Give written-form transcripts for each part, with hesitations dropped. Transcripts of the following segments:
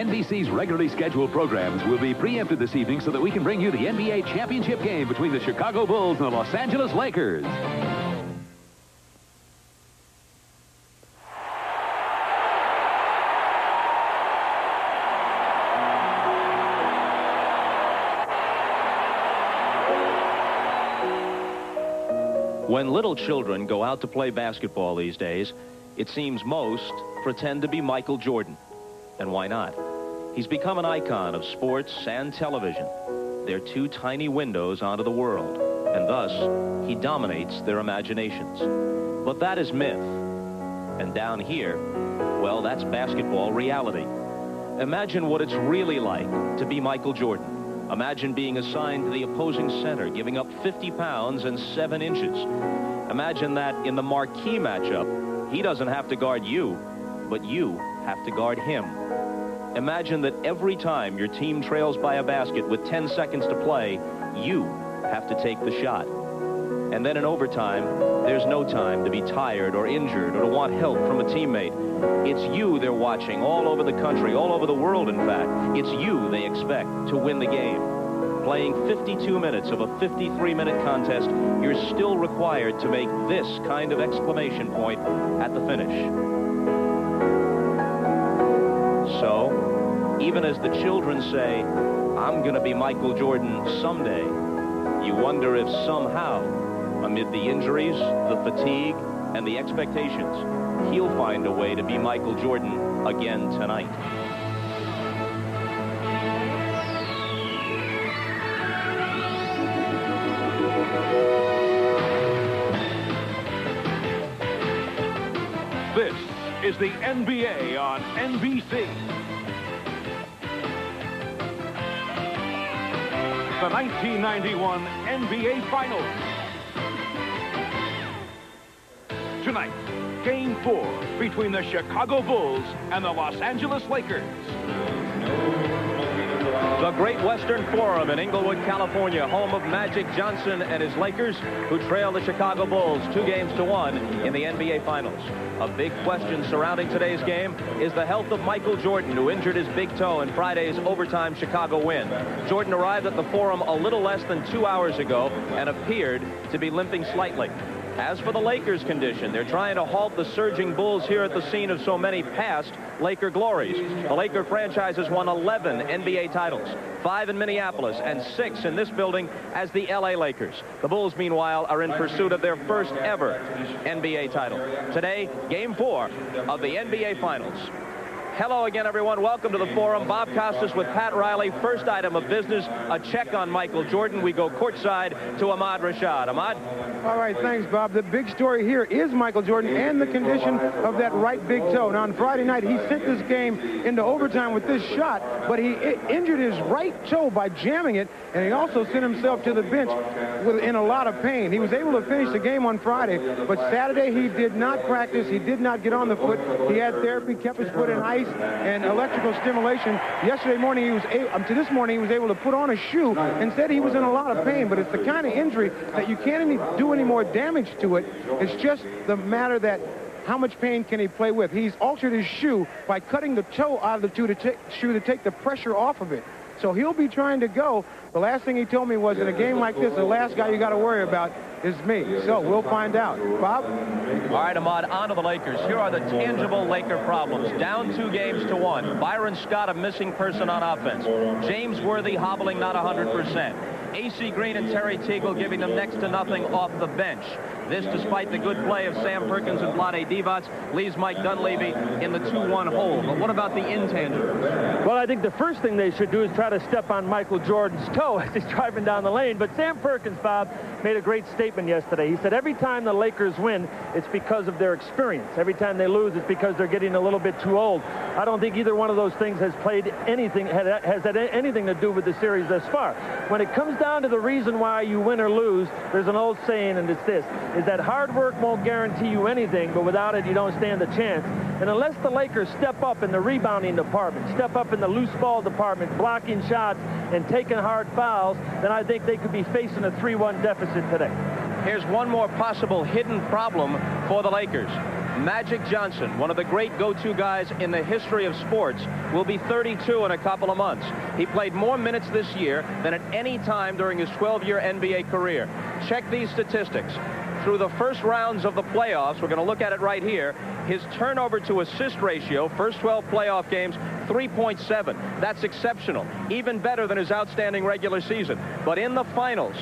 NBC's regularly scheduled programs will be preempted this evening so that we can bring you the NBA championship game between the Chicago Bulls and the Los Angeles Lakers. When little children go out to play basketball these days, it seems most pretend to be Michael Jordan. And why not? He's become an icon of sports and television. They're two tiny windows onto the world, and thus he dominates their imaginations. But that is myth. And down here, well, that's basketball reality. Imagine what it's really like to be Michael Jordan. Imagine being assigned to the opposing center, giving up 50 pounds and 7 inches. Imagine that in the marquee matchup, he doesn't have to guard you, but you have to guard him. Imagine that every time your team trails by a basket with 10 seconds to play, you have to take the shot. And then in overtime, there's no time to be tired or injured or to want help from a teammate. It's you they're watching all over the country, all over the world, in fact. It's you they expect to win the game. Playing 52 minutes of a 53-minute contest, you're still required to make this kind of exclamation point at the finish. So, even as the children say, I'm going to be Michael Jordan someday, you wonder if somehow, amid the injuries, the fatigue, and the expectations, he'll find a way to be Michael Jordan again tonight. This is the NBA on NBC. The 1991 NBA Finals. Tonight, Game 4 between the Chicago Bulls and the Los Angeles Lakers. The Great Western Forum in Inglewood, California, home of Magic Johnson and his Lakers, who trail the Chicago Bulls 2-1 in the NBA Finals. A big question surrounding today's game is the health of Michael Jordan, who injured his big toe in Friday's overtime Chicago win. Jordan arrived at the Forum a little less than 2 hours ago and appeared to be limping slightly. As for the Lakers' condition, they're trying to halt the surging Bulls here at the scene of so many past Laker glories. The Laker franchise has won 11 NBA titles, 5 in Minneapolis and 6 in this building as the LA Lakers. The Bulls, meanwhile, are in pursuit of their first ever NBA title. Today, Game 4 of the NBA Finals. Hello again, everyone. Welcome to the Forum. Bob Costas with Pat Riley. First item of business, a check on Michael Jordan. We go courtside to Ahmad Rashad. Ahmad? All right, thanks, Bob. The big story here is Michael Jordan and the condition of that right big toe. Now, on Friday night, he sent this game into overtime with this shot, but he injured his right toe by jamming it, and he also sent himself to the bench in a lot of pain. He was able to finish the game on Friday, but Saturday he did not practice. He did not get on the foot. He had therapy, kept his foot in ice and electrical stimulation. Yesterday morning, to this morning, he was able to put on a shoe and said he was in a lot of pain, but it's the kind of injury that you can't even do any more damage to it. It's just the matter that how much pain can he play with? He's altered his shoe by cutting the toe out of the shoe to take the pressure off of it. So he'll be trying to go. The last thing he told me was, in a game like this, the last guy you got to worry about is me. So we'll find out. Bob? All right, Ahmad, on to the Lakers. Here are the tangible Laker problems. Down 2-1. Byron Scott, a missing person on offense. James Worthy hobbling not 100%. A.C. Green and Terry Teagle giving them next to nothing off the bench. This despite the good play of Sam Perkins and Vlade Divac leaves Mike Dunleavy in the 2-1 hole. But what about the intangibles? Well, I think the first thing they should do is try to step on Michael Jordan's toe as he's driving down the lane. But Sam Perkins, Bob, made a great statement yesterday. He said every time the Lakers win, it's because of their experience. Every time they lose, it's because they're getting a little bit too old. I don't think either one of those things has had anything to do with the series thus far. When it comes down to the reason why you win or lose, there's an old saying, and it's this, is that hard work won't guarantee you anything, but without it, you don't stand a chance. And unless the Lakers step up in the rebounding department, step up in the loose ball department, blocking shots and taking hard fouls, then I think they could be facing a 3-1 deficit today. Here's one more possible hidden problem for the Lakers. Magic Johnson, one of the great go-to guys in the history of sports, will be 32 in a couple of months. He played more minutes this year than at any time during his 12-year NBA career. Check these statistics. Through the first rounds of the playoffs, we're going to look at it right here, his turnover to assist ratio, first 12 playoff games, 3.7. That's exceptional, even better than his outstanding regular season. But in the finals,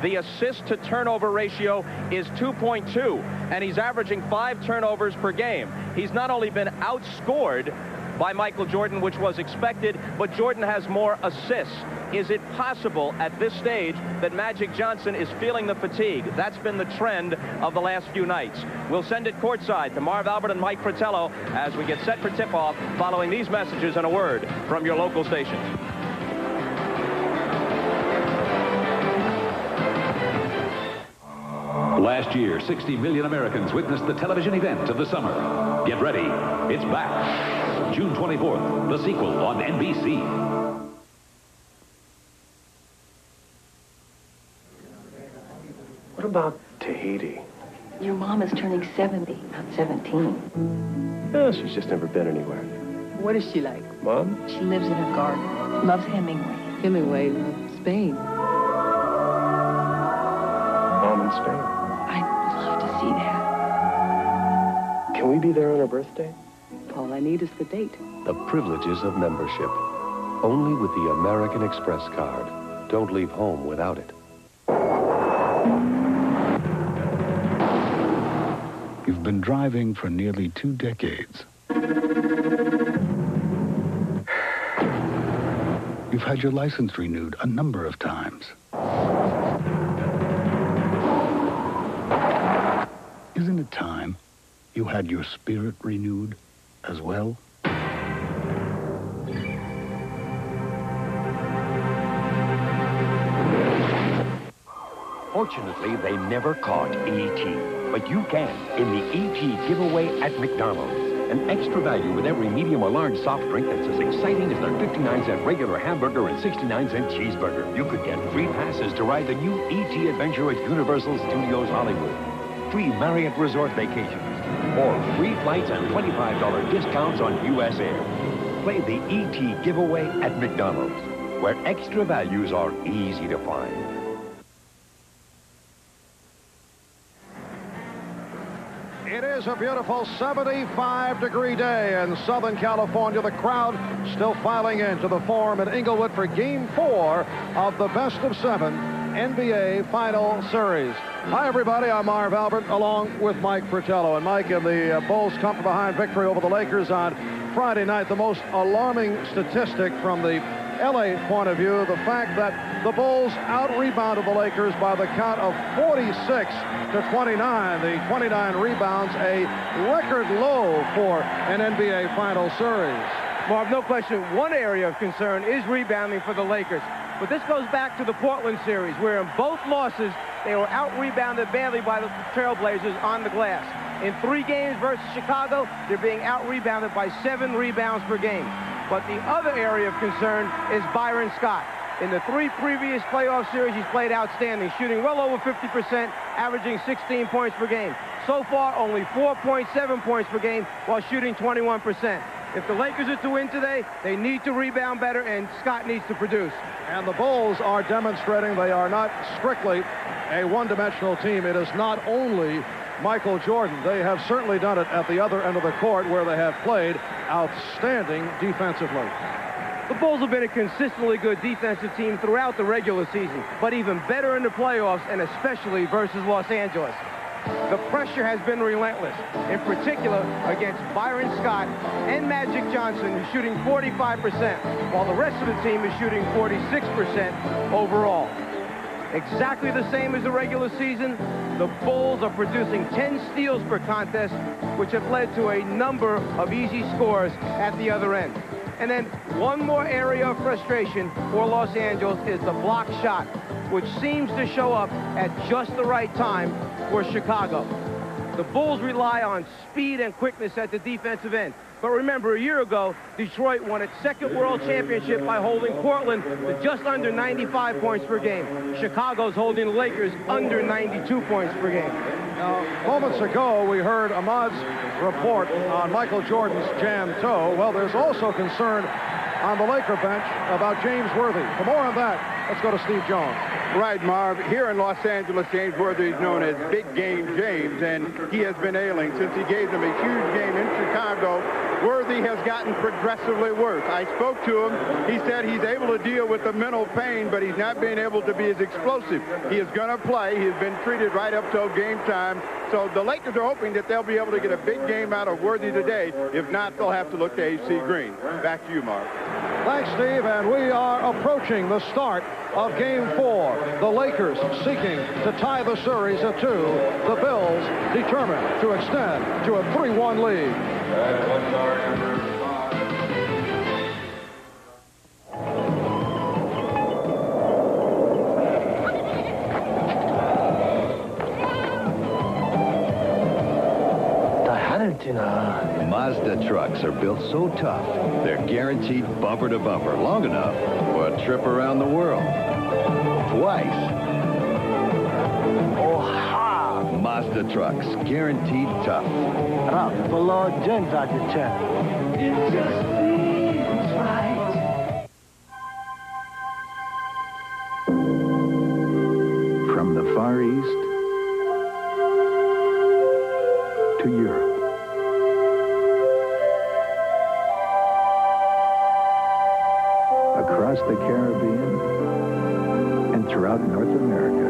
the assist to turnover ratio is 2.2, and he's averaging 5 turnovers per game. He's not only been outscored by Michael Jordan, which was expected, but Jordan has more assists. Is it possible at this stage that Magic Johnson is feeling the fatigue? That's been the trend of the last few nights. We'll send it courtside to Marv Albert and Mike Fratello as we get set for tip-off following these messages and a word from your local station. Last year, 60 million Americans witnessed the television event of the summer. Get ready. It's back. June 24th, the sequel on NBC. What about Tahiti? Your mom is turning 70, not 17. Oh, she's just never been anywhere. What is she like? Mom? She lives in a garden. Loves Hemingway. Hemingway, Spain. Mom in Spain. I'd love to see that. Can we be there on her birthday? All I need is the date. The privileges of membership. Only with the American Express card. Don't leave home without it. You've been driving for nearly 2 decades. You've had your license renewed a number of times. Isn't it time you had your spirit renewed as well? Fortunately, they never caught E.T., but you can in the E.T. giveaway at McDonald's. An extra value with every medium or large soft drink that's as exciting as their 59-cent regular hamburger and 69-cent cheeseburger. You could get free passes to ride the new E.T. adventure at Universal Studios Hollywood, free Marriott Resort vacations, or free flights and $25 discounts on U.S. Air. Play the E.T. giveaway at McDonald's, where extra values are easy to find. It is a beautiful 75-degree day in Southern California. The crowd still filing into the Forum in Inglewood for Game 4 of the best-of-7 NBA Final Series. Hi, everybody. I'm Marv Albert, along with Mike Fratello. And Mike, and the Bulls come from behind victory over the Lakers on Friday night. The most alarming statistic from the LA point of view, the fact that the Bulls out-rebounded the Lakers by the count of 46-29. The 29 rebounds, a record low for an NBA Final Series. Marv, no question, one area of concern is rebounding for the Lakers. But this goes back to the Portland series, where in both losses, they were out-rebounded badly by the Trailblazers on the glass. In 3 games versus Chicago, they're being out-rebounded by 7 rebounds per game. But the other area of concern is Byron Scott. In the 3 previous playoff series, he's played outstanding, shooting well over 50%, averaging 16 points per game. So far, only 4.7 points per game while shooting 21%. If the Lakers are to win today, they need to rebound better, and Scott needs to produce. And the Bulls are demonstrating they are not strictly a one-dimensional team. It is not only Michael Jordan. They have certainly done it at the other end of the court, where they have played outstanding defensively. The Bulls have been a consistently good defensive team throughout the regular season, but even better in the playoffs, and especially versus Los Angeles. The pressure has been relentless, in particular against Byron Scott and Magic Johnson, who's shooting 45%, while the rest of the team is shooting 46% overall. Exactly the same as the regular season, the Bulls are producing 10 steals per contest, which have led to a number of easy scores at the other end. And then one more area of frustration for Los Angeles is the block shot, which seems to show up at just the right time for Chicago. The Bulls rely on speed and quickness at the defensive end. But remember, a year ago, Detroit won its 2nd World Championship by holding Portland to just under 95 points per game. Chicago's holding the Lakers under 92 points per game. Now, moments ago, we heard Ahmad's report on Michael Jordan's jam toe. Well, there's also concern on the Laker bench about James Worthy. For more on that, let's go to Steve Jones. Right, Marv. Here in Los Angeles, James Worthy is known as Big Game James, and he has been ailing since he gave them a huge game in Chicago. Worthy has gotten progressively worse. I spoke to him. He said he's able to deal with the mental pain, but he's not being able to be as explosive. He is going to play. He's been treated right up till game time. So the Lakers are hoping that they'll be able to get a big game out of Worthy today. If not, they'll have to look to A.C. Green. Back to you, Mark. Thanks, Steve. And we are approaching the start of Game 4. The Lakers seeking to tie the series at 2. The Bills determined to extend to a 3-1 lead. Mazda trucks are built so tough, they're guaranteed bumper to bumper, long enough for a trip around the world. Twice. Mazda trucks, guaranteed tough. For Lord James out your chest. It just feels right. From the Far East to Europe. Across the Caribbean and throughout North America,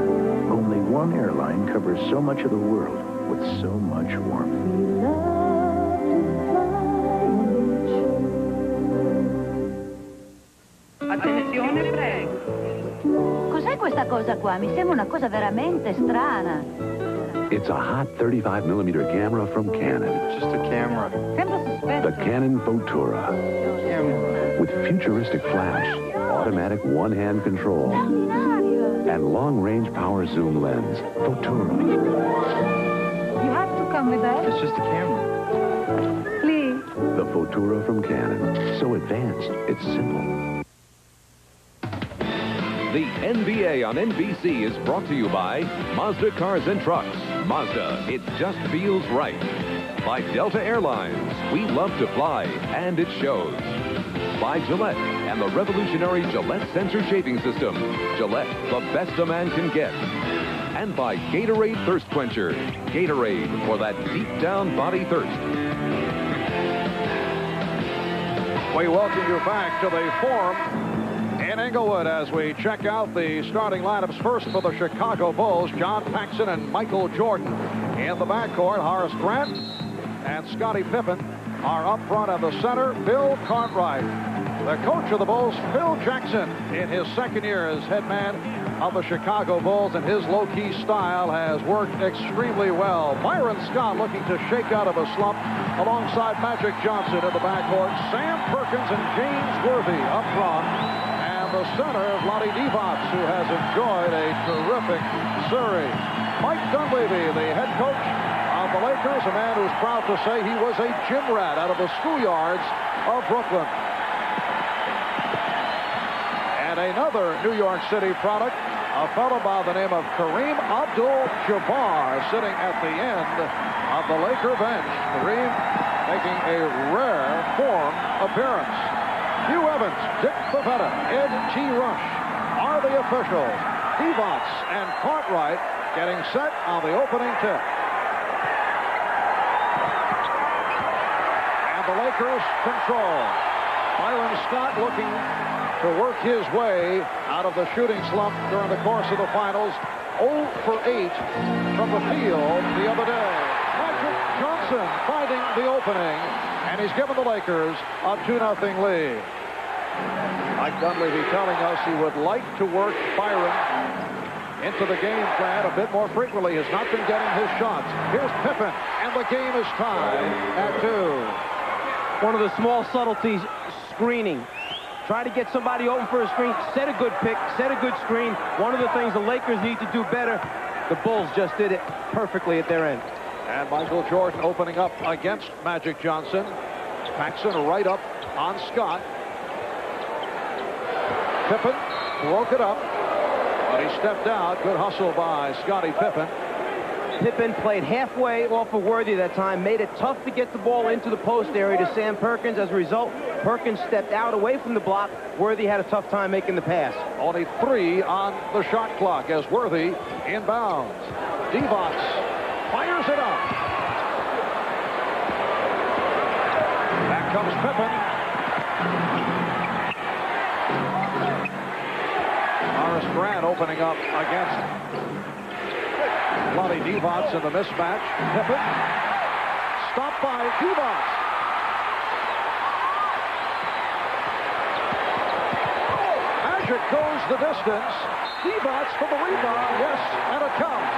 only one airline covers so much of the world with so much warmth. Attenzione, prego. Cos'è questa cosa qua? Mi sembra una cosa veramente strana. It's a hot 35mm camera from Canon. Just a camera. The Canon Photura. With futuristic flash, automatic one-hand control, and long-range power zoom lens. Photura. You have to come with us. It's just a camera. Please. The Photura from Canon. So advanced, it's simple. The NBA on NBC is brought to you by Mazda Cars and Trucks. Mazda, it just feels right. By Delta Airlines, we love to fly, and it shows. By Gillette and the revolutionary Gillette Sensor Shaving System. Gillette, the best a man can get. And by Gatorade Thirst Quencher. Gatorade for that deep down body thirst. We welcome you back to the Forum in Inglewood as we check out the starting lineups. First for the Chicago Bulls, John Paxson and Michael Jordan. In the backcourt, Horace Grant and Scottie Pippen are up front in the center. Bill Cartwright. The coach of the Bulls, Phil Jackson, in his second year as head man of the Chicago Bulls, and his low-key style has worked extremely well. Byron Scott looking to shake out of a slump alongside Magic Johnson in the backcourt. Sam Perkins and James Worthy up front. And the center, Vlade Divac, who has enjoyed a terrific series. Mike Dunleavy, the head coach of the Lakers, a man who's proud to say he was a gym rat out of the schoolyards of Brooklyn. And another New York City product, a fellow by the name of Kareem Abdul-Jabbar, sitting at the end of the Laker bench. Kareem making a rare form appearance. Hugh Evans, Dick Pavetta, Ed T. Rush are the officials. Divac and Cartwright getting set on the opening tip. And the Lakers control. Byron Scott looking to work his way out of the shooting slump during the course of the finals. 0 for 8 from the field the other day. Magic Johnson finding the opening, and he's given the Lakers a 2-0 lead. Mike Dunleavy telling us he would like to work Byron into the game plan a bit more frequently. Has not been getting his shots. Here's Pippen, and the game is tied at 2. One of the small subtleties, screening. Try to get somebody open for a screen, set a good pick, set a good screen. One of the things the Lakers need to do better. The Bulls just did it perfectly at their end. And Michael Jordan opening up against Magic Johnson. Paxson right up on Scott. Pippen broke it up, but he stepped out. Good hustle by Scottie Pippen. Pippen played halfway off of Worthy that time, made it tough to get the ball into the post area to Sam Perkins. As a result, Perkins stepped out away from the block. Worthy had a tough time making the pass. Only 3 on the shot clock as Worthy inbounds. Divac fires it up. Back comes Pippen. Horace Grant opening up against Vlade Divac in the mismatch. Pippen stopped by Divac. Magic goes the distance. Divac for the rebound. Yes, and a count.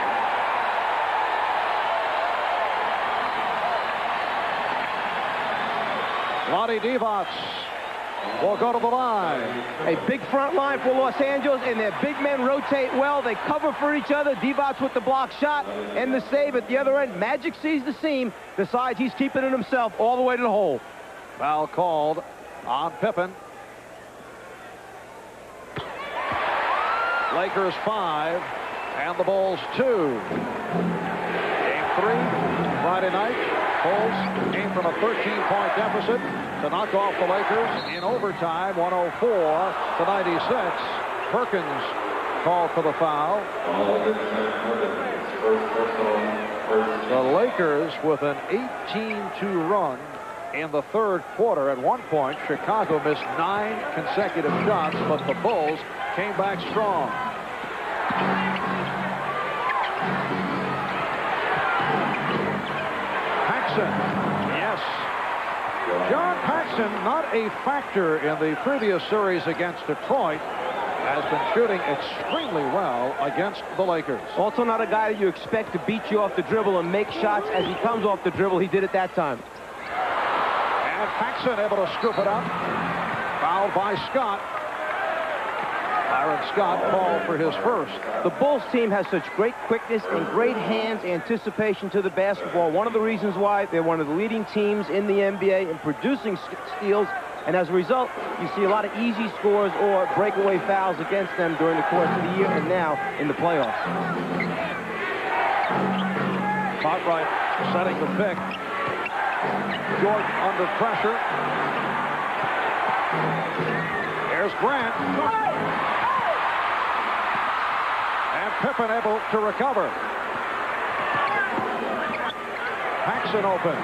Vlade Divac will go to the line. A big front line for Los Angeles, and their big men rotate well. They cover for each other. Divac with the block shot and the save at the other end. Magic sees the seam, decides he's keeping it himself all the way to the hole. Foul called on Pippen. Lakers 5 and the Bulls 2. Game 3 Friday night. Bulls came from a 13-point deficit to knock off the Lakers in overtime, 104-96. Perkins called for the foul. The Lakers with an 18-2 run in the third quarter. At one point, Chicago missed 9 consecutive shots, but the Bulls came back strong. Paxson, yes. John Paxson, not a factor in the previous series against Detroit, has been shooting extremely well against the Lakers. Also not a guy that you expect to beat you off the dribble and make shots. As he comes off the dribble, he did it that time. And Paxson able to scoop it up. Fouled by Scott. Byron Scott called for his first. The Bulls team has such great quickness and great hands, anticipation to the basketball. One of the reasons why they're one of the leading teams in the NBA in producing steals. And as a result, you see a lot of easy scores or breakaway fouls against them during the course of the year and now in the playoffs. Cartwright setting the pick. Jordan under pressure. There's Grant. And Pippen able to recover. Paxson open.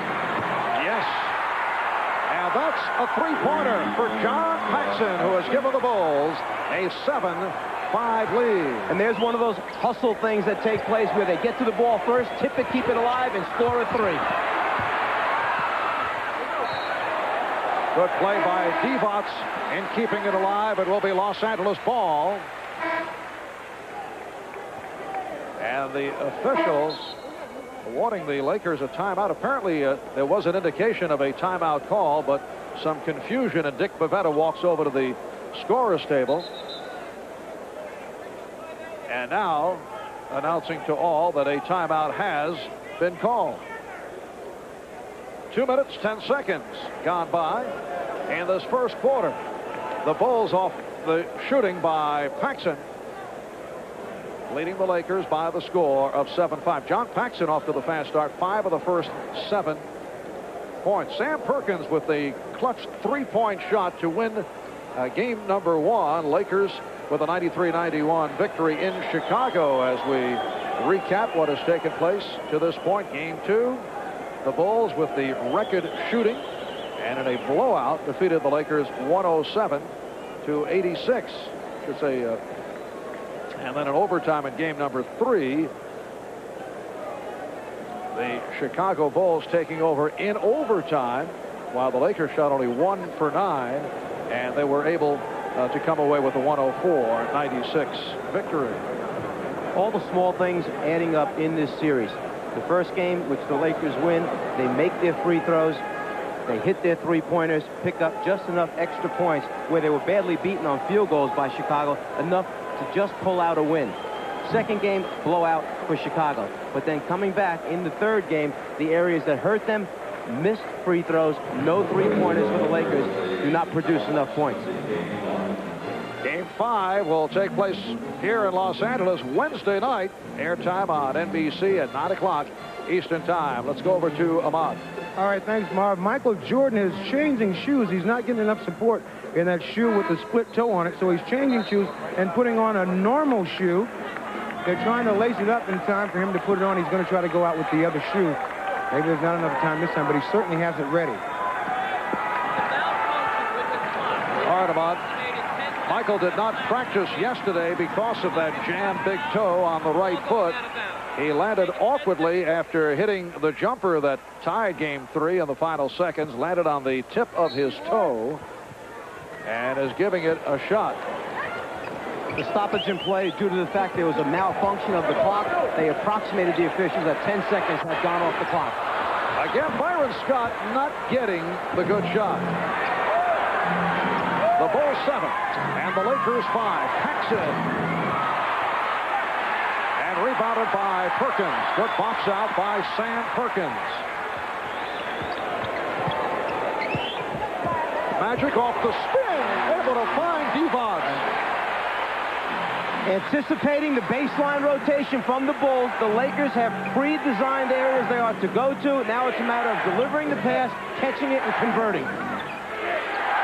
Yes. And that's a three-pointer for John Paxson, who has given the Bulls a 7-5 lead. And there's one of those hustle things that take place where they get to the ball first, tip it, keep it alive, and score a three. Good play by Divac in keeping it alive. It will be Los Angeles ball. And the officials awarding the Lakers a timeout. Apparently, there was an indication of a timeout call, but some confusion, and Dick Bavetta walks over to the scorer's table. And now, announcing to all that a timeout has been called. 2 minutes, 10 seconds gone by in this first quarter. The Bulls off the shooting by Paxson, leading the Lakers by the score of 7-5. John Paxson off to the fast start, 5 of the first 7 points. Sam Perkins with the clutch three-point shot to win game number 1. Lakers with a 93-91 victory in Chicago. As we recap what has taken place to this point, game 2. The Bulls with the record shooting and in a blowout defeated the Lakers 107-86. Should say, and then in overtime in game number 3, the Chicago Bulls taking over in overtime, while the Lakers shot only 1 for 9, and they were able to come away with a 104-96 victory. All the small things adding up in this series. The first game, which the Lakers win, they make their free throws, they hit their three-pointers, pick up just enough extra points where they were badly beaten on field goals by Chicago, enough to just pull out a win. Second game, blowout for Chicago. But then coming back in the third game, the areas that hurt them, missed free throws, no three-pointers for the Lakers, do not produce enough points. Game 5 will take place here in Los Angeles Wednesday night. Airtime on NBC at 9 o'clock Eastern Time. Let's go over to Ahmad. All right, thanks, Marv. Michael Jordan is changing shoes. He's not getting enough support in that shoe with the split toe on it, so he's changing shoes and putting on a normal shoe. They're trying to lace it up in time for him to put it on. He's going to try to go out with the other shoe. Maybe there's not enough time this time, but he certainly has it ready. All right, Ahmad. Michael did not practice yesterday because of that jammed big toe on the right foot. He landed awkwardly after hitting the jumper that tied Game 3 in the final seconds. Landed on the tip of his toe and is giving it a shot. The stoppage in play due to the fact there was a malfunction of the clock. They approximated the officials that 10 seconds had gone off the clock. Again, Byron Scott not getting the good shot. The Bulls 7 and the Lakers 5. Paxson. And rebounded by Perkins. Good box out by Sam Perkins. Magic off the spin. Able to find Divac. Anticipating the baseline rotation from the Bulls, the Lakers have pre-designed areas they are to go to. Now it's a matter of delivering the pass, catching it, and converting.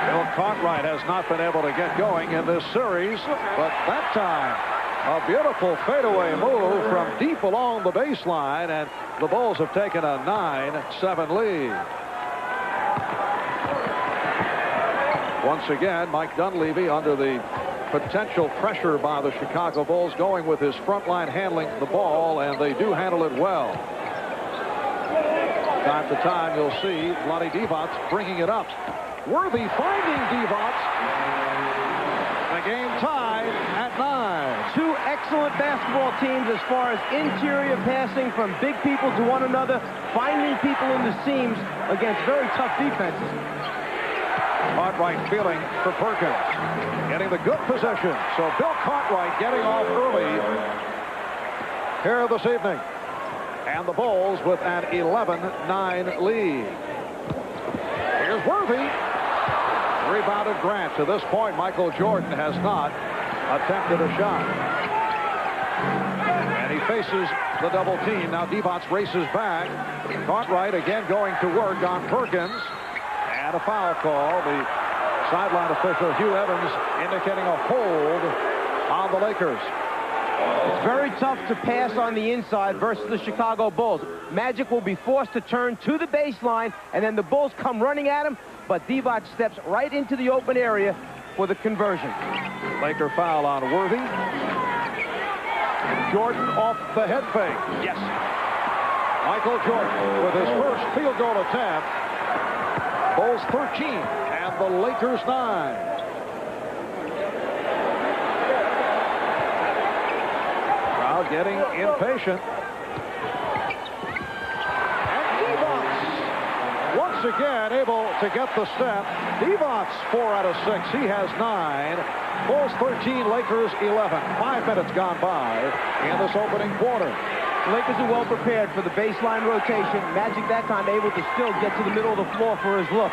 Bill Cartwright has not been able to get going in this series, but that time, a beautiful fadeaway move from deep along the baseline, and the Bulls have taken a 9-7 lead. Once again, Mike Dunleavy under the potential pressure by the Chicago Bulls, going with his front line handling the ball, and they do handle it well. Time to time, you'll see Vlade Divac bringing it up. Worthy finding Divac. The game tied at 9. Two excellent basketball teams as far as interior passing from big people to one another, finding people in the seams against very tough defenses. Cartwright feeling for Perkins. Getting the good possession. So Bill Cartwright getting off early here this evening. And the Bulls with an 11-9 lead. Here's Worthy. Rebounded Grant. To this point, Michael Jordan has not attempted a shot. And he faces the double team. Now Divac races back. Cartwright again going to work on Perkins. And a foul call. The sideline official, Hugh Evans, indicating a hold on the Lakers. It's very tough to pass on the inside versus the Chicago Bulls. Magic will be forced to turn to the baseline, and then the Bulls come running at him, but Divac steps right into the open area for the conversion. Laker foul on Worthy. Jordan off the head fake. Yes. Michael Jordan with his first field goal attempt. Bulls 13 and the Lakers 9. Crowd getting impatient. And Divac once again able to get the step. Divac 4 out of 6. He has 9. Bulls 13, Lakers 11. 5 minutes gone by in this opening quarter. The Lakers are well prepared for the baseline rotation. Magic that time able to still get to the middle of the floor for his look.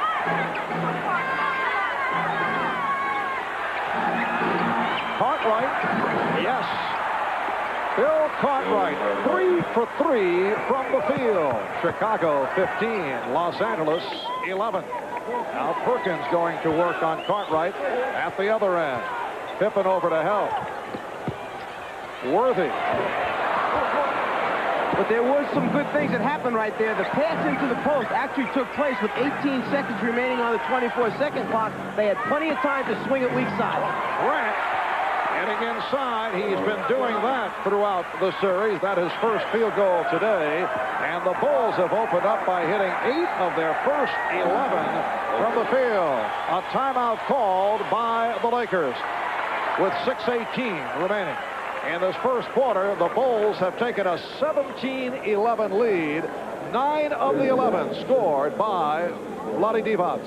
Cartwright, yes. Bill Cartwright, 3 for 3 from the field. Chicago 15, Los Angeles 11. Now Perkins going to work on Cartwright at the other end. Pippen over to help. Worthy. But there was some good things that happened right there. The pass into the post actually took place with 18 seconds remaining on the 24-second clock. They had plenty of time to swing it weak side. Grant getting inside. He's been doing that throughout the series. That is first field goal today. And the Bulls have opened up by hitting 8 of their first 11 from the field. A timeout called by the Lakers with 6:18 remaining. In this first quarter, the Bulls have taken a 17-11 lead. 9 of the 11 scored by Vlade Divac.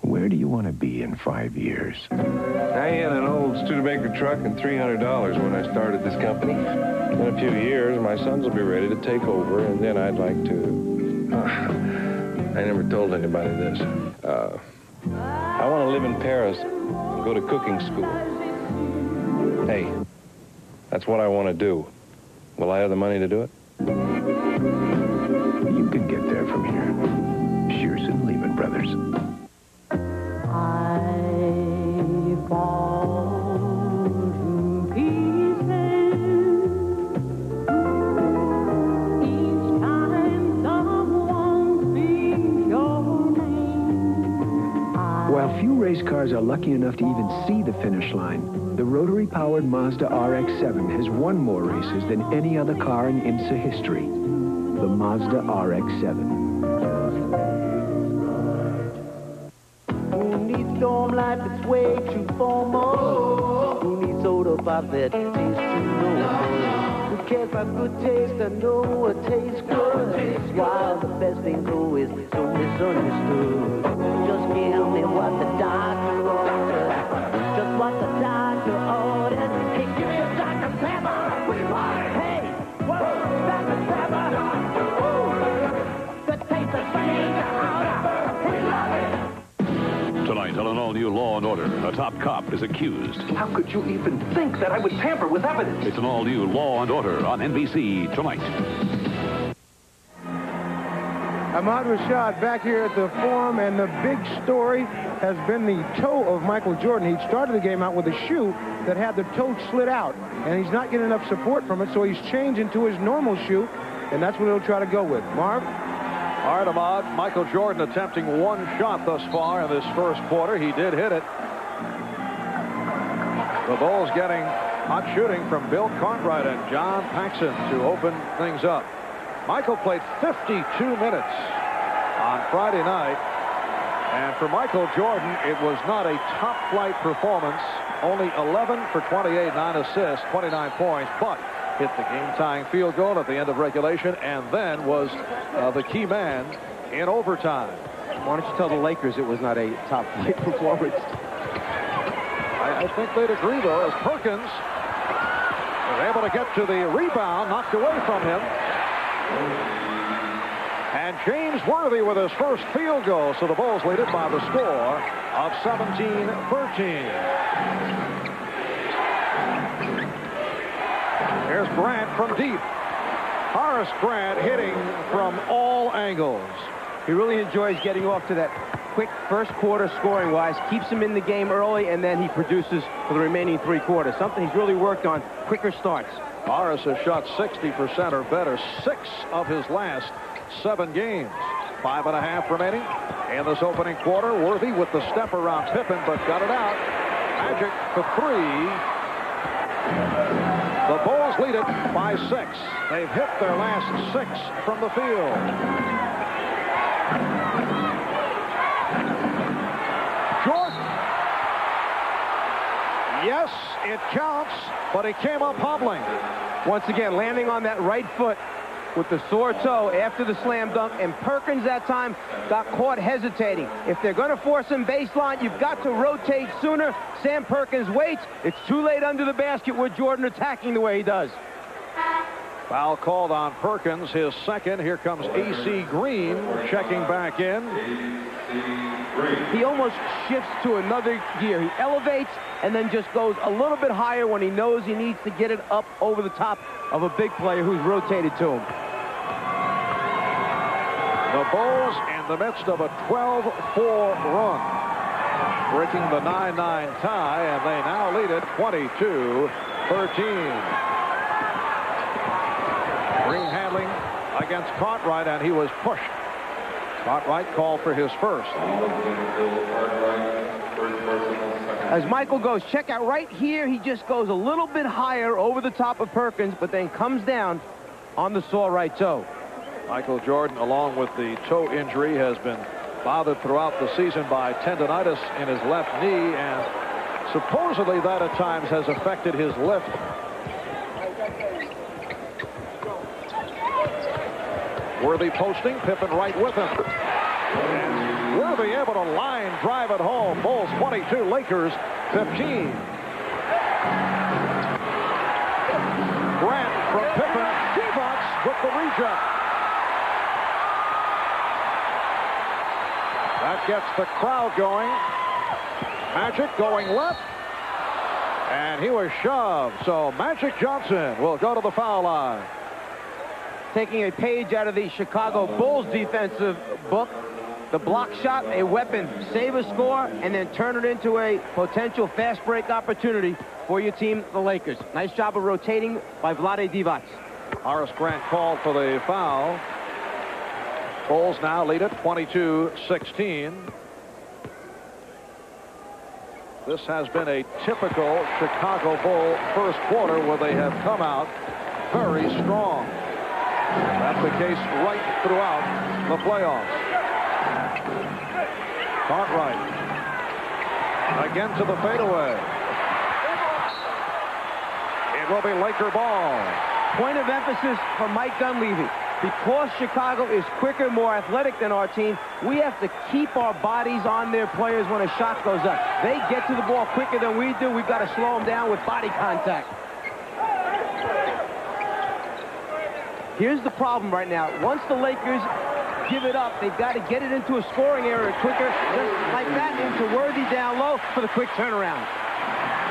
Where do you want to be in 5 years? I had an old Studebaker truck and $300 when I started this company. In a few years, my sons will be ready to take over, and then I'd like to... I never told anybody this. I want to live in Paris and go to cooking school. Hey, that's what I want to do. Will I have the money to do it? You can get there from here. Shearson Lehman Brothers. While few race cars are lucky enough to even see the finish line, the rotary-powered Mazda RX-7 has won more races than any other car in IMSA history. The Mazda RX-7. Who needs storm life that's way too formal? Who needs soda pop that tastes too normal? Who cares about good taste? I know what tastes good. While the best thing though is so misunderstood. Just give me what the doctor ordered. Just what the doctor ordered. Hey, give me a Dr. Pepper. We want it. Hey, whoa, Dr. Pepper. The taste of sweet powder. We love it. Tonight on an all-new Law & Order, a top cop is accused. How could you even think that I would tamper with evidence? It's an all-new Law & Order on NBC tonight. Ahmad Rashad back here at the Forum, and the big story has been the toe of Michael Jordan. He started the game out with a shoe that had the toe slit out, and he's not getting enough support from it, so he's changed into his normal shoe, and that's what he'll try to go with. Marv? All right, Ahmad. Michael Jordan attempting one shot thus far in this first quarter. He did hit it. The Bulls getting hot shooting from Bill Cartwright and John Paxson to open things up. Michael played 52 minutes on Friday night. And for Michael Jordan, it was not a top-flight performance. Only 11 for 28, 9 assists, 29 points, but hit the game-tying field goal at the end of regulation and then was the key man in overtime. Why don't you tell the Lakers it was not a top-flight performance? I think they'd agree, though, as Perkins was able to get to the rebound, knocked away from him. And James Worthy with his first field goal, so the Bulls lead it by the score of 17-13. Here's Grant from deep. Horace Grant hitting from all angles. He really enjoys getting off to that quick first quarter scoring-wise, keeps him in the game early, and then he produces for the remaining 3 quarters. Something he's really worked on, quicker starts. Horace has shot 60% or better 6 of his last 7 games. 5.5 remaining in this opening quarter. Worthy with the step around Pippen, but got it out. Magic for 3. The Bulls lead it by 6. They've hit their last 6 from the field. Jordan. Yes, it counts, but he came up hobbling. Once again, landing on that right foot with the sore toe after the slam dunk, and Perkins that time got caught hesitating. If they're going to force him baseline, you've got to rotate sooner. Sam Perkins waits. It's too late under the basket with Jordan attacking the way he does. Foul called on Perkins, his second. Here comes A.C. Green checking back in. He almost shifts to another gear. He elevates and then just goes a little bit higher when he knows he needs to get it up over the top of a big player who's rotated to him. The Bulls in the midst of a 12-4 run, breaking the 9-9 tie, and they now lead it 22-13. Green handling against Cartwright, and he was pushed. Cartwright called for his first. As Michael goes, check out right here, he just goes a little bit higher over the top of Perkins, but then comes down on the sore right toe. Michael Jordan, along with the toe injury, has been bothered throughout the season by tendonitis in his left knee, and supposedly that at times has affected his lift. Worthy posting, Pippen right with him. And Worthy able to line drive it home. Bulls 22, Lakers 15. Grant from Pippen, Divac with the reject. That gets the crowd going. Magic going left. And he was shoved. So Magic Johnson will go to the foul line. Taking a page out of the Chicago Bulls defensive book. The block shot, a weapon. Save a score, and then turn it into a potential fast break opportunity for your team, the Lakers. Nice job of rotating by Vlade Divac. Horace Grant called for the foul. Bulls now lead it 22-16. This has been a typical Chicago Bull first quarter where they have come out very strong. That's the case right throughout the playoffs. Cartwright again to the fadeaway. It will be Laker ball. Point of emphasis for Mike Dunleavy. Because Chicago is quicker, more athletic than our team, we have to keep our bodies on their players when a shot goes up. They get to the ball quicker than we do. We've got to slow them down with body contact. Here's the problem right now. Once the Lakers give it up, they've got to get it into a scoring area quicker, just like that, into Worthy down low for the quick turnaround.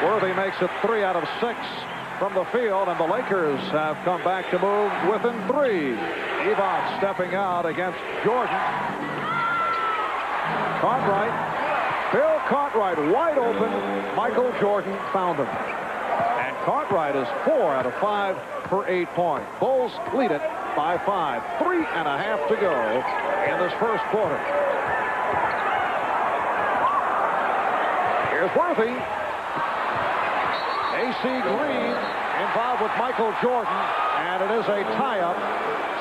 Worthy makes it 3 out of 6 from the field, and the Lakers have come back to move within 3. Divac stepping out against Jordan. Cartwright. Bill Cartwright wide open. Michael Jordan found him. And Cartwright is 4 out of 5 for 8 points. Bulls lead it by 5. 3.5 to go in this first quarter. Here's Worthy. A.C. Green involved with Michael Jordan, and it is a tie-up.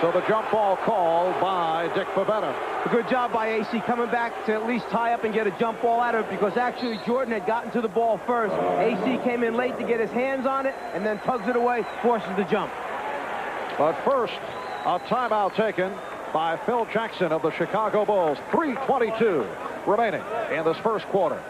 So the jump ball called by Dick Bavetta. A good job by A.C. coming back to at least tie up and get a jump ball out of it, because actually Jordan had gotten to the ball first. A.C. came in late to get his hands on it and then tugs it away, forces the jump. But first, a timeout taken by Phil Jackson of the Chicago Bulls. 3:22 remaining in this first quarter.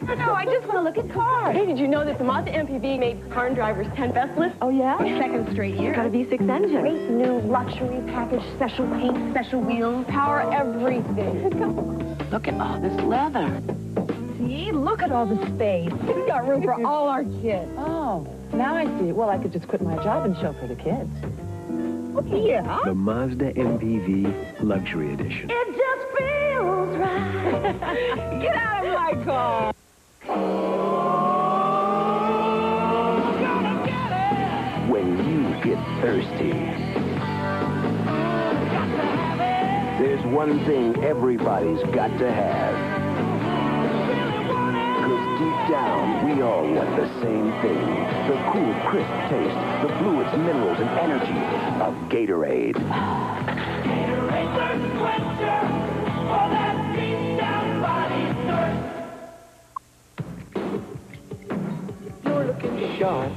No, I just want to look at cars. Hey, did you know that the Mazda MPV made car and drivers 10 best lists? Oh, yeah? For the second straight year. It's got a V6 engine. Great new luxury package, special paint, special wheels, power, everything. Look at all this leather. See? Look at all the space. We've got room for all our kids. Oh, now I see. Well, I could just quit my job and show for the kids. Yeah. The Mazda MPV Luxury Edition. It just feels right. Get out of my car. When you get thirsty, there's one thing everybody's got to have. Because deep down, we all want the same thing. The cool, crisp taste, the fluids, minerals, and energy of Gatorade. Gatorade thirst quencher for that deep down body thirst. You're looking sharp.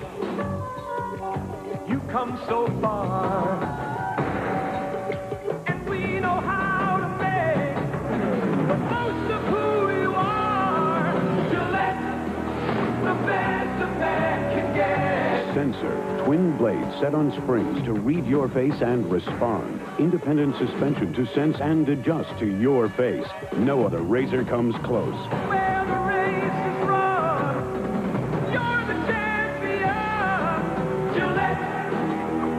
You come so far. And we know how to make the most of who you are. Gillette, the best a man can get. Sensor, twin blades set on springs to read your face and respond. Independent suspension to sense and adjust to your face. No other razor comes close. Where the race is run, you're the champion. Gillette,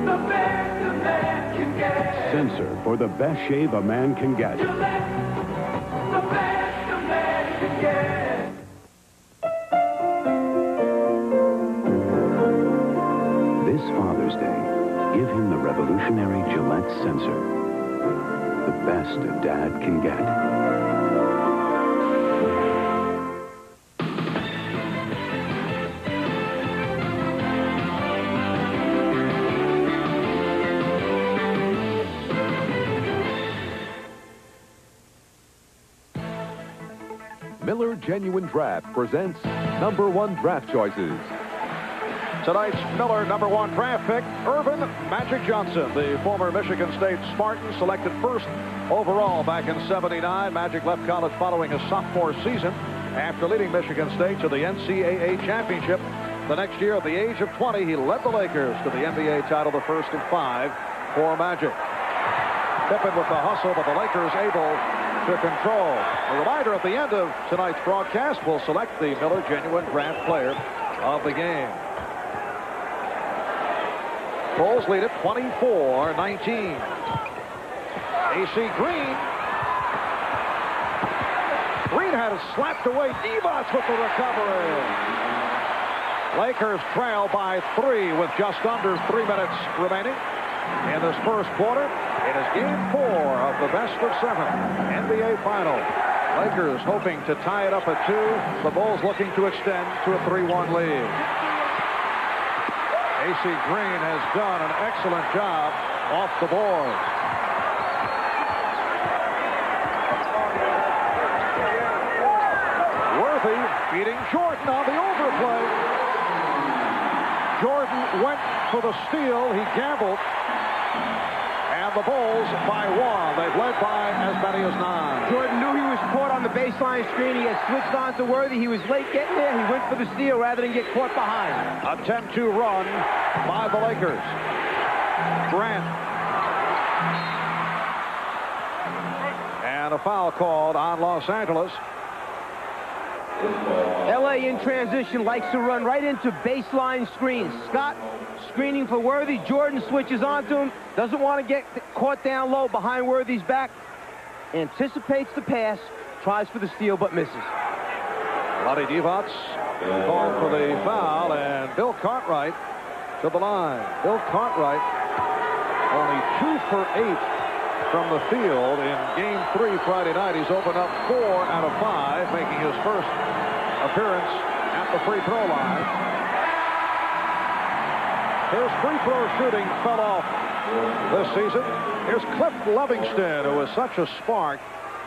the best a man can get. Sensor for the best shave a man can get. Gillette, the best a man can get. This Father's Day, give him the revolutionary Gillette Sensor. The best a dad can get. Miller Genuine Draft presents #1 draft choices. Tonight's Miller #1 draft pick, Earvin Magic Johnson, the former Michigan State Spartan, selected first overall back in '79. Magic left college following his sophomore season after leading Michigan State to the NCAA championship. The next year, at the age of 20, he led the Lakers to the NBA title, the first in 5 for Magic. Pippen with the hustle, but the Lakers able to control. A reminder at the end of tonight's broadcast, we'll select the Miller Genuine Draft Player of the game. Bulls lead it 24-19. AC Green. Green had it slapped away. Divac with the recovery. Lakers trail by 3 with just under 3 minutes remaining in this first quarter. It is game 4 of the best of 7 NBA final. Lakers hoping to tie it up at 2. The Bulls looking to extend to a 3-1 lead. AC Green has done an excellent job off the board. Worthy beating Jordan on the overplay. Jordan went for the steal. He gambled. And the Bulls by 1. They've led by as many as 9. Jordan knew he was caught on the baseline screen. He had switched on to Worthy. He was late getting there. He went for the steal rather than get caught behind. A 10-2 run by the Lakers. Grant. And a foul called on Los Angeles. LA in transition likes to run right into baseline screens. Scott screening for Worthy. Jordan switches onto him. Doesn't want to get caught down low behind Worthy's back. Anticipates the pass. Tries for the steal, but misses. Vlade Divac called for the foul, and Bill Cartwright to the line. Bill Cartwright only 2 for 8 from the field in Game 3 Friday night. He's opened up 4 out of 5, making his first appearance at the free throw line. His free throw shooting fell off this season. Here's Cliff Livingston, who was such a spark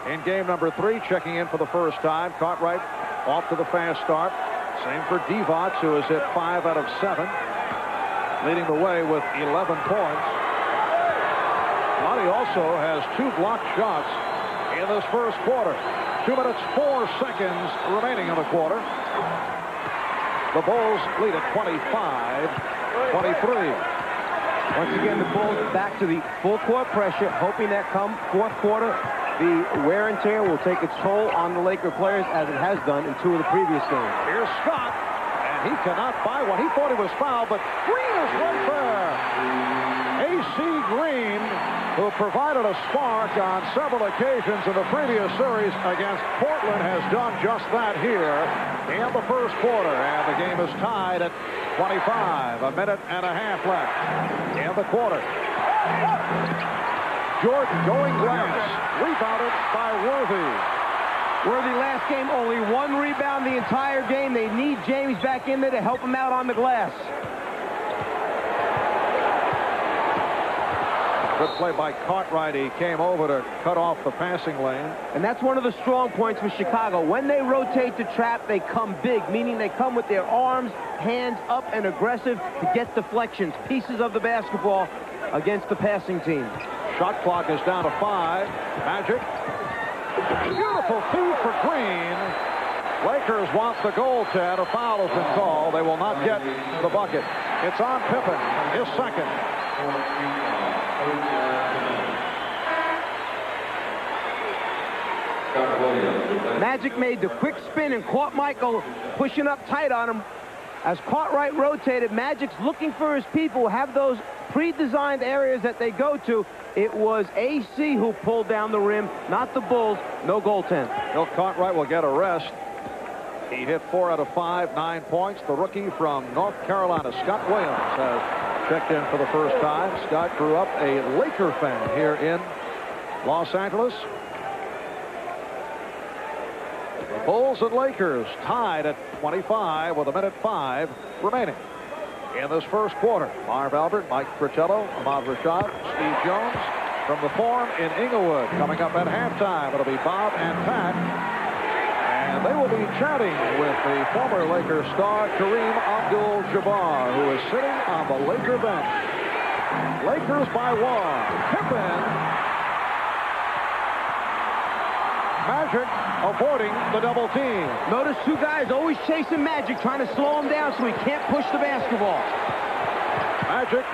in game number 3, checking in for the first time. Cartwright off to the fast start. Same for Divac, who is at 5 out of 7, leading the way with 11 points. Vlade also has 2 blocked shots in this first quarter. 2 minutes, 4 seconds remaining in the quarter. The Bulls lead at 25-23. Once again, the Bulls back to the full court pressure, hoping that come fourth quarter, the wear and tear will take its toll on the Laker players as it has done in 2 of the previous games. Here's Scott, and he cannot buy one. He thought he was fouled, but Green is right there. AC Green, who provided a spark on several occasions in the previous series against Portland, has done just that here in the first quarter. And the game is tied at 25. A minute and a half left in the quarter. Jordan going glass. Rebounded by Worthy. Worthy last game, only 1 rebound the entire game. They need James back in there to help him out on the glass. Good play by Cartwright. He came over to cut off the passing lane. And that's one of the strong points with Chicago. When they rotate the trap, they come big, meaning they come with their arms, hands up and aggressive to get deflections, pieces of the basketball against the passing team. Shot clock is down to 5. Magic. Beautiful feed for Green. Lakers want the goal, Ted. A foul has been called. They will not get the bucket. It's on Pippen, his second. Magic made the quick spin and caught Michael pushing up tight on him. As Cartwright rotated, Magic's looking for his people, have those pre-designed areas that they go to. It was AC who pulled down the rim, not the Bulls. No goaltend. Bill Cartwright will get a rest. He hit 4 out of 5, 9 points. The rookie from North Carolina, Scott Williams, has checked in for the first time. Scott grew up a Laker fan here in Los Angeles. The Bulls and Lakers tied at 25 with 1:05 remaining in this first quarter. Marv Albert, Mike Fratello, Ahmad Rashad, Steve Jones from the Forum in Inglewood. Coming up at halftime, it'll be Bob and Pat. And they will be chatting with the former Laker star Kareem Abdul-Jabbar, who is sitting on the Laker bench. Lakers by 1. Pippen. Magic avoiding the double team. Notice 2 guys always chasing Magic, trying to slow him down so he can't push the basketball. Magic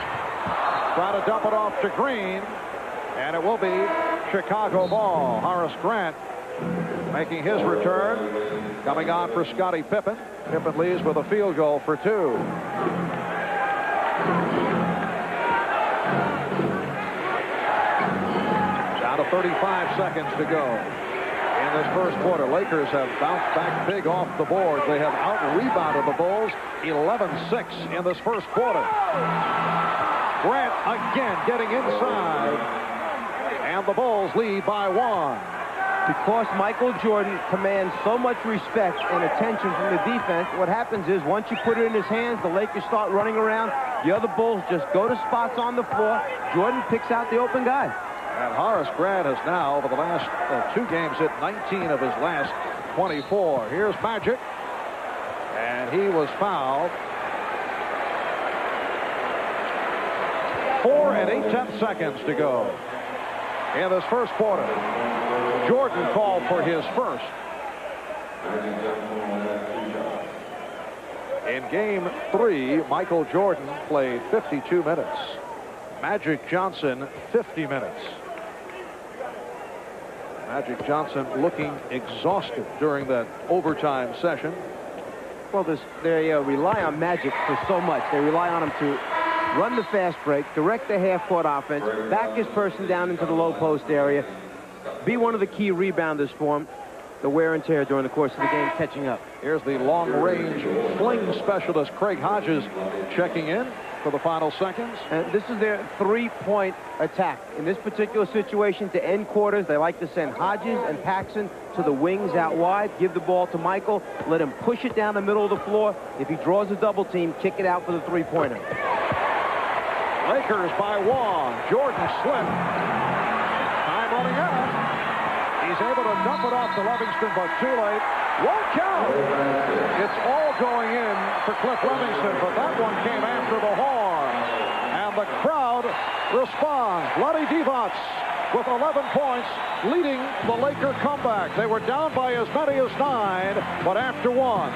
trying to dump it off to Green. And it will be Chicago ball. Horace Grant making his return. Coming on for Scottie Pippen. Pippen leads with a field goal for 2. Down to 35 seconds to go. In this first quarter, Lakers have bounced back big off the board. They have out-rebounded the Bulls 11-6 in this first quarter. Grant again getting inside, and the Bulls lead by 1. Because Michael Jordan commands so much respect and attention from the defense, what happens is once you put it in his hands, the Lakers start running around. The other Bulls just go to spots on the floor. Jordan picks out the open guy. And Horace Grant has now, over the last 2 games, hit 19 of his last 24. Here's Magic. And he was fouled. 4 and 8/10 seconds to go in this first quarter. Jordan called for his first. In game 3, Michael Jordan played 52 minutes. Magic Johnson, 50 minutes. Magic Johnson looking exhausted during that overtime session. Well, they rely on Magic for so much. They rely on him to run the fast break, direct the half-court offense, back his person down into the low post area, be one of the key rebounders for him. The wear and tear during the course of the game catching up. Here's the long-range fling specialist, Craig Hodges, checking in for the final seconds. And this is their 3-point attack. In this particular situation, to end quarters, they like to send Hodges and Paxson to the wings out wide, give the ball to Michael, let him push it down the middle of the floor. If he draws a double team, kick it out for the 3-pointer. Lakers by 1. Jordan slipped. Time running out. He's able to dump it off to Livingston, but too late. Won't count. It's all going in for Cliff Livingston, but that one came after the horn. And the crowd responds. Vlade Divac with 11 points, leading the Laker comeback. They were down by as many as 9, but after 1,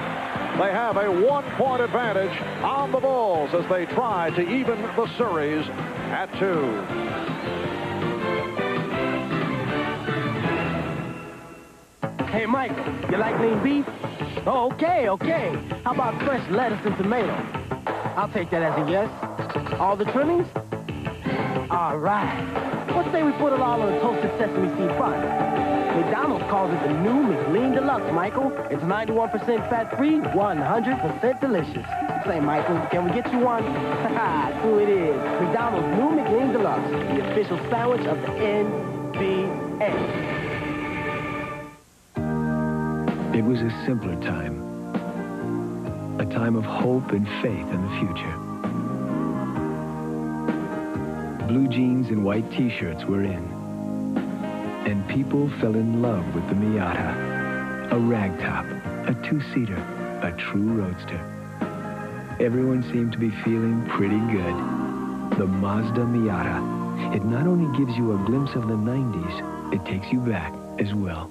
they have a 1-point advantage on the Bulls as they try to even the series at 2. Hey, Michael, you like lean beef? Oh, okay. How about fresh lettuce and tomato? I'll take that as a yes. All the trimmings? All right. What say we put it all on a toasted sesame seed bun? McDonald's calls it the new McLean Deluxe, Michael. It's 91% fat-free, 100% delicious. Say, Michael, can we get you one? Haha, true it is. McDonald's new McLean Deluxe, the official sandwich of the NBA. It was a simpler time. A time of hope and faith in the future. Blue jeans and white t-shirts were in. And people fell in love with the Miata. A ragtop, a 2-seater, a true roadster. Everyone seemed to be feeling pretty good. The Mazda Miata. It not only gives you a glimpse of the 90s, it takes you back as well.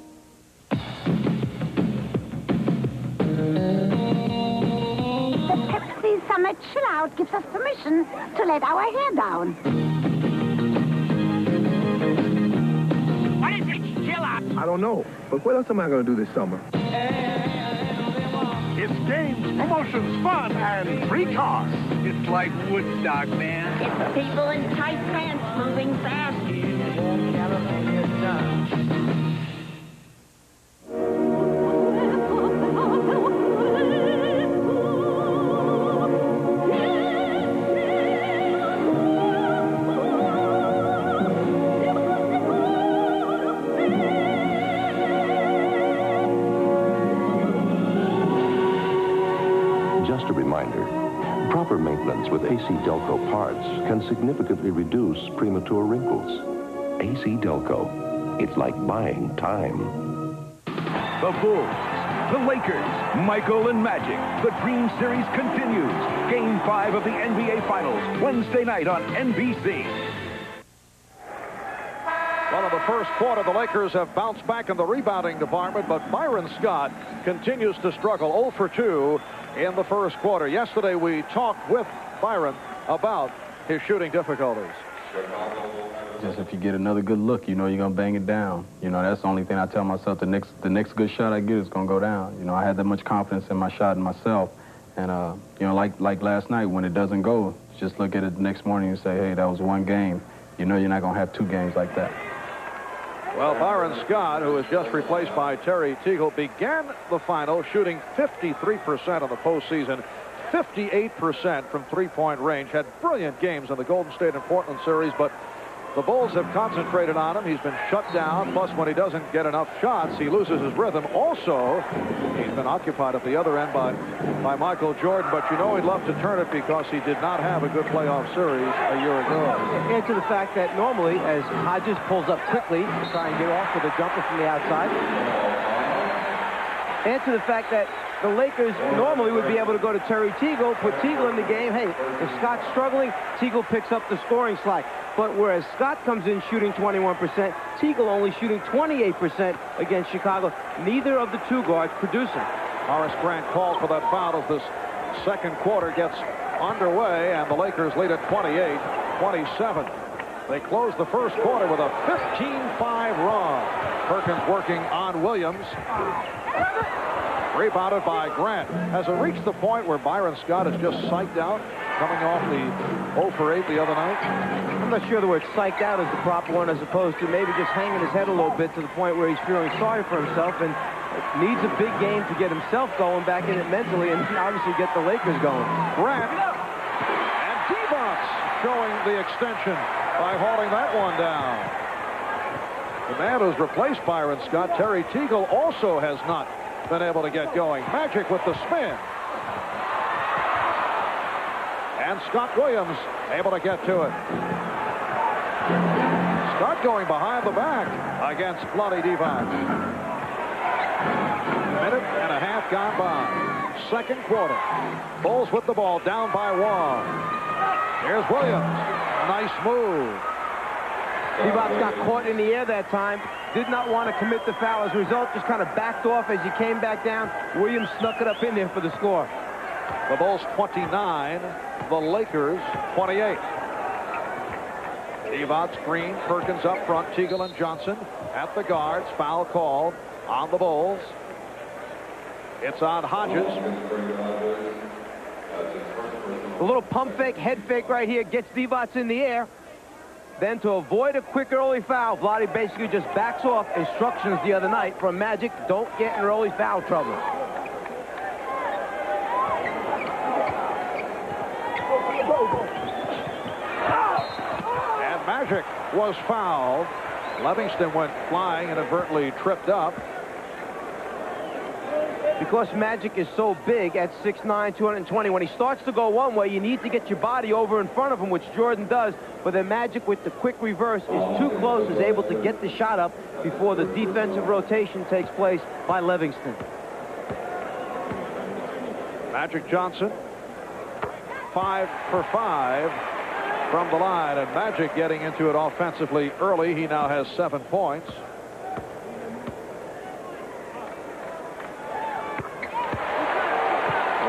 The summer chill out gives us permission to let our hair down. What is it? Chill out. I don't know, but what else am I going to do this summer? It's games, promotions, fun, and free cars. It's like Woodstock, man. It's people in tight pants moving fast. Just a reminder, proper maintenance with AC Delco parts can significantly reduce premature wrinkles. AC Delco, it's like buying time. The Bulls, the Lakers, Michael and Magic. The Dream Series continues. Game 5 of the NBA Finals, Wednesday night on NBC. Well, in the first quarter, the Lakers have bounced back in the rebounding department, but Byron Scott continues to struggle. 0 for 2 in the first quarter. Yesterday, we talked with Byron about his shooting difficulties. just if you get another good look, you know you're going to bang it down. You know, that's the only thing I tell myself. The next good shot I get is going to go down. You know, I had that much confidence in my shot and myself. And, you know, like last night, when it doesn't go, just look at it the next morning and say, hey, that was one game. You know you're not going to have 2 games like that. Well, Byron Scott, who was just replaced by Terry Teagle, began the final shooting 53% in the postseason, 58% from three-point range. Had brilliant games in the Golden State and Portland series, but the Bulls have concentrated on him. He's been shut down. Plus, when he doesn't get enough shots, he loses his rhythm. Also, he's been occupied at the other end by Michael Jordan. But you know he'd love to turn it because he did not have a good playoff series a year ago. And to the fact that normally, as Hodges pulls up quickly to try and get off with a jumper from the outside, and to the fact that the Lakers normally would be able to go to Terry Teagle, put Teagle in the game. Hey, if Scott's struggling, Teagle picks up the scoring slack. But whereas Scott comes in shooting 21%, Teagle only shooting 28% against Chicago. Neither of the 2 guards producing. Horace Grant called for that foul as this second quarter gets underway, and the Lakers lead at 28-27. They close the first quarter with a 15-5 run. Perkins working on Williams. Rebounded by Grant. Has it reached the point where Byron Scott is just psyched out, coming off the 0 for 8 the other night? I'm not sure the word psyched out is the proper one, as opposed to maybe just hanging his head a little bit to the point where he's feeling sorry for himself and needs a big game to get himself going back in it mentally and obviously get the Lakers going. Grant and Divac showing the extension by hauling that one down. The man who's replaced Byron Scott, Terry Teagle, also has not been able to get going. Magic with the spin. And Scott Williams able to get to it. Scott going behind the back against Bloody Divac. Minute and a half gone by. Second quarter. Bulls with the ball down by 1. Here's Williams. Nice move. Divac got caught in the air that time. Did not want to commit the foul. As a result, just kind of backed off as he came back down. Williams snuck it up in there for the score. The Bulls 29, the Lakers 28. Divac screen, Perkins up front, Teagle and Johnson at the guards. Foul called on the Bulls. It's on Hodges. A little pump fake, head fake right here gets Divac in the air. Then to avoid a quick early foul, Vlade basically just backs off. Instructions the other night from Magic, don't get in early foul trouble. And Magic was fouled. Livingston went flying, inadvertently tripped up. Because Magic is so big at 6'9", 220, when he starts to go one way, you need to get your body over in front of him, which Jordan does. But then Magic, with the quick reverse, is too close, is able to get the shot up before the defensive rotation takes place by Livingston. Magic Johnson, 5 for 5 from the line. And Magic getting into it offensively early. He now has 7 points.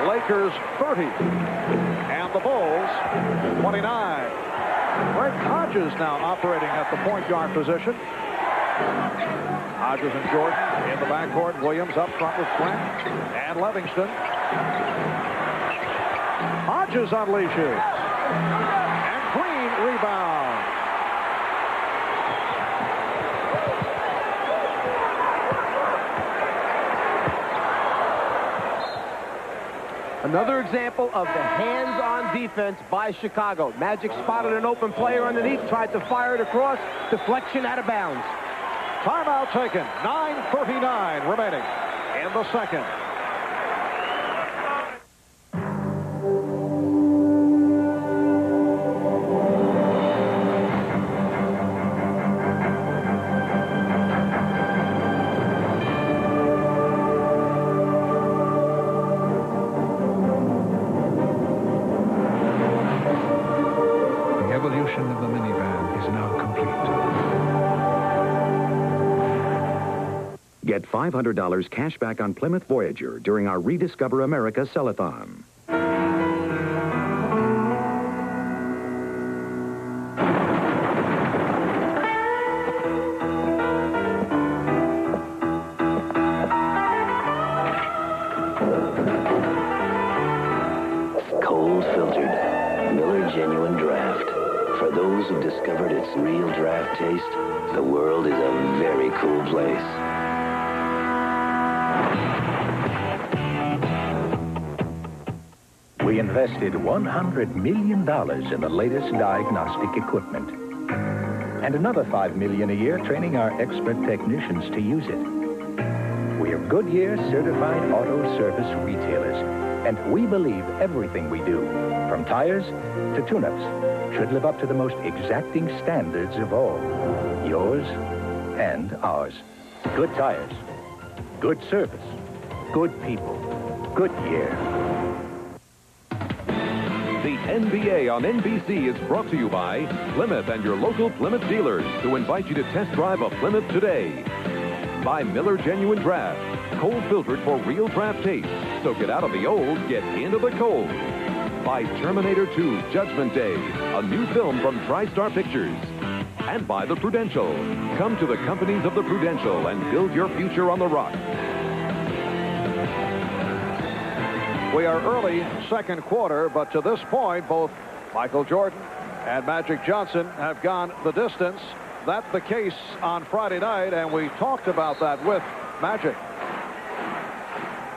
Lakers 30 and the Bulls 29. Greg Hodges now operating at the point guard position. Hodges and Jordan in the backcourt. Williams up front with Grant and Livingston. Hodges unleashes and Green rebound. Another example of the hands-on defense by Chicago. Magic spotted an open player underneath, tried to fire it across, deflection out of bounds. Timeout taken. 9:39 remaining in the second. Of the minivan is now complete. Get $500 cash back on Plymouth Voyager during our Rediscover America Sell-a-thon. For those who've discovered its real draft taste, the world is a very cool place. We invested $100 million in the latest diagnostic equipment. And another $5 million a year training our expert technicians to use it. We are Goodyear certified auto service retailers, and we believe everything we do, from tires to tune-ups, should live up to the most exacting standards of all. Yours and ours. Good tires, good service, good people. Goodyear. The NBA on NBC is brought to you by Plymouth and your local Plymouth dealers, who invite you to test drive a Plymouth today. By Miller Genuine Draft, cold filtered for real draft taste. So get out of the old, get into the cold. By Terminator 2 Judgment Day, a new film from TriStar Pictures. And by the Prudential. Come to the companies of the Prudential and build your future on the rock. We are early second quarter, but to this point, both Michael Jordan and Magic Johnson have gone the distance. That's the case on Friday night, and we talked about that with Magic.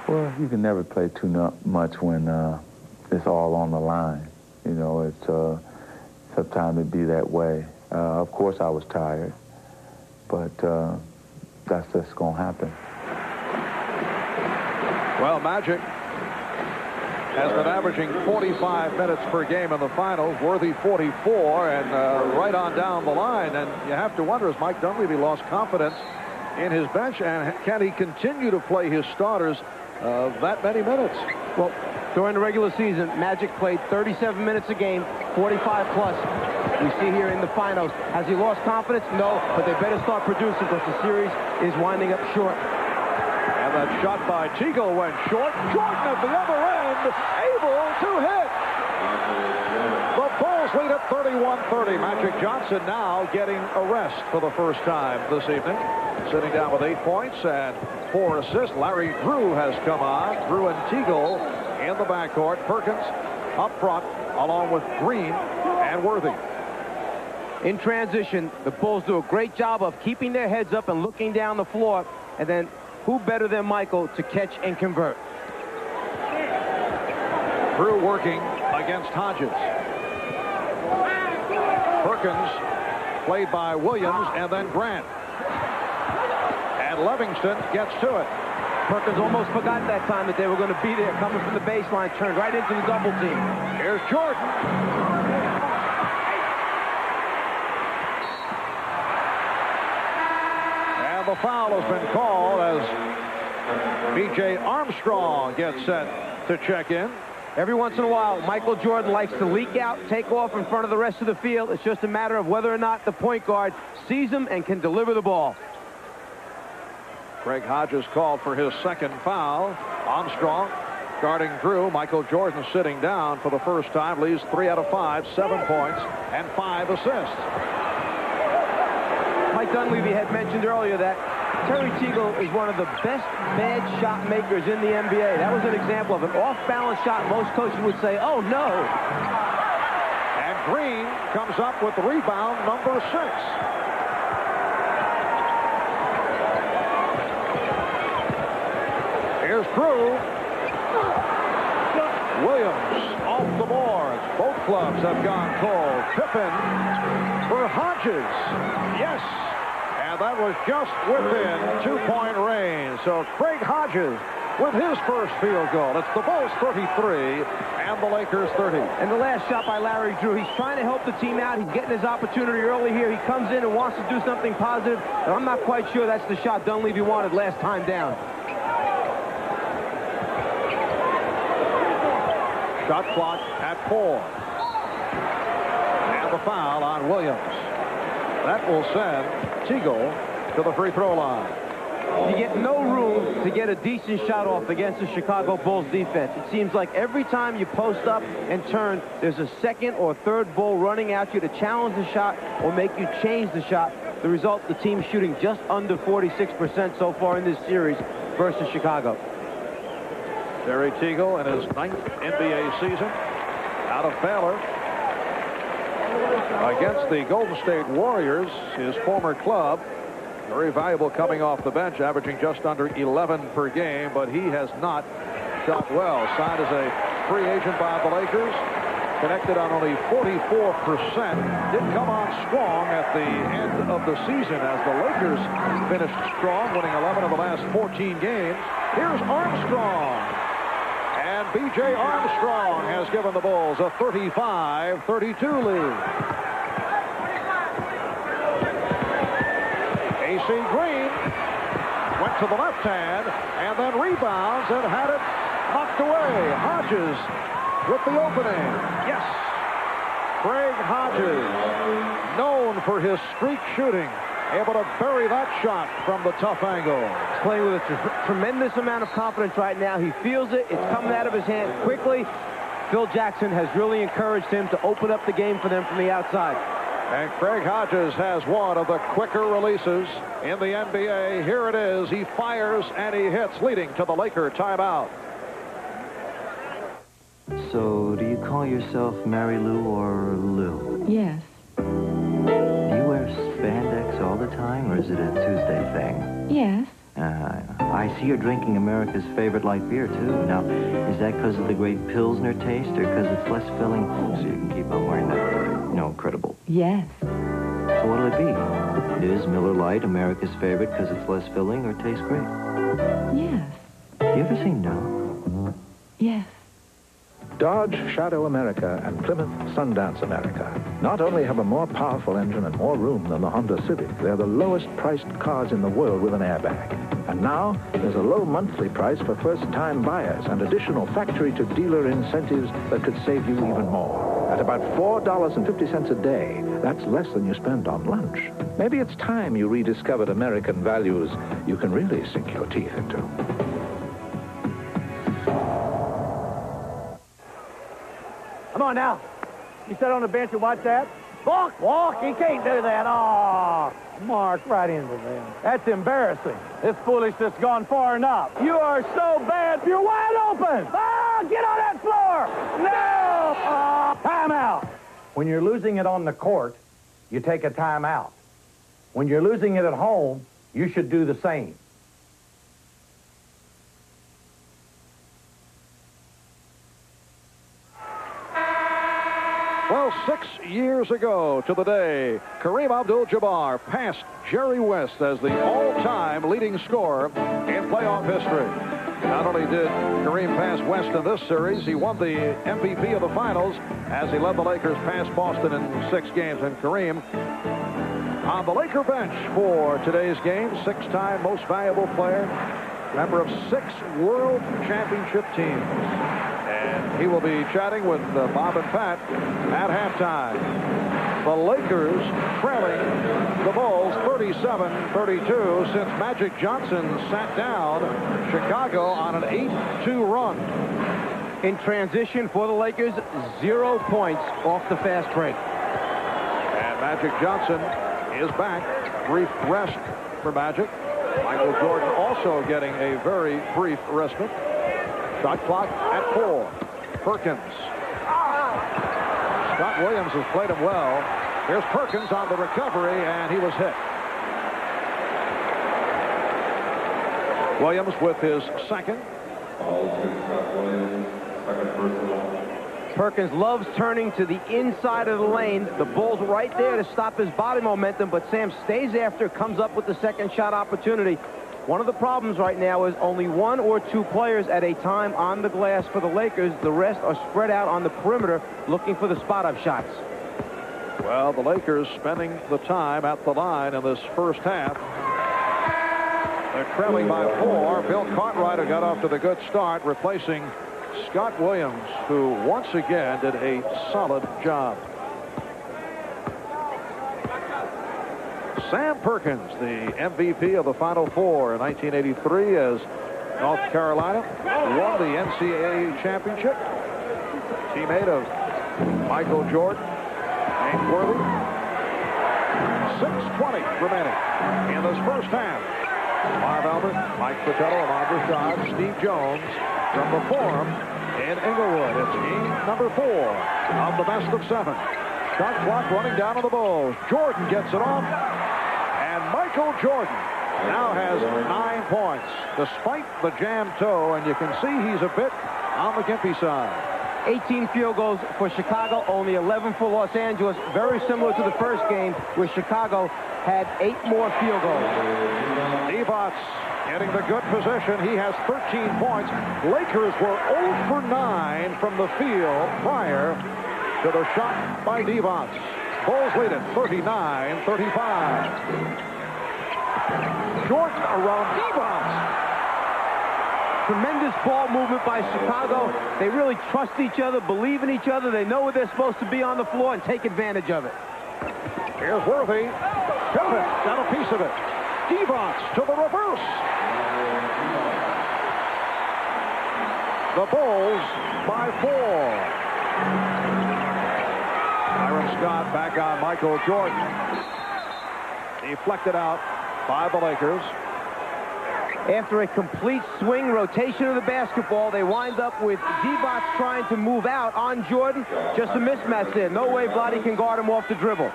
Well, you can never play too much when it's all on the line. You know, it's sometimes it be that way. Of course, I was tired, but that's just going to happen. Well, Magic has been averaging 45 minutes per game in the finals, Worthy 44, and right on down the line. And you have to wonder, has Mike Dunleavy lost confidence in his bench, and can he continue to play his starters that many minutes? Well, during the regular season, Magic played 37 minutes a game, 45 plus. We see here in the finals. Has he lost confidence? No, but they better start producing because the series is winding up short. And that shot by Teagle went short. Jordan at the other end, able to hit. The Bulls lead at 31-30. Magic Johnson now getting a rest for the first time this evening. Sitting down with 8 points and 4 assists. Larry Drew has come on. Drew and Teagle in the backcourt. Perkins up front along with Green and Worthy. In transition, the Bulls do a great job of keeping their heads up and looking down the floor. And then who better than Michael to catch and convert? Drew working against Hodges. Perkins played by Williams and then Grant. And Livingston gets to it. Perkins almost forgot that time that they were going to be there, coming from the baseline, turned right into the double team. Here's Jordan. And the foul has been called as B.J. Armstrong gets set to check in. Every once in a while, Michael Jordan likes to leak out, take off in front of the rest of the field. It's just a matter of whether or not the point guard sees him and can deliver the ball. Greg Hodges called for his second foul. Armstrong guarding Drew. Michael Jordan sitting down for the first time. Leaves 3 out of 5, 7 points, and 5 assists. Mike Dunleavy had mentioned earlier that Terry Teagle is one of the best bad shot makers in the NBA. That was an example of an off-balance shot. Most coaches would say, oh, no. And Green comes up with rebound number 6. Here's Drew. Williams off the board. Both clubs have gone cold. Pippen for Hodges. Yes. And that was just within 2-point range. So Craig Hodges with his first field goal. It's the Bulls 33 and the Lakers 30. And the last shot by Larry Drew. He's trying to help the team out. He's getting his opportunity early here. He comes in and wants to do something positive. And I'm not quite sure that's the shot Dunleavy wanted last time down. Shot clock at 4. And the foul on Williams. That will send Teagle to the free throw line. You get no room to get a decent shot off against the Chicago Bulls defense. It seems like every time you post up and turn, there's a second or third Bull running at you to challenge the shot or make you change the shot. The result, the team shooting just under 46% so far in this series versus Chicago. Terry Teagle in his 9th NBA season out of Baylor. against the Golden State Warriors, his former club. Very valuable coming off the bench, averaging just under 11 per game, but he has not shot well. Signed as a free agent by the Lakers. Connected on only 44%. Did come on strong at the end of the season as the Lakers finished strong, winning 11 of the last 14 games. Here's Armstrong. And B.J. Armstrong has given the Bulls a 35-32 lead. A.C. Green went to the left hand and then rebounds and had it knocked away. Hodges with the opening. Yes. Craig Hodges, known for his streak shooting, able to bury that shot from the tough angle. He's playing with a tremendous amount of confidence right now. He feels it. It's coming out of his hand quickly. Phil Jackson has really encouraged him to open up the game for them from the outside. And Craig Hodges has one of the quicker releases in the NBA. Here it is. He fires and he hits, leading to the Laker timeout. So, do you call yourself Mary Lou or Lou? Yes. Do you wear spandex all the time, or is it a Tuesday thing? Yes. I see you're drinking America's favorite light beer, too. Now, is that because of the great Pilsner taste, or because it's less filling, so you can keep on wearing that, credible? Yes. So what'll it be? Is Miller Lite America's favorite because it's less filling or tastes great? Yes. You ever say no? Yes. Dodge Shadow America and Plymouth Sundance America not only have a more powerful engine and more room than the Honda Civic, they're the lowest priced cars in the world with an airbag. And now, there's a low monthly price for first-time buyers and additional factory-to-dealer incentives that could save you even more. At about $4.50 a day, that's less than you spend on lunch. Maybe it's time you rediscovered American values you can really sink your teeth into. Come on now. You sit on the bench and watch that? Walk. He can't do that. Oh, Mark, right into them. That's embarrassing. This foolishness has gone far enough. You are so bad. You're wide open. Oh, get on that floor. No. Oh, timeout. When you're losing it on the court, you take a timeout. When you're losing it at home, you should do the same. Well, 6 years ago to the day, Kareem Abdul-Jabbar passed Jerry West as the all-time leading scorer in playoff history. Not only did Kareem pass West in this series, he won the MVP of the finals as he led the Lakers past Boston in 6 games. And Kareem on the Laker bench for today's game, 6-time most valuable player, member of 6 world championship teams. And he will be chatting with Bob and Pat at halftime. The Lakers trailing the Bulls 37-32 since Magic Johnson sat down Chicago on an 8-2 run. In transition for the Lakers, 0 points off the fast break. And Magic Johnson is back. Brief rest for Magic. Michael Jordan also getting a very brief respite. Shot clock at 4. Perkins. Scott Williams has played him well. Here's Perkins on the recovery, and he was hit. Williams with his second. Perkins loves turning to the inside of the lane. The Bulls right there to stop his body momentum, but Sam stays after, comes up with the second shot opportunity. One of the problems right now is only 1 or 2 players at a time on the glass for the Lakers. The rest are spread out on the perimeter looking for the spot-up shots. Well, the Lakers spending the time at the line in this first half. They're trailing by 4. Bill Cartwright got off to the good start, replacing Scott Williams, who once again did a solid job. Sam Perkins, the MVP of the Final Four in 1983 as North Carolina won the NCAA championship. Teammate of Michael Jordan, Hank Worthy. 6:20 remaining in this first half. Marv Albert, Mike Fratello, Ahmad Rashad, Steve Jones from the Forum in Inglewood. It's game number 4 of the best of 7. Shot clock running down on the Bulls. Jordan gets it off. And Michael Jordan now has 9 points, despite the jam toe, and you can see he's a bit on the gimpy side. 18 field goals for Chicago, only 11 for Los Angeles. Very similar to the first game, where Chicago had 8 more field goals. Divac getting the good position. He has 13 points. Lakers were 0 for 9 from the field prior to the shot by Divac. Bulls lead it 39-35. Jordan around Divac. Tremendous ball movement by Chicago. They really trust each other, believe in each other. They know where they're supposed to be on the floor and take advantage of it. Here's Worthy. Pippen got a piece of it. Divac to the reverse. The Bulls by 4. Byron Scott back on Michael Jordan. Deflected out by the Lakers. After a complete swing rotation of the basketball, they wind up with Divac trying to move out on Jordan. Just a mismatch there. No way Vlade can guard him off the dribble.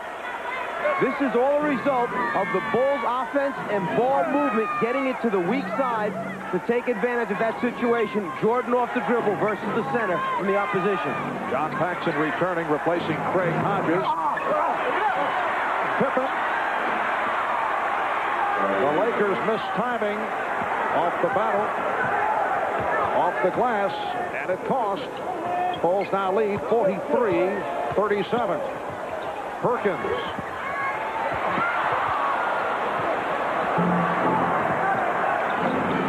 This is all a result of the Bulls' offense and ball movement, getting it to the weak side to take advantage of that situation. Jordan off the dribble versus the center from the opposition. John Paxson returning, replacing Craig Hodges. Pippen. The Lakers missed timing off the battle, off the glass, and it cost. Bulls now lead 43-37. Perkins.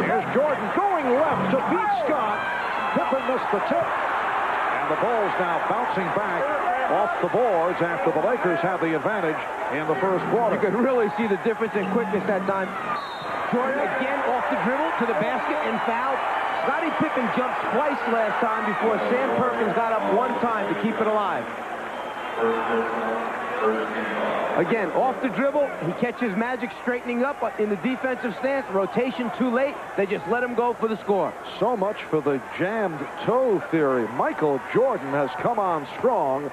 Here's Jordan going left to beat Scott. Pippen missed the tip. And the Bulls now bouncing back off the boards after the Lakers have the advantage in the first quarter. You could really see the difference in quickness that time. Jordan again off the dribble to the basket and fouled. Scottie Pippen jumped twice last time before Sam Perkins got up one time to keep it alive. Again, off the dribble, he catches Magic straightening up in the defensive stance. Rotation too late. They just let him go for the score. So much for the jammed toe theory. Michael Jordan has come on strong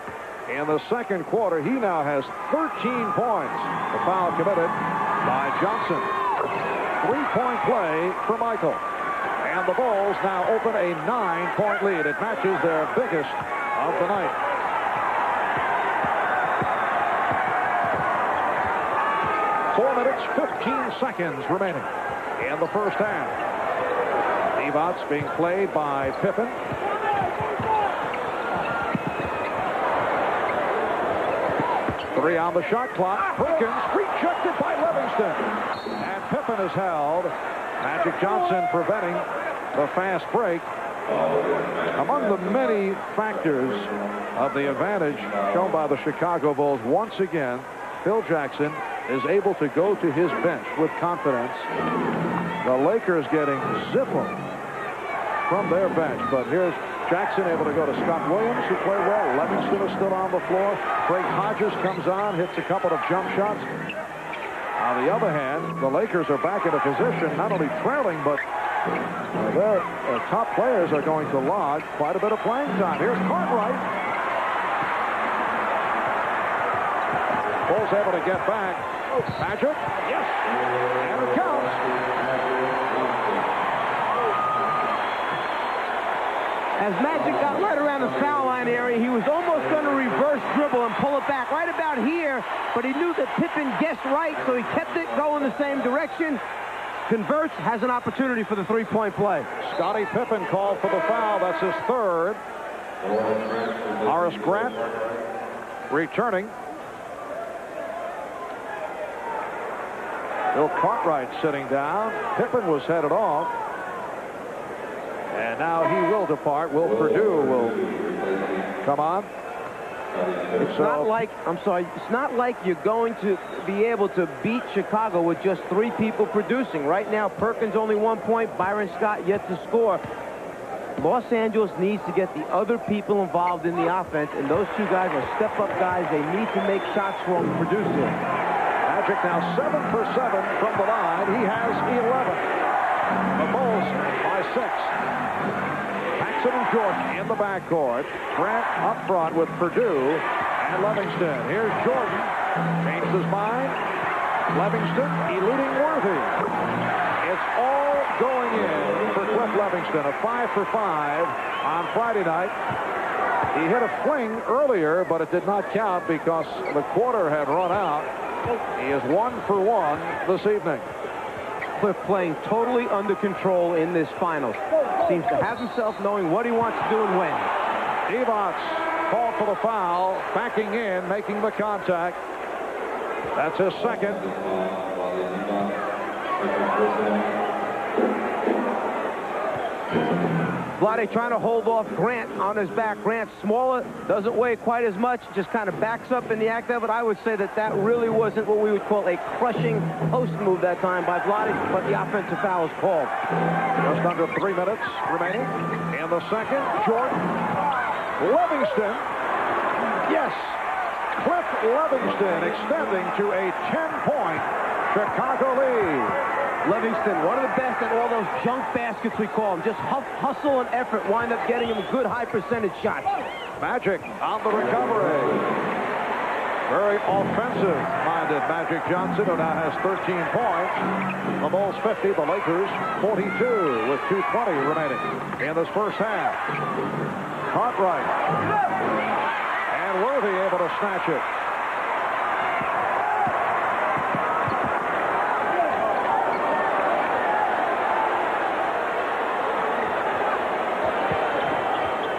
in the second quarter. He now has 13 points. The foul committed by Johnson. 3-point play for Michael. And the Bulls now open a 9-point lead. It matches their biggest of the night. Four minutes, 15 seconds remaining in the first half. Divac being played by Pippen. Three on the shot clock. Perkins rejected by Livingston. And Pippen is held. Magic Johnson preventing the fast break. Among the many factors of the advantage shown by the Chicago Bulls, once again, Phil Jackson is able to go to his bench with confidence. The Lakers getting zippo from their bench. But here's Jackson able to go to Scott Williams, who played well. Livingston is still on the floor. Craig Hodges comes on, hits a couple of jump shots. On the other hand, the Lakers are back in a position not only trailing, but their top players are going to log quite a bit of playing time. Here's Cartwright. Bulls able to get back. Magic. Yes. And it counts. As Magic got right around the foul line area, he was almost going to reverse dribble and pull it back right about here, but he knew that Pippen guessed right, so he kept it going the same direction. Converts, has an opportunity for the three-point play. Scottie Pippen called for the foul. That's his third. Horace Grant returning. Bill Cartwright sitting down. Pippen was headed off. And now he will depart. Will Perdue will come on. It's not like, I'm sorry, it's not like you're going to be able to beat Chicago with just 3 people producing. Right now, Perkins only 1 point, Byron Scott yet to score. Los Angeles needs to get the other people involved in the offense, and those 2 guys are step-up guys. They need to make shots for them to produce here. Magic now 7 for 7 from the line. He has 11. The Bulls by 6. Paxson and Jordan in the backcourt. Grant up front with Perdue And Livingston. Here's Jordan. Changed his mind. Livingston eluding Worthy. It's all going in for Cliff Livingston. A 5 for 5 on Friday night. He hit a fling earlier, but it did not count because the quarter had run out. He is 1 for 1 this evening. Cliff playing totally under control in this finals. Seems to have himself knowing what he wants to do and when. Evots called for the foul, backing in, making the contact. That's his second. Vlade trying to hold off Grant on his back. Grant smaller, doesn't weigh quite as much, just kind of backs up in the act of it. I would say that that really wasn't what we would call a crushing post move that time by Vlade, but the offensive foul is called. Just under 3 minutes remaining. In the second, Jordan. Livingston. Yes. Cliff Livingston extending to a 10-point Chicago lead. Livingston, one of the best at all those junk baskets, we call them. Just hustle and effort wind up getting him good high percentage shots. Magic on the recovery. Very offensive-minded Magic Johnson, who now has 13 points. The Bulls 50, the Lakers 42 with 2:20 remaining in this first half. Cartwright. And Worthy able to snatch it.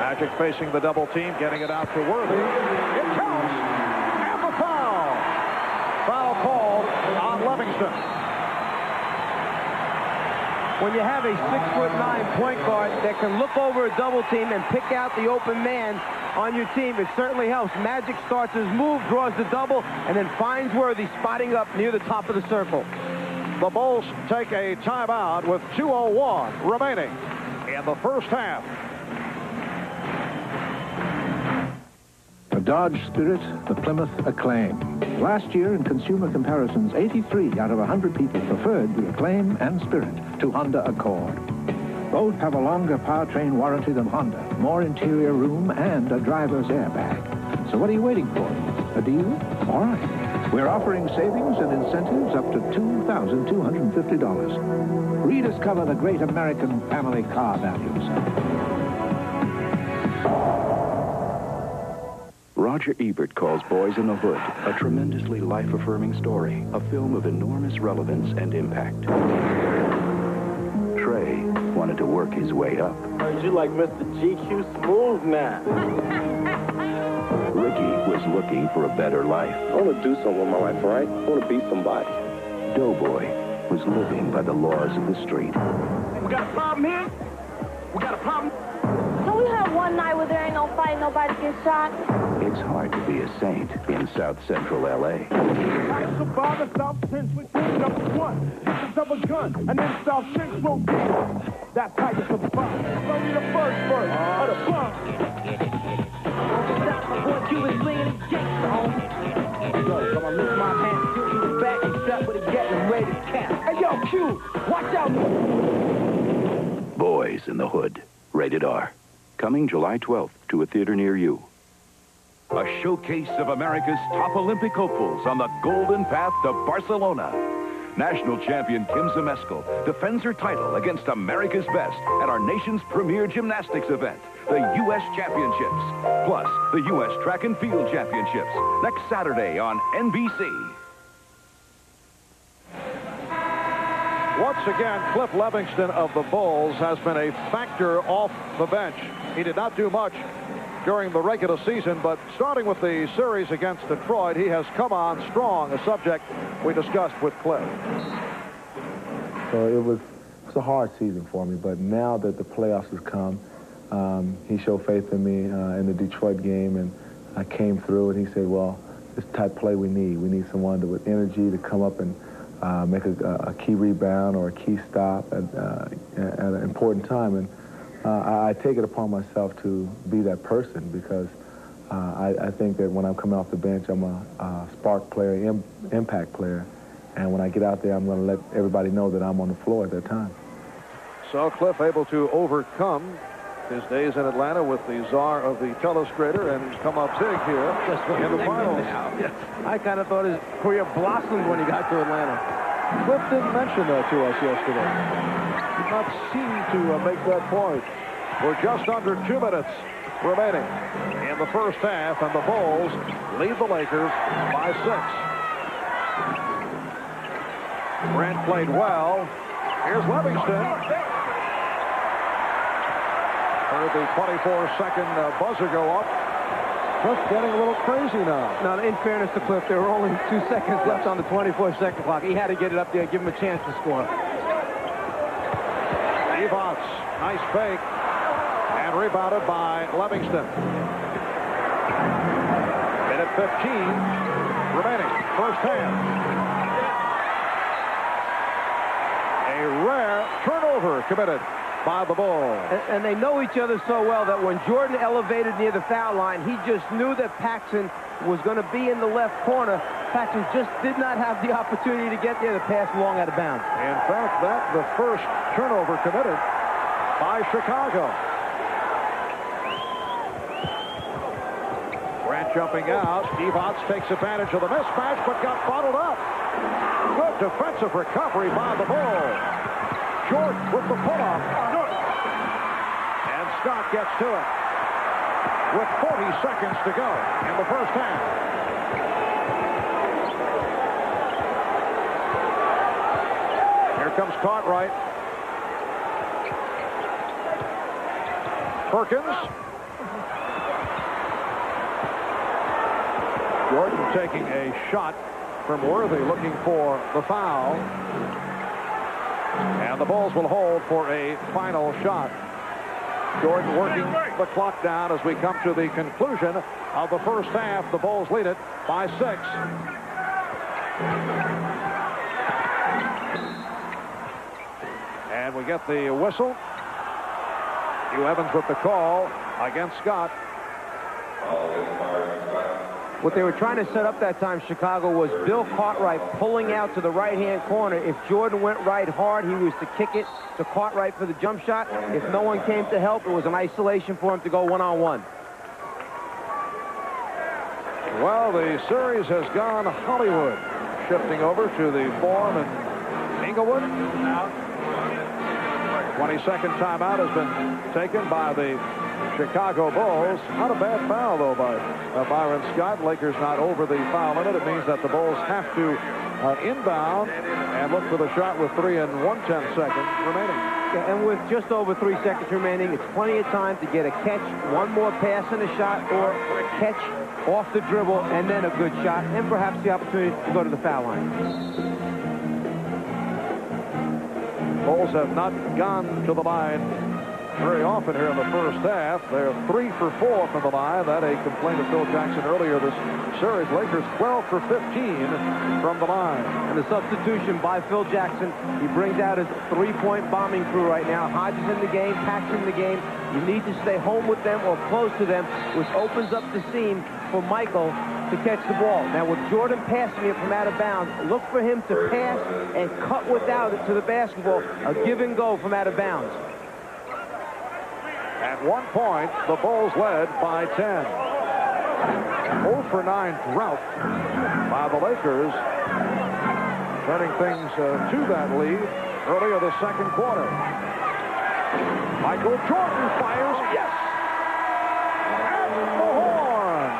Magic facing the double team, getting it out to Worthy. It counts. And the foul. Foul called on Livingston. When you have a 6'9" point guard that can look over a double team and pick out the open man on your team, it certainly helps. Magic starts his move, draws the double, and then finds Worthy spotting up near the top of the circle. The Bulls take a timeout with 2:01 remaining in the first half. The Dodge Spirit, the Plymouth Acclaim. Last year, in consumer comparisons, 83 out of 100 people preferred the Acclaim and Spirit to Honda Accord. Both have a longer powertrain warranty than Honda, more interior room, and a driver's airbag. So what are you waiting for? A deal? All right. We're offering savings and incentives up to $2,250. Rediscover the great American family car values. Roger Ebert calls Boys in the Hood a tremendously life-affirming story, a film of enormous relevance and impact. Trey wanted to work his way up. Heard you like Mr. GQ Smooth now. Ricky was looking for a better life. I want to do something with my life, right? I want to be somebody. Doughboy was living by the laws of the street. We got a problem here? We got a problem? Can we have one night where there ain't no fight, nobody gets shot? It's hard to be a saint in South Central L.A. Survivor South Central number 1. It's a gun, and then South Central. That's how you survive. Only the first verse of the bomb. Stop my boy Cuban slinging his gangsta, homie. Yo, come on, lift my hand, shoot you the back, and strap with a gat and ready to cap. Hey, yo, Q, watch out. Boys in the Hood. Rated R. Coming July 12th to a theater near you. A showcase of America's top Olympic hopefuls on the golden path to Barcelona. National champion Kim Zmeskal defends her title against America's best at our nation's premier gymnastics event, the U.S. Championships, plus the U.S. Track and Field Championships, next Saturday on NBC. Once again, Cliff Livingston of the Bulls has been a factor off the bench. He did not do much during the regular season, but starting with the series against Detroit, he has come on strong, a subject we discussed with Cliff. So it was a hard season for me, but now that the playoffs has come, he showed faith in me in the Detroit game, and I came through, and he said, well, this type of play we need. We need someone with energy to come up and make a key rebound or a key stop at an important time. And I take it upon myself to be that person because I think that when I'm coming off the bench, I'm a spark player, impact player. And when I get out there, I'm going to let everybody know that I'm on the floor at that time. So Cliff able to overcome his days in Atlanta with the czar of the telestrator and come up big here in the finals. Yes. I kind of thought his career blossomed when he got to Atlanta. Cliff didn't mention that to us yesterday. Did not seem to make that point. We're just under 2 minutes remaining in the first half, and the Bulls lead the Lakers by 6. Grant played well. Here's Livingston. Heard the 24-second buzzer go up. Cliff getting a little crazy now. Now, in fairness to Cliff, there were only 2 seconds left on the 24-second clock. He had to get it up there, give him a chance to score. Evans, nice fake, and rebounded by Livingston. Minute 15 remaining, first half. A rare turnover committed by the Bulls. And they know each other so well that when Jordan elevated near the foul line, he just knew that Paxson was going to be in the left corner. Paxson just did not have the opportunity to get there. The pass long out of bounds. In fact, that's the first turnover committed by Chicago. Grant jumping out. Evans takes advantage of the mismatch, but got bottled up. Good defensive recovery by the Bulls. Jordan with the pull-up. And Scott gets to it with 40 seconds to go in the first half. Here comes Cartwright. Perkins. Jordan taking a shot from Worthy, looking for the foul. And the Bulls will hold for a final shot. Jordan working the clock down as we come to the conclusion of the first half. The Bulls lead it by 6. And we get the whistle. Hugh Evans with the call against Scott. What they were trying to set up that time, Chicago, was Bill Cartwright pulling out to the right-hand corner. If Jordan went right hard, he was to kick it to Cartwright for the jump shot. If no one came to help, it was an isolation for him to go one-on-one. Well, the series has gone Hollywood, shifting over to the Forum in Inglewood. 22nd timeout has been taken by the Chicago Bulls. Not a bad foul, though, by Byron Scott. Lakers not over the foul limit. It means that the Bulls have to inbound and look for the shot with 3 and 1/10 seconds remaining. Yeah, and with just over 3 seconds remaining, it's plenty of time to get a catch, one more pass and a shot, or catch off the dribble and then a good shot, and perhaps the opportunity to go to the foul line. Bulls have not gone to the line very often here in the first half. They're 3 for 4 from the line. That a complaint of Phil Jackson earlier this series. Lakers 12 for 15 from the line. And the substitution by Phil Jackson. He brings out his 3-point bombing crew right now. Hodges in the game, Paxson in the game. You need to stay home with them or close to them, which opens up the seam for Michael to catch the ball. Now, with Jordan passing it from out of bounds, look for him to pass and cut without it to the basketball. A give and go from out of bounds. At one point, the Bulls led by 10. 0 for 9 drought by the Lakers, turning things to that lead earlier the second quarter. Michael Jordan fires. Yes! And the horn.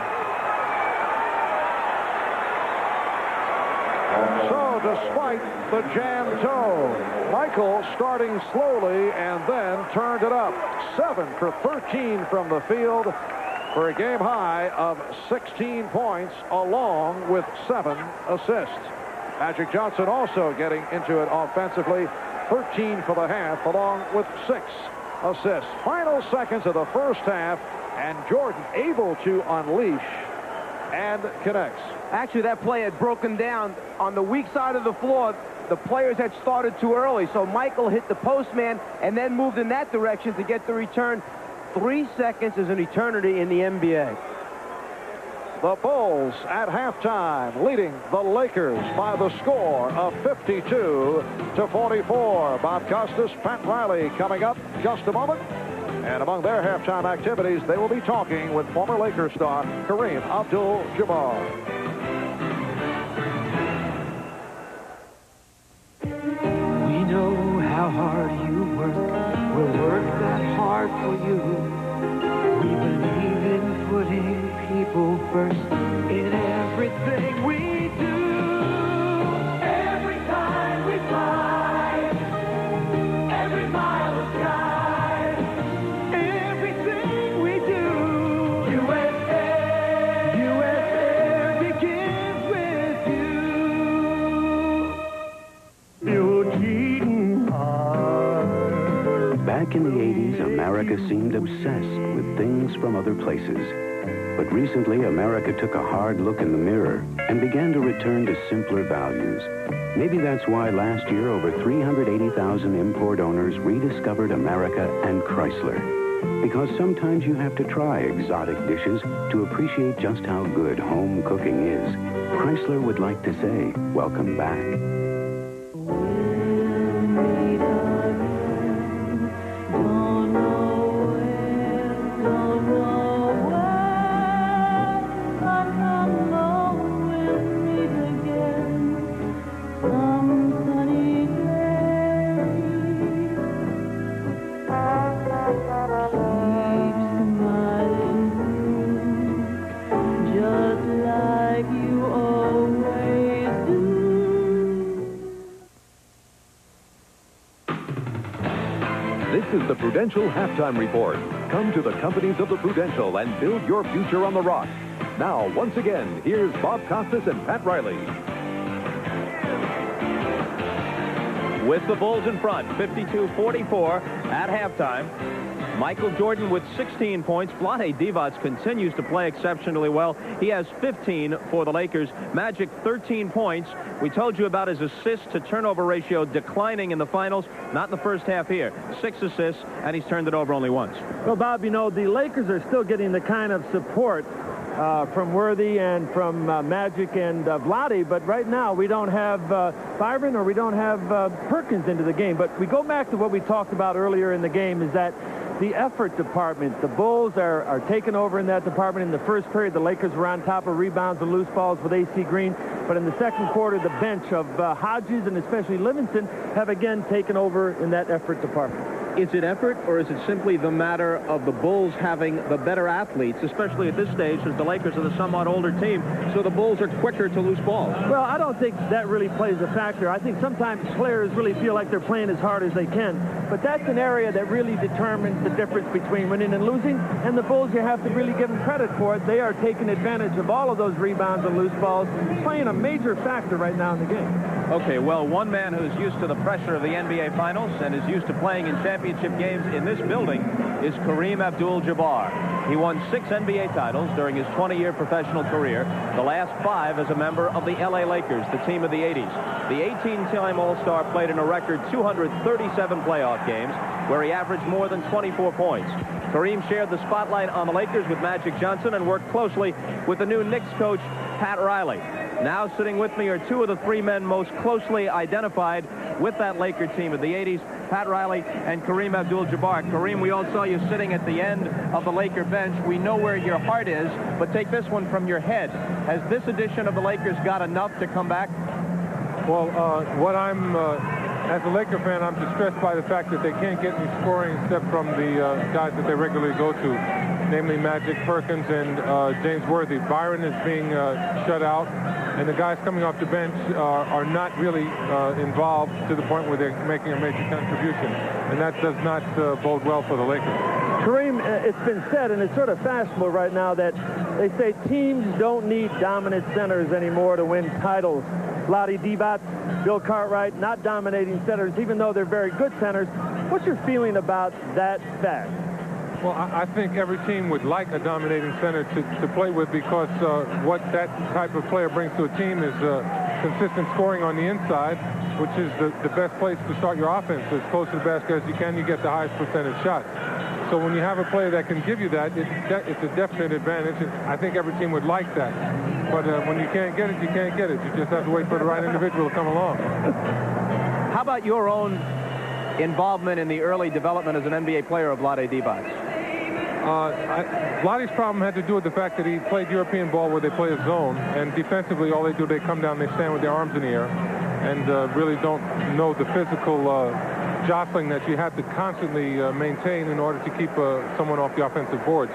So, despite the jam toe, Michael starting slowly and then turned it up. 7 for 13 from the field for a game high of 16 points along with 7 assists. Magic Johnson also getting into it offensively. 13 for the half along with 6 assists. Final seconds of the first half, and Jordan able to unleash and connects. Actually, that play had broken down on the weak side of the floor. The players had started too early, so Michael hit the postman and then moved in that direction to get the return. 3 seconds is an eternity in the NBA. The Bulls at halftime leading the Lakers by the score of 52-44. Bob Costas, Pat Riley coming up just a moment. And among their halftime activities, they will be talking with former Lakers star Kareem Abdul-Jabbar. We know how hard you work. We'll work that hard for you. We believe in putting people first in everything we do. Every time we fly, every mile of sky, everything we do, USA, USA begins with you. You're cheating hard. Back in the 80s, America seemed obsessed with things from other places. But recently, America took a hard look in the mirror and began to return to simpler values. Maybe that's why last year, over 380,000 import owners rediscovered America and Chrysler. Because sometimes you have to try exotic dishes to appreciate just how good home cooking is. Chrysler would like to say, welcome back. This is the Prudential Halftime Report. Come to the companies of the Prudential and build your future on the rock. Now, once again, here's Bob Costas and Pat Riley. With the Bulls in front, 52-44 at halftime. Michael Jordan with 16 points. Vlade Divac continues to play exceptionally well. He has 15 for the Lakers. Magic, 13 points. We told you about his assist-to-turnover ratio declining in the finals. Not in the first half here. 6 assists, and he's turned it over only once. Well, Bob, you know, the Lakers are still getting the kind of support from Worthy and from Magic and Vlade, but right now we don't have Byron or we don't have Perkins into the game. But we go back to what we talked about earlier in the game, is that the effort department, the Bulls are taking over in that department. In the first period, the Lakers were on top of rebounds and loose balls with A.C. Green. But in the second quarter, the bench of Hodges and especially Livingston have again taken over in that effort department. Is it effort, or is it simply the matter of the Bulls having the better athletes, especially at this stage, as the Lakers are the somewhat older team, so the Bulls are quicker to loose balls? Well, I don't think that really plays a factor. I think sometimes players really feel like they're playing as hard as they can, but that's an area that really determines the difference between winning and losing, and the Bulls, you have to really give them credit for it. They are taking advantage of all of those rebounds and loose balls, playing a major factor right now in the game. Okay, well, one man who's used to the pressure of the NBA Finals and is used to playing in championship games in this building is Kareem Abdul-Jabbar. He won 6 NBA titles during his 20-year professional career, the last 5 as a member of the LA Lakers, the team of the 80s. The 18-time All-Star played in a record 237 playoff games, where he averaged more than 24 points. Kareem shared the spotlight on the Lakers with Magic Johnson and worked closely with the new Knicks coach, Pat Riley. Now sitting with me are 2 of the 3 men most closely identified with that Laker team of the 80s, Pat Riley and Kareem Abdul-Jabbar. Kareem, we all saw you sitting at the end of the Laker bench. We know where your heart is, but take this one from your head. Has this edition of the Lakers got enough to come back? Well, as a Laker fan, I'm distressed by the fact that they can't get any scoring except from the guys that they regularly go to, namely Magic, Perkins, and James Worthy. Byron is being shut out, and the guys coming off the bench are not really involved to the point where they're making a major contribution, and that does not bode well for the Lakers. Kareem, it's been said, and it's sort of fashionable right now, that they say teams don't need dominant centers anymore to win titles. Vlade Divac, Bill Cartwright, not dominating centers, even though they're very good centers. What's your feeling about that fact? Well, I think every team would like a dominating center to play with, because what that type of player brings to a team is consistent scoring on the inside, which is the best place to start your offense. As close to the basket as you can, you get the highest percentage shot. So when you have a player that can give you that, it's a definite advantage, and I think every team would like that. But when you can't get it, you can't get it. You just have to wait for the right individual to come along. How about your own involvement in the early development as an NBA player of Vlade Divac? Vladdy's problem had to do with the fact that he played European ball where they play a zone, and defensively all they do, they come down, they stand with their arms in the air, and really don't know the physical jostling that you have to constantly maintain in order to keep someone off the offensive boards.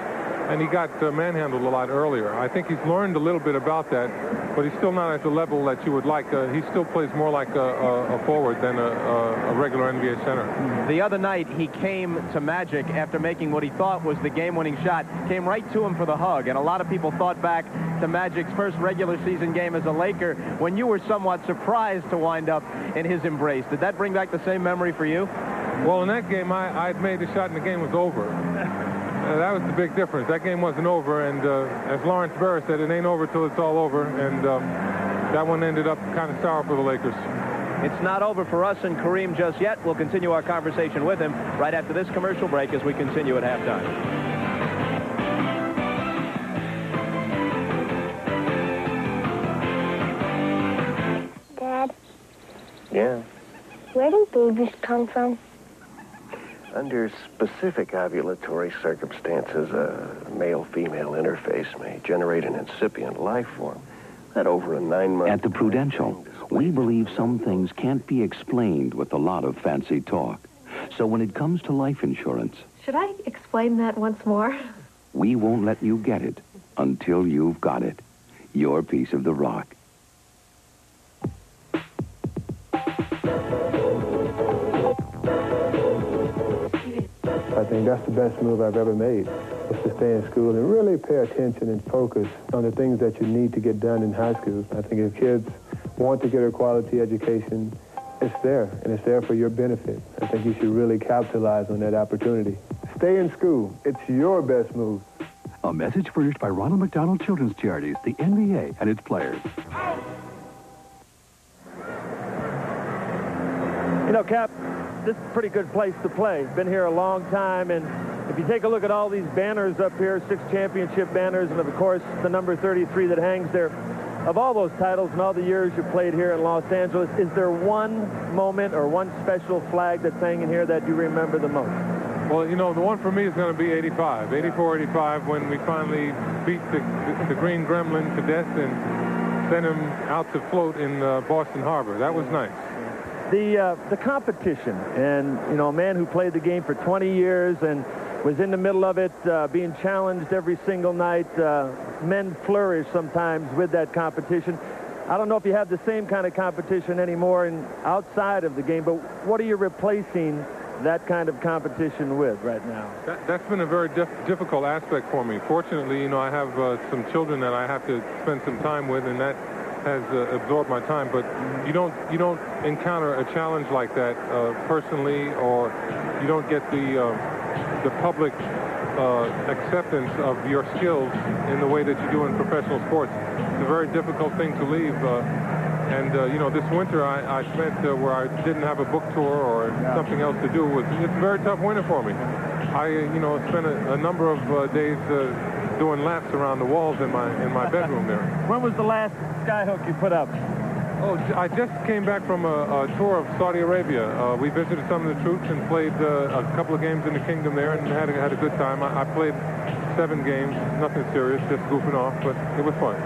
And he got manhandled a lot earlier. I think he's learned a little bit about that, but he's still not at the level that you would like. He still plays more like a forward than a regular NBA center. The other night, he came to Magic after making what he thought was the game-winning shot, came right to him for the hug, and a lot of people thought back to Magic's first regular season game as a Laker when you were somewhat surprised to wind up in his embrace. Did that bring back the same memory for you? Well, in that game, I'd made the shot and the game was over. That was the big difference. That game wasn't over, and as Lawrence Berra said, it ain't over till it's all over, and that one ended up kind of sour for the Lakers. It's not over for us and Kareem just yet. We'll continue our conversation with him right after this commercial break as we continue at halftime. Dad? Yeah? Where do babies come from? Under specific ovulatory circumstances, a male-female interface may generate an incipient life form. That over a 9-month... At the Prudential, we believe some things can't be explained with a lot of fancy talk. So when it comes to life insurance... Should I explain that once more? We won't let you get it until you've got it. Your piece of the rock. I think that's the best move I've ever made, was to stay in school and really pay attention and focus on the things that you need to get done in high school. I think if kids want to get a quality education, it's there, and it's there for your benefit. I think you should really capitalize on that opportunity. Stay in school. It's your best move. A message furnished by Ronald McDonald Children's Charities, the NBA, and its players. You know, Cap, this is a pretty good place to play. Been here a long time, and if you take a look at all these banners up here, 6 championship banners, and of course the number 33 that hangs there, of all those titles and all the years you played here in Los Angeles, is there one moment or one special flag that's hanging here that you remember the most? Well, you know, the one for me is going to be 85, 84-85, when we finally beat the Green Gremlin to death and sent him out to float in Boston Harbor. That was nice. The competition, and, you know, a man who played the game for 20 years and was in the middle of it, being challenged every single night. Men flourish sometimes with that competition. I don't know if you have the same kind of competition anymore outside of the game, but what are you replacing that kind of competition with right now? That's been a very difficult aspect for me. Fortunately, you know, I have some children that I have to spend some time with, and that has absorbed my time. But you don't encounter a challenge like that personally, or you don't get the public acceptance of your skills in the way that you do in professional sports. It's a very difficult thing to leave. You know, this winter I spent where I didn't have a book tour or something else to do. It's a very tough winter for me. I, you know, spent a number of days doing laps around the walls in my bedroom there. When was the last skyhook you put up? Oh, I just came back from a tour of Saudi Arabia. We visited some of the troops and played a couple of games in the kingdom there and had a good time. I played 7 games, nothing serious, just goofing off, but it was fun.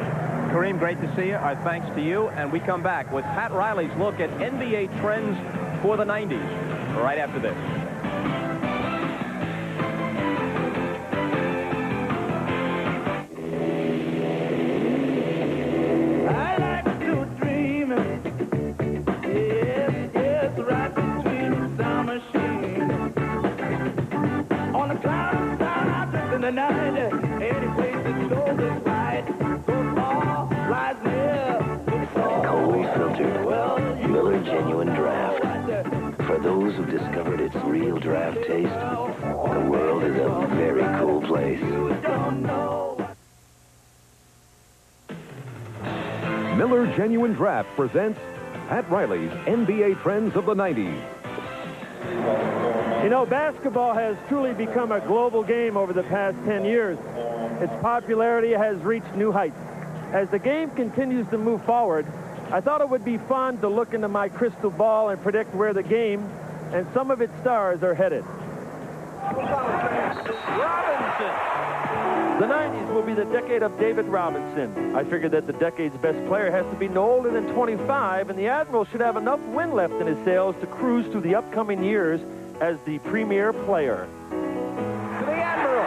Kareem, great to see you. Our thanks to you. And we come back with Pat Riley's look at NBA trends for the 90s right after this. Always filtered. Miller Genuine Draft. For those who've discovered its real draft taste, the world is a very cool place. Miller Genuine Draft presents Pat Riley's NBA Trends of the 90s. You know, basketball has truly become a global game over the past 10 years. Its popularity has reached new heights. As the game continues to move forward, I thought it would be fun to look into my crystal ball and predict where the game and some of its stars are headed. Robinson. The 90s will be the decade of David Robinson. I figured that the decade's best player has to be no older than 25, and the Admiral should have enough wind left in his sails to cruise through the upcoming years as the premier player. To the Admiral.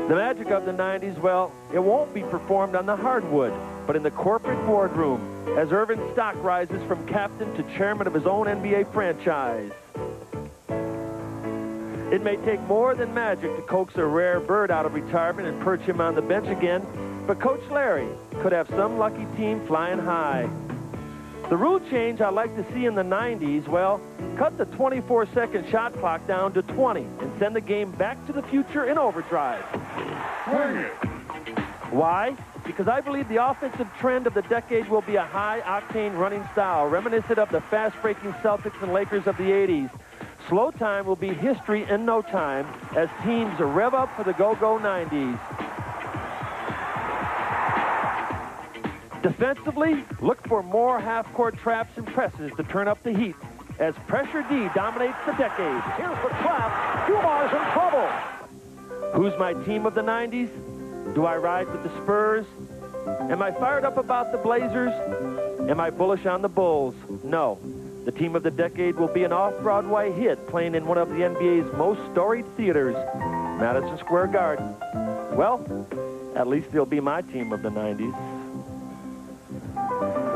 The magic of the 90s, well, it won't be performed on the hardwood, but in the corporate boardroom, as Irvin Stock rises from captain to chairman of his own NBA franchise. It may take more than magic to coax a rare bird out of retirement and perch him on the bench again, but Coach Larry could have some lucky team flying high. The rule change I like to see in the 90s, well, cut the 24-second shot clock down to 20 and send the game back to the future in overdrive. Swing it. Why? Because I believe the offensive trend of the decade will be a high-octane running style, reminiscent of the fast-breaking Celtics and Lakers of the 80s. Slow time will be history in no time as teams rev up for the go-go 90s. Defensively, look for more half-court traps and presses to turn up the heat as Pressure D dominates the decade. Here's the trap. Dumar's in trouble. Who's my team of the 90s? Do I ride with the Spurs? Am I fired up about the Blazers? Am I bullish on the Bulls? No. The team of the decade will be an off-Broadway hit playing in one of the NBA's most storied theaters, Madison Square Garden. Well, at least it'll be my team of the 90s.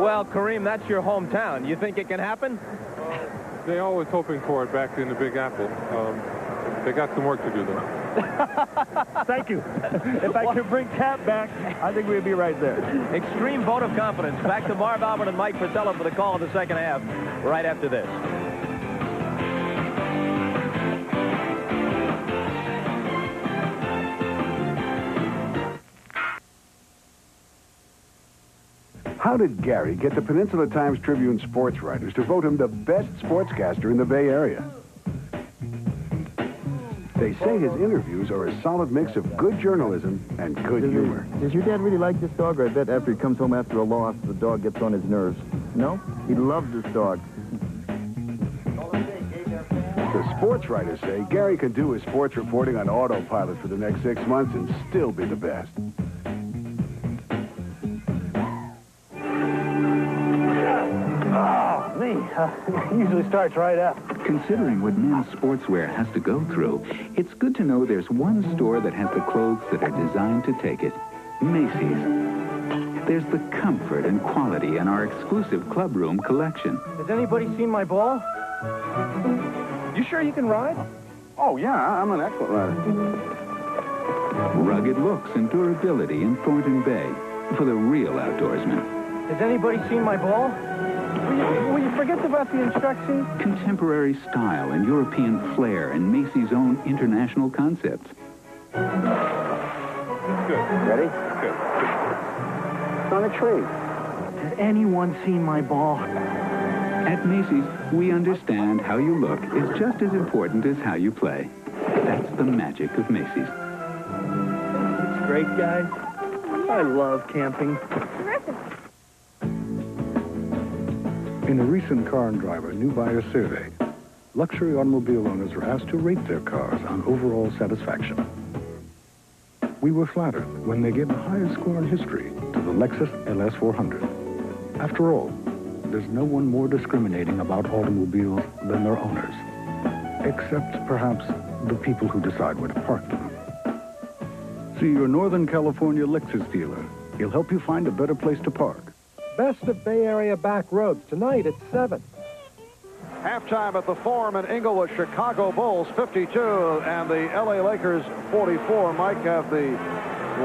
Well, Kareem, that's your hometown. You think it can happen? They're always hoping for it back in the Big Apple. They got some work to do, though. Thank you. If I could bring Cap back, I think we'd be right there. Extreme vote of confidence. Back to Marv Albert and Mike Fratello for the call of the second half right after this. How did Gary get the Peninsula Times Tribune sports writers to vote him the best sportscaster in the Bay Area? They say his interviews are a solid mix of good journalism and good humor. Does your dad really like this dog? Or I bet after he comes home after a loss, the dog gets on his nerves. No? He loves this dog. The sports writers say Gary can do his sports reporting on autopilot for the next 6 months and still be the best. It usually starts right up. Considering what men's sportswear has to go through, it's good to know there's one store that has the clothes that are designed to take it. Macy's. There's the comfort and quality in our exclusive clubroom collection. Has anybody seen my ball? You sure you can ride? Oh, yeah, I'm an excellent rider. Rugged looks and durability in Thornton Bay for the real outdoorsman. Has anybody seen my ball? Will you forget about the instructions? Contemporary style and European flair and Macy's own international concepts. Good. Ready? Good. It's on a tree. Has anyone seen my ball? At Macy's, we understand how you look is just as important as how you play. That's the magic of Macy's. It's great, guys. I love camping. Terrific. In a recent Car and Driver New Buyer Survey, luxury automobile owners were asked to rate their cars on overall satisfaction. We were flattered when they gave the highest score in history to the Lexus LS 400. After all, there's no one more discriminating about automobiles than their owners, except perhaps the people who decide where to park them. See your Northern California Lexus dealer. He'll help you find a better place to park. Best of Bay Area back roads tonight at 7. Halftime at the Forum in Inglewood, Chicago Bulls 52 and the LA Lakers 44. Mike, have the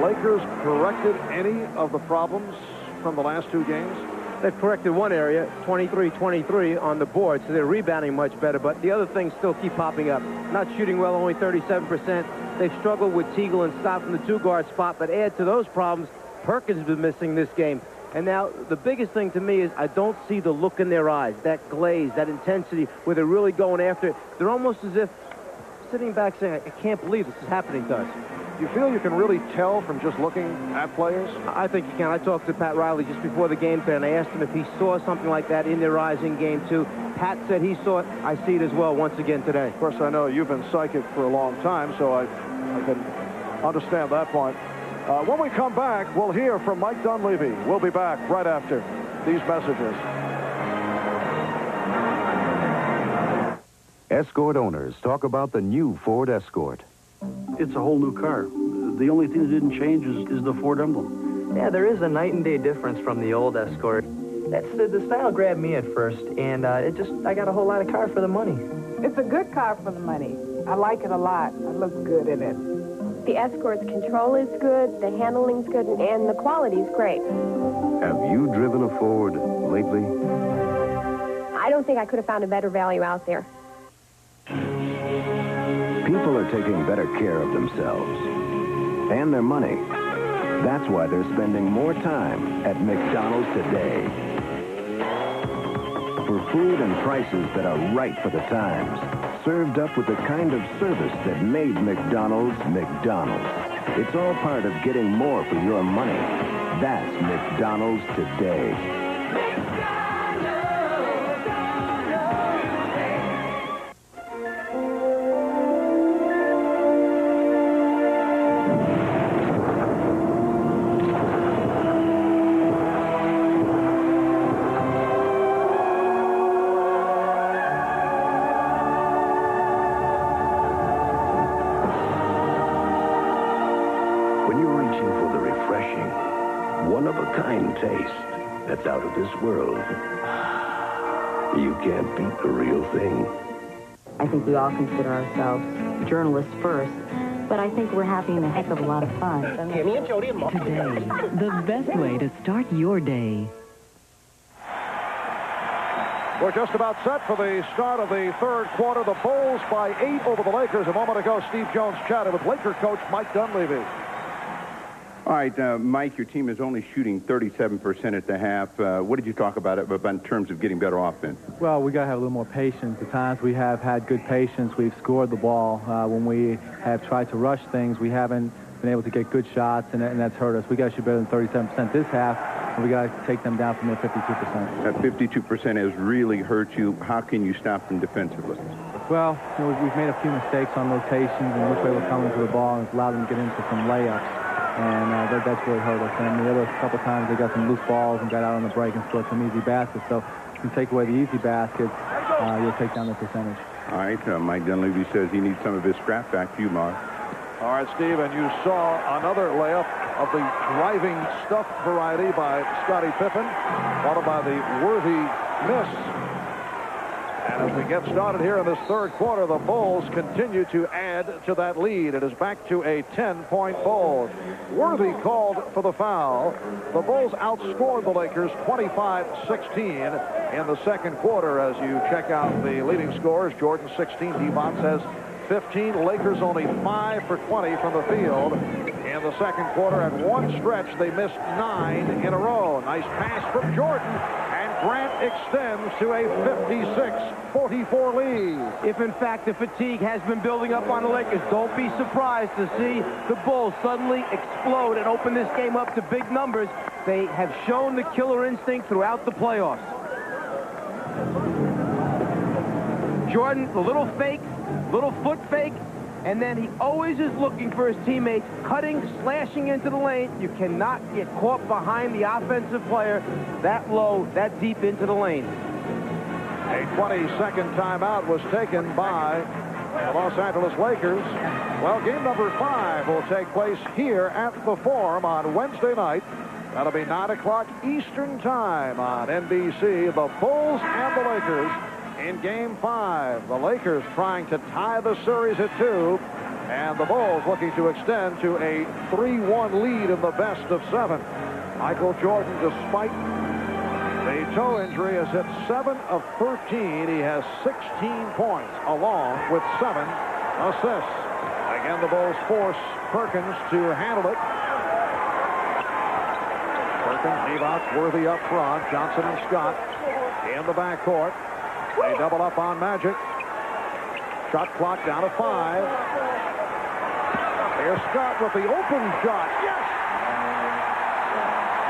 Lakers corrected any of the problems from the last two games? They've corrected one area, 23-23 on the board, so they're rebounding much better, but the other things still keep popping up. Not shooting well, only 37%. They've struggled with Teagle and Stott from the two-guard spot, but add to those problems, Perkins has been missing this game. And now, the biggest thing to me is I don't see the look in their eyes, that glaze, that intensity, where they're really going after it. They're almost as if sitting back saying, I can't believe this is happening to us. you feel you can really tell from just looking at players? I think you can. I talked to Pat Riley just before the game today, and I asked him if he saw something like that in their eyes in Game 2. Pat said he saw it. I see it as well once again today. Of course, I know you've been psychic for a long time, so I can understand that point. When we come back, we'll hear from Mike Dunleavy. We'll be back right after these messages. Escort owners talk about the new Ford Escort. It's a whole new car. The only thing that didn't change is the Ford emblem. Yeah, there is a night and day difference from the old Escort. The style grabbed me at first, and I got a whole lot of car for the money. It's a good car for the money. I like it a lot. I look good in it. The Escort's control is good, the handling's good, and the quality's great. Have you driven a Ford lately? I don't think I could have found a better value out there. People are taking better care of themselves and their money. That's why they're spending more time at McDonald's today. For food and prices that are right for the times, served up with the kind of service that made McDonald's McDonald's. It's all part of getting more for your money. That's McDonald's today. One-of-a-kind taste that's out of this world. You can't beat the real thing. I think we all consider ourselves journalists first, but I think we're having a heck of a lot of fun. Today, the best way to start your day. We're just about set for the start of the third quarter. The Bulls by 8 over the Lakers. A moment ago, Steve Jones chatted with Laker coach Mike Dunleavy. All right, Mike, your team is only shooting 37% at the half. What did you talk about in terms of getting better offense? Well, we got to have a little more patience. At times we have had good patience. We've scored the ball. When we have tried to rush things, we haven't been able to get good shots, and that's hurt us. We got to shoot better than 37% this half, and we got to take them down from their 52%. That 52% has really hurt you. How can you stop them defensively? Well, we've made a few mistakes on rotations and which way we're coming to the ball, and it's allowed them to get into some layups. And that's really hurt us. And the other couple times they got some loose balls and got out on the break and scored some easy baskets. So if you take away the easy baskets, you'll take down the percentage. All right, Mike Dunleavy says he needs some of his scrap back to you, Mark. All right, Steve, and you saw another layup of the driving stuff variety by Scottie Pippen, followed by the worthy miss. And as we get started here in this third quarter, the Bulls continue to add to that lead. It is back to a 10-point Bulls. Worthy called for the foul. The Bulls outscored the Lakers 25-16 in the second quarter. As you check out the leading scorers, Jordan 16, Devon says 15. Lakers only 5 for 20 from the field in the second quarter. At one stretch, they missed 9 in a row. Nice pass from Jordan. Grant extends to a 56-44 lead. If, in fact, the fatigue has been building up on the Lakers, don't be surprised to see the Bulls suddenly explode and open this game up to big numbers. They have shown the killer instinct throughout the playoffs. Jordan, the little fake, little foot fake, and then he always is looking for his teammates, cutting, slashing into the lane. You cannot get caught behind the offensive player that low, that deep into the lane. A 20-second timeout was taken by the Los Angeles Lakers. Well, game number 5 will take place here at the Forum on Wednesday night. That'll be 9 o'clock Eastern time on NBC. The Bulls and the Lakers in Game 5. The Lakers trying to tie the series at 2, and the Bulls looking to extend to a 3-1 lead in the best of 7. Michael Jordan, despite the toe injury, has hit 7 of 13. He has 16 points, along with 7 assists. Again, the Bulls force Perkins to handle it. Perkins, Divac, Worthy up front. Johnson and Scott in the backcourt. They double up on Magic. Shot clock down to 5. Here's Scott with the open shot. Yes!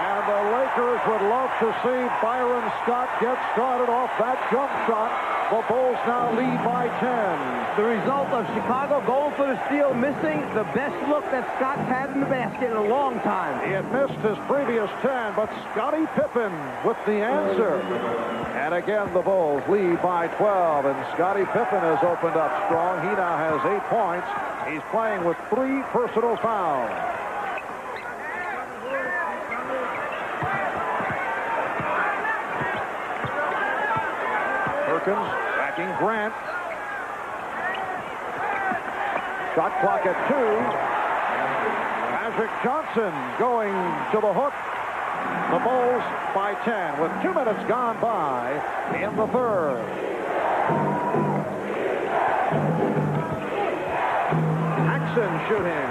And the Lakers would love to see Byron Scott get started off that jump shot. The Bulls now lead by 10. The result of Chicago going for the steal, missing the best look that Scott's had in the basket in a long time. He had missed his previous 10, but Scottie Pippen with the answer. And again, the Bulls lead by 12, and Scottie Pippen has opened up strong. He now has 8 points. He's playing with 3 personal fouls. Perkins backing Grant. Shot clock at 2. Magic Johnson going to the hook. The Bulls by 10 with 2 minutes gone by in the third. Paxson shooting.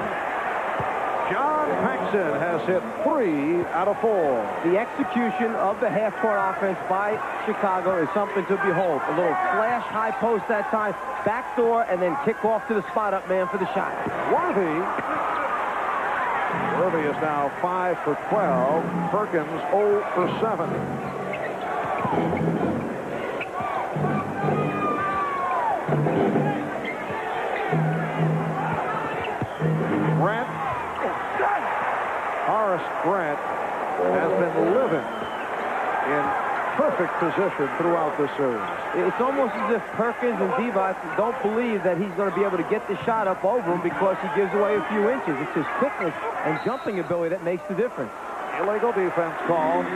John Paxson has hit 3 out of 4. The execution of the half-court offense by Chicago is something to behold. A little flash high post that time, backdoor, and then kick off to the spot-up man for the shot. Worthy is now 5 for 12. Perkins 0 for 7. Grant. Horace Grant has been living in perfect position throughout the series. It's almost as if Perkins and Divac don't believe that he's going to be able to get the shot up over him because he gives away a few inches. It's his quickness and jumping ability that makes the difference. Illegal defense called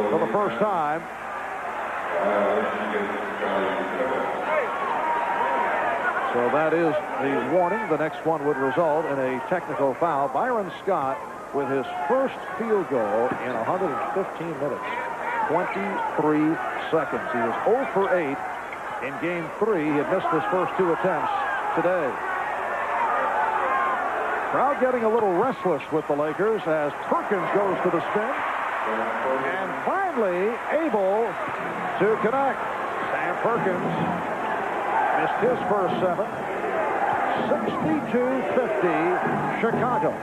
for the first time. So that is the warning. The next one would result in a technical foul. Byron Scott with his first field goal in 115 minutes. 23 seconds. He was 0 for 8 in Game 3. He had missed his first 2 attempts today. Crowd getting a little restless with the Lakers as Perkins goes to the spin. And finally able to connect. Sam Perkins missed his first 7. 62-50 Chicago.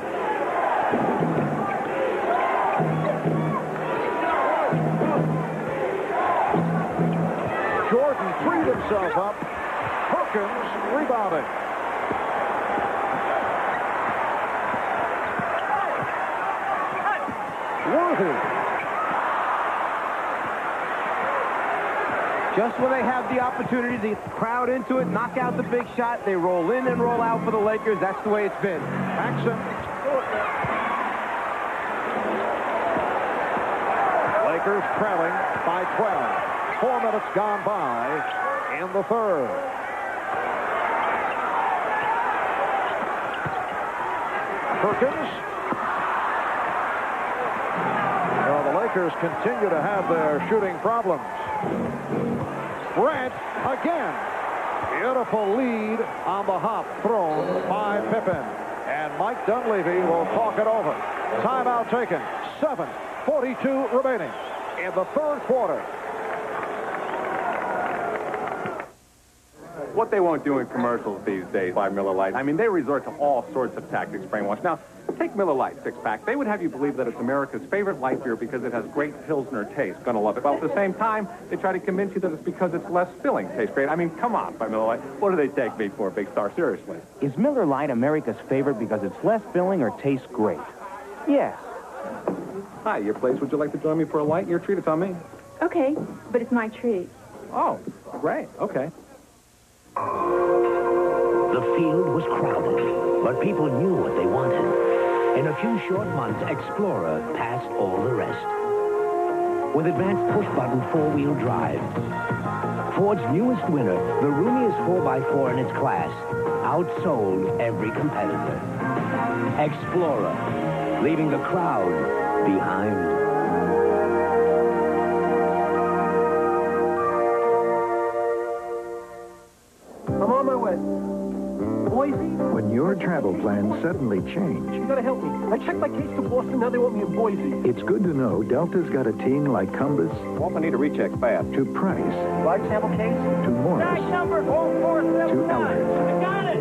Jordan freed himself up. Perkins rebounding. Worthy. Just when they have the opportunity to crowd into it, knock out the big shot, they roll in and roll out for the Lakers. That's the way it's been. Paxson. Lakers trailing by 12. 4 minutes gone by in the third. Perkins. Well, the Lakers continue to have their shooting problems. Grant again. Beautiful lead on the hop thrown by Pippen. And Mike Dunleavy will talk it over. Timeout taken. 7:42 remaining in the third quarter. What they won't do in commercials these days by Miller Lite, I mean, they resort to all sorts of tactics, brainwash. Now, take Miller Lite 6-pack. They would have you believe that it's America's favorite light beer because it has great Pilsner taste. Gonna love it. Well, at the same time, they try to convince you that it's because it's less filling. Tastes great. I mean, come on, by Miller Lite. What do they take me for, Big Star? Seriously. Is Miller Lite America's favorite because it's less filling or tastes great? Yes. Hi, your place. Would you like to join me for a light? Your treat. It's on me. Okay, but it's my treat. Oh, great. Okay. The field was crowded, but people knew what they wanted. In a few short months, Explorer passed all the rest. With advanced push-button four-wheel drive, Ford's newest winner, the roomiest 4x4 in its class, outsold every competitor. Explorer, leaving the crowd behind. I'm on my way. Boise? When your travel plans suddenly change, You gotta help me. I checked my case to Boston, now they want me in Boise. it's good to know Delta's got a team like Compass Walt, I need a recheck fast. to Price, Large sample case? to Morris, number 4479. to Elders. I got it.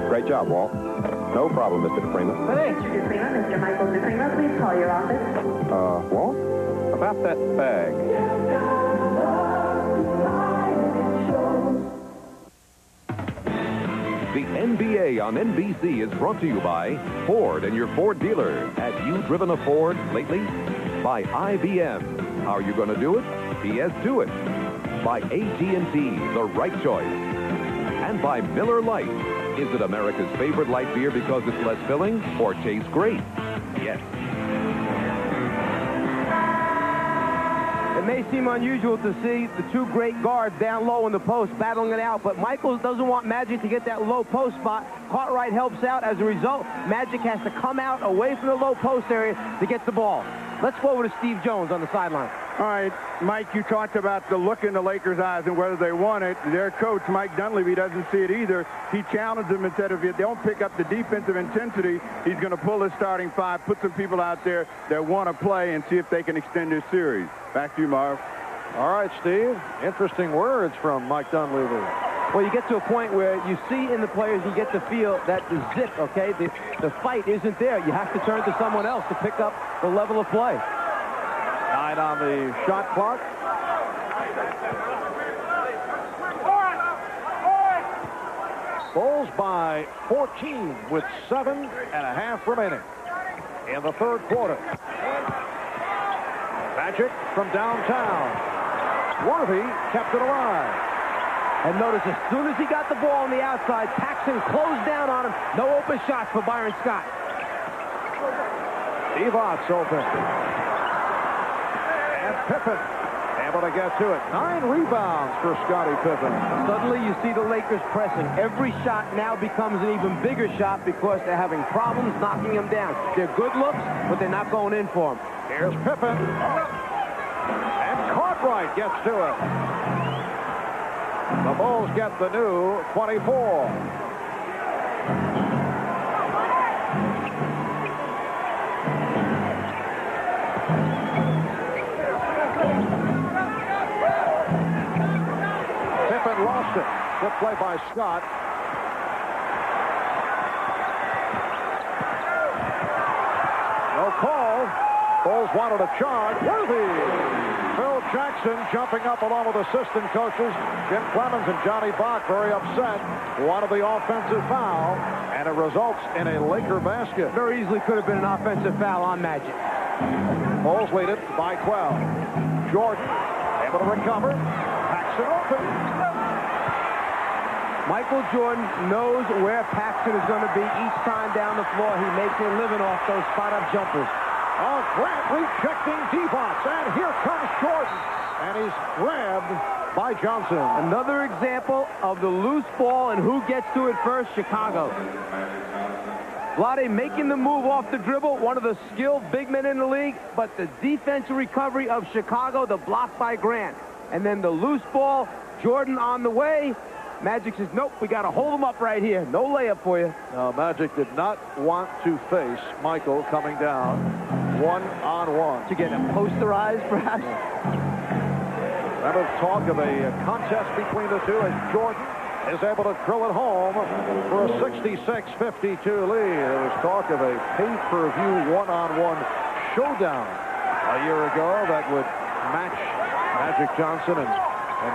Great job, Walt. No problem, Mr. DePrima. Mr. DePrima, Mr. Michael DePrima, please call your office. Walt? About that bag. The NBA on NBC is brought to you by Ford and your Ford dealer. Have you driven a Ford lately? By IBM. How are you going to do it? PS2 it. By AT&T, the right choice. And by Miller Lite. Is it America's favorite light beer because it's less filling or tastes great? Yes. It may seem unusual to see the two great guards down low in the post battling it out, but Michaels doesn't want Magic to get that low post spot. Cartwright helps out. As a result, Magic has to come out away from the low post area to get the ball. Let's go over to Steve Jones on the sideline. All right, Mike, you talked about the look in the Lakers' eyes and whether they want it. Their coach, Mike Dunleavy, doesn't see it either. He challenged them and said if you don't pick up the defensive intensity, he's going to pull his starting five, put some people out there that want to play, and see if they can extend this series. Back to you, Marv. All right, Steve. Interesting words from Mike Dunleavy. Well, you get to a point where you see in the players, you get to feel that the zip, okay, the fight isn't there. You have to turn to someone else to pick up the level of play. 9 on the shot clock. Bulls by 14 with 7.5 remaining in the third quarter. Magic from downtown. Worthy kept it alive. And notice, as soon as he got the ball on the outside, Paxson closed down on him. No open shots for Byron Scott. Evots open. And Pippen able to get to it. 9 rebounds for Scottie Pippen. Suddenly you see the Lakers pressing. Every shot now becomes an even bigger shot because they're having problems knocking him down. They're good looks, but they're not going in for him. Here's Pippen. And Cartwright gets to it. The Bulls get the new 24. Pippen lost it. Good play by Scott. No call. Bulls wanted a charge. Worthy. Phil Jackson jumping up along with assistant coaches Jim Clemens and Johnny Bach, very upset. Wanted the offensive foul, and it results in a Laker basket. Very easily could have been an offensive foul on Magic. Bulls lead it by 12. Jordan able to recover. Paxson open. Michael Jordan knows where Paxson is going to be each time down the floor. He makes a living off those spot-up jumpers. Oh, Grant rejecting Divac, and here comes Jordan, and he's grabbed by Johnson. Another example of the loose ball and who gets to it first, Chicago. Vlade making the move off the dribble, one of the skilled big men in the league, but the defensive recovery of Chicago, the block by Grant. And then the loose ball, Jordan on the way. Magic says, nope, we got to hold him up right here. No layup for you. No, Magic did not want to face Michael coming down one-on-one. To get him posterized, perhaps? Remember talk of a contest between the two as Jordan is able to drill it home for a 66-52 lead. There was talk of a pay-per-view one-on-one showdown a year ago that would match Magic Johnson and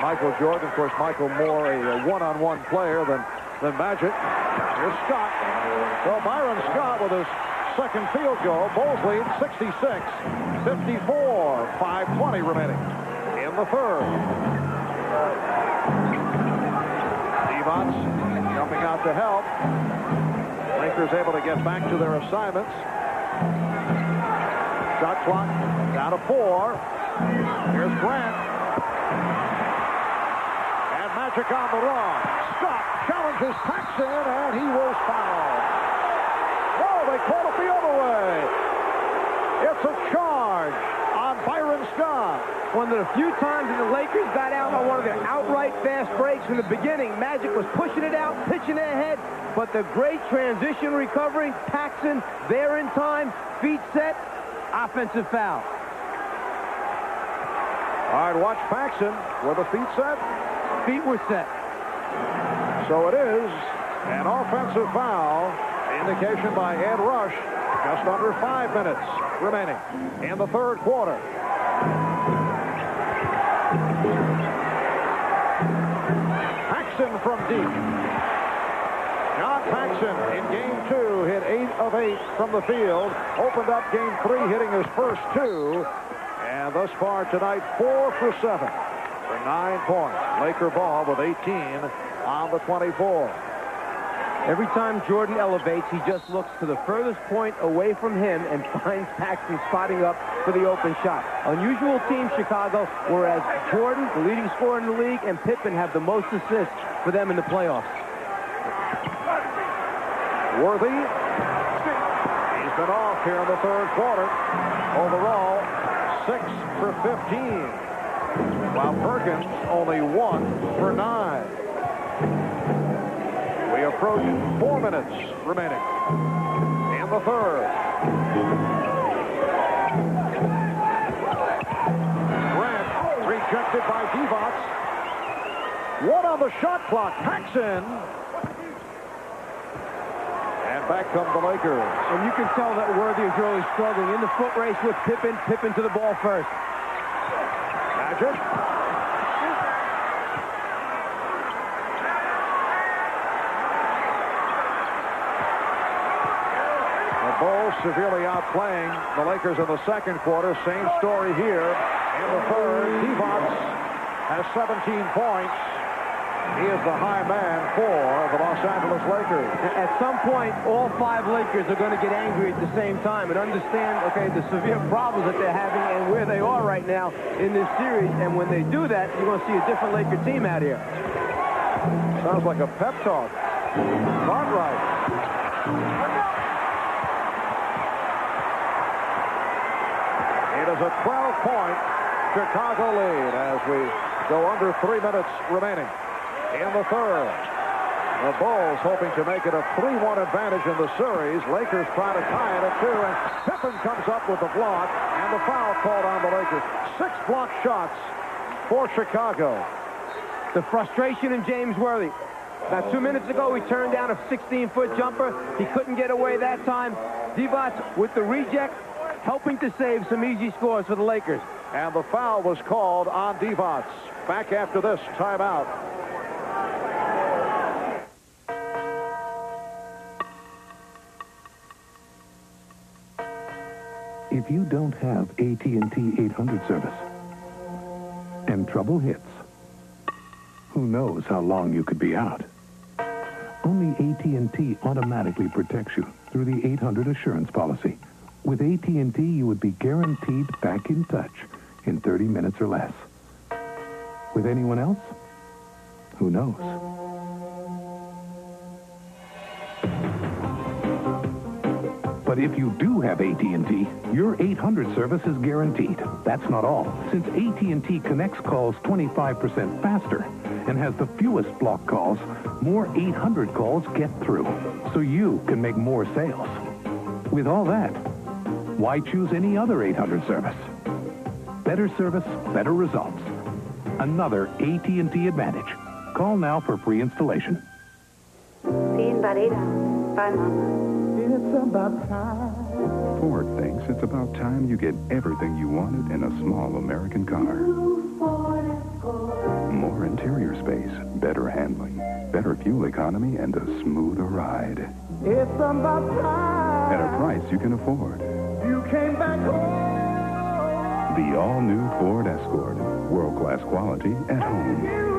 Michael Jordan. Of course, Michael more a one-on-one player than Magic. Here's Scott. So Byron Scott with his second field goal. Bulls lead 66-54. 5:20 remaining in the third. Divac jumping out to help. Lakers able to get back to their assignments. Shot clock down to 4. Here's Grant. Magic on the run. Scott challenges Paxson, and he was fouled. Oh, they called it the other way. It's a charge on Byron Scott. One of the few times that the Lakers got out on one of their outright fast breaks in the beginning. Magic was pushing it out, pitching it ahead, but the great transition recovery, Paxson there in time, feet set, offensive foul. All right, watch Paxson with the feet set. Feet were set. So it is an offensive foul Indication by Ed Rush. Just under 5 minutes remaining in the third quarter. Paxson from deep. John Paxson in Game 2 hit 8 of 8 from the field. Opened up Game 3 hitting his first 2. And thus far tonight, 4 for 7 for 9 points. Laker ball with 18 on the 24. Every time Jordan elevates, he just looks to the furthest point away from him and finds Paxson spotting up for the open shot. Unusual team, Chicago, whereas Jordan, the leading scorer in the league, and Pippen have the most assists for them in the playoffs. Worthy. He's been off here in the third quarter. Overall, 6 for 15. While Perkins only 1 for 9. We approach 4 minutes remaining in the third. Grant rejected by Divac. 1 on the shot clock. Paxson. And back come the Lakers. And you can tell that Worthy is really struggling in the foot race with Pippen. Pippen to the ball first. Magic. The Bulls severely outplaying the Lakers in the second quarter. Same story here in the third. Divac has 17 points. He is the high man for the Los Angeles Lakers. At some point, all 5 Lakers are going to get angry at the same time and understand, okay, the severe problems that they're having and where they are right now in this series. And when they do that, you're going to see a different Laker team out here. Sounds like a pep talk. Not right. It is a 12-point Chicago lead as we go under 3 minutes remaining in the third. The Bulls hoping to make it a 3-1 advantage in the series. Lakers trying to tie it at 2, and Pippen comes up with the block, and the foul called on the Lakers. 6 block shots for Chicago. The frustration in James Worthy. About 2 minutes ago, he turned down a 16-foot jumper. He couldn't get away that time. Divac with the reject, helping to save some easy scores for the Lakers. And the foul was called on Divac. Back after this timeout. If you don't have AT&T 800 service and trouble hits, who knows how long you could be out? Only AT&T automatically protects you through the 800 assurance policy. With AT&T, you would be guaranteed back in touch in 30 minutes or less. With anyone else? Who knows? But if you do have AT&T, your 800 service is guaranteed. That's not all. Since AT&T connects calls 25% faster and has the fewest block calls, more 800 calls get through, so you can make more sales. With all that, why choose any other 800 service? Better service, better results. Another AT&T advantage. Call now for free installation. See you in about 8 hours. Bye, Mama. It's about time. Ford thinks it's about time you get everything you wanted in a small American car. More interior space, better handling, better fuel economy, and a smoother ride. It's about time. At a price you can afford. You came back home. The all-new Ford Escort. World-class quality at home.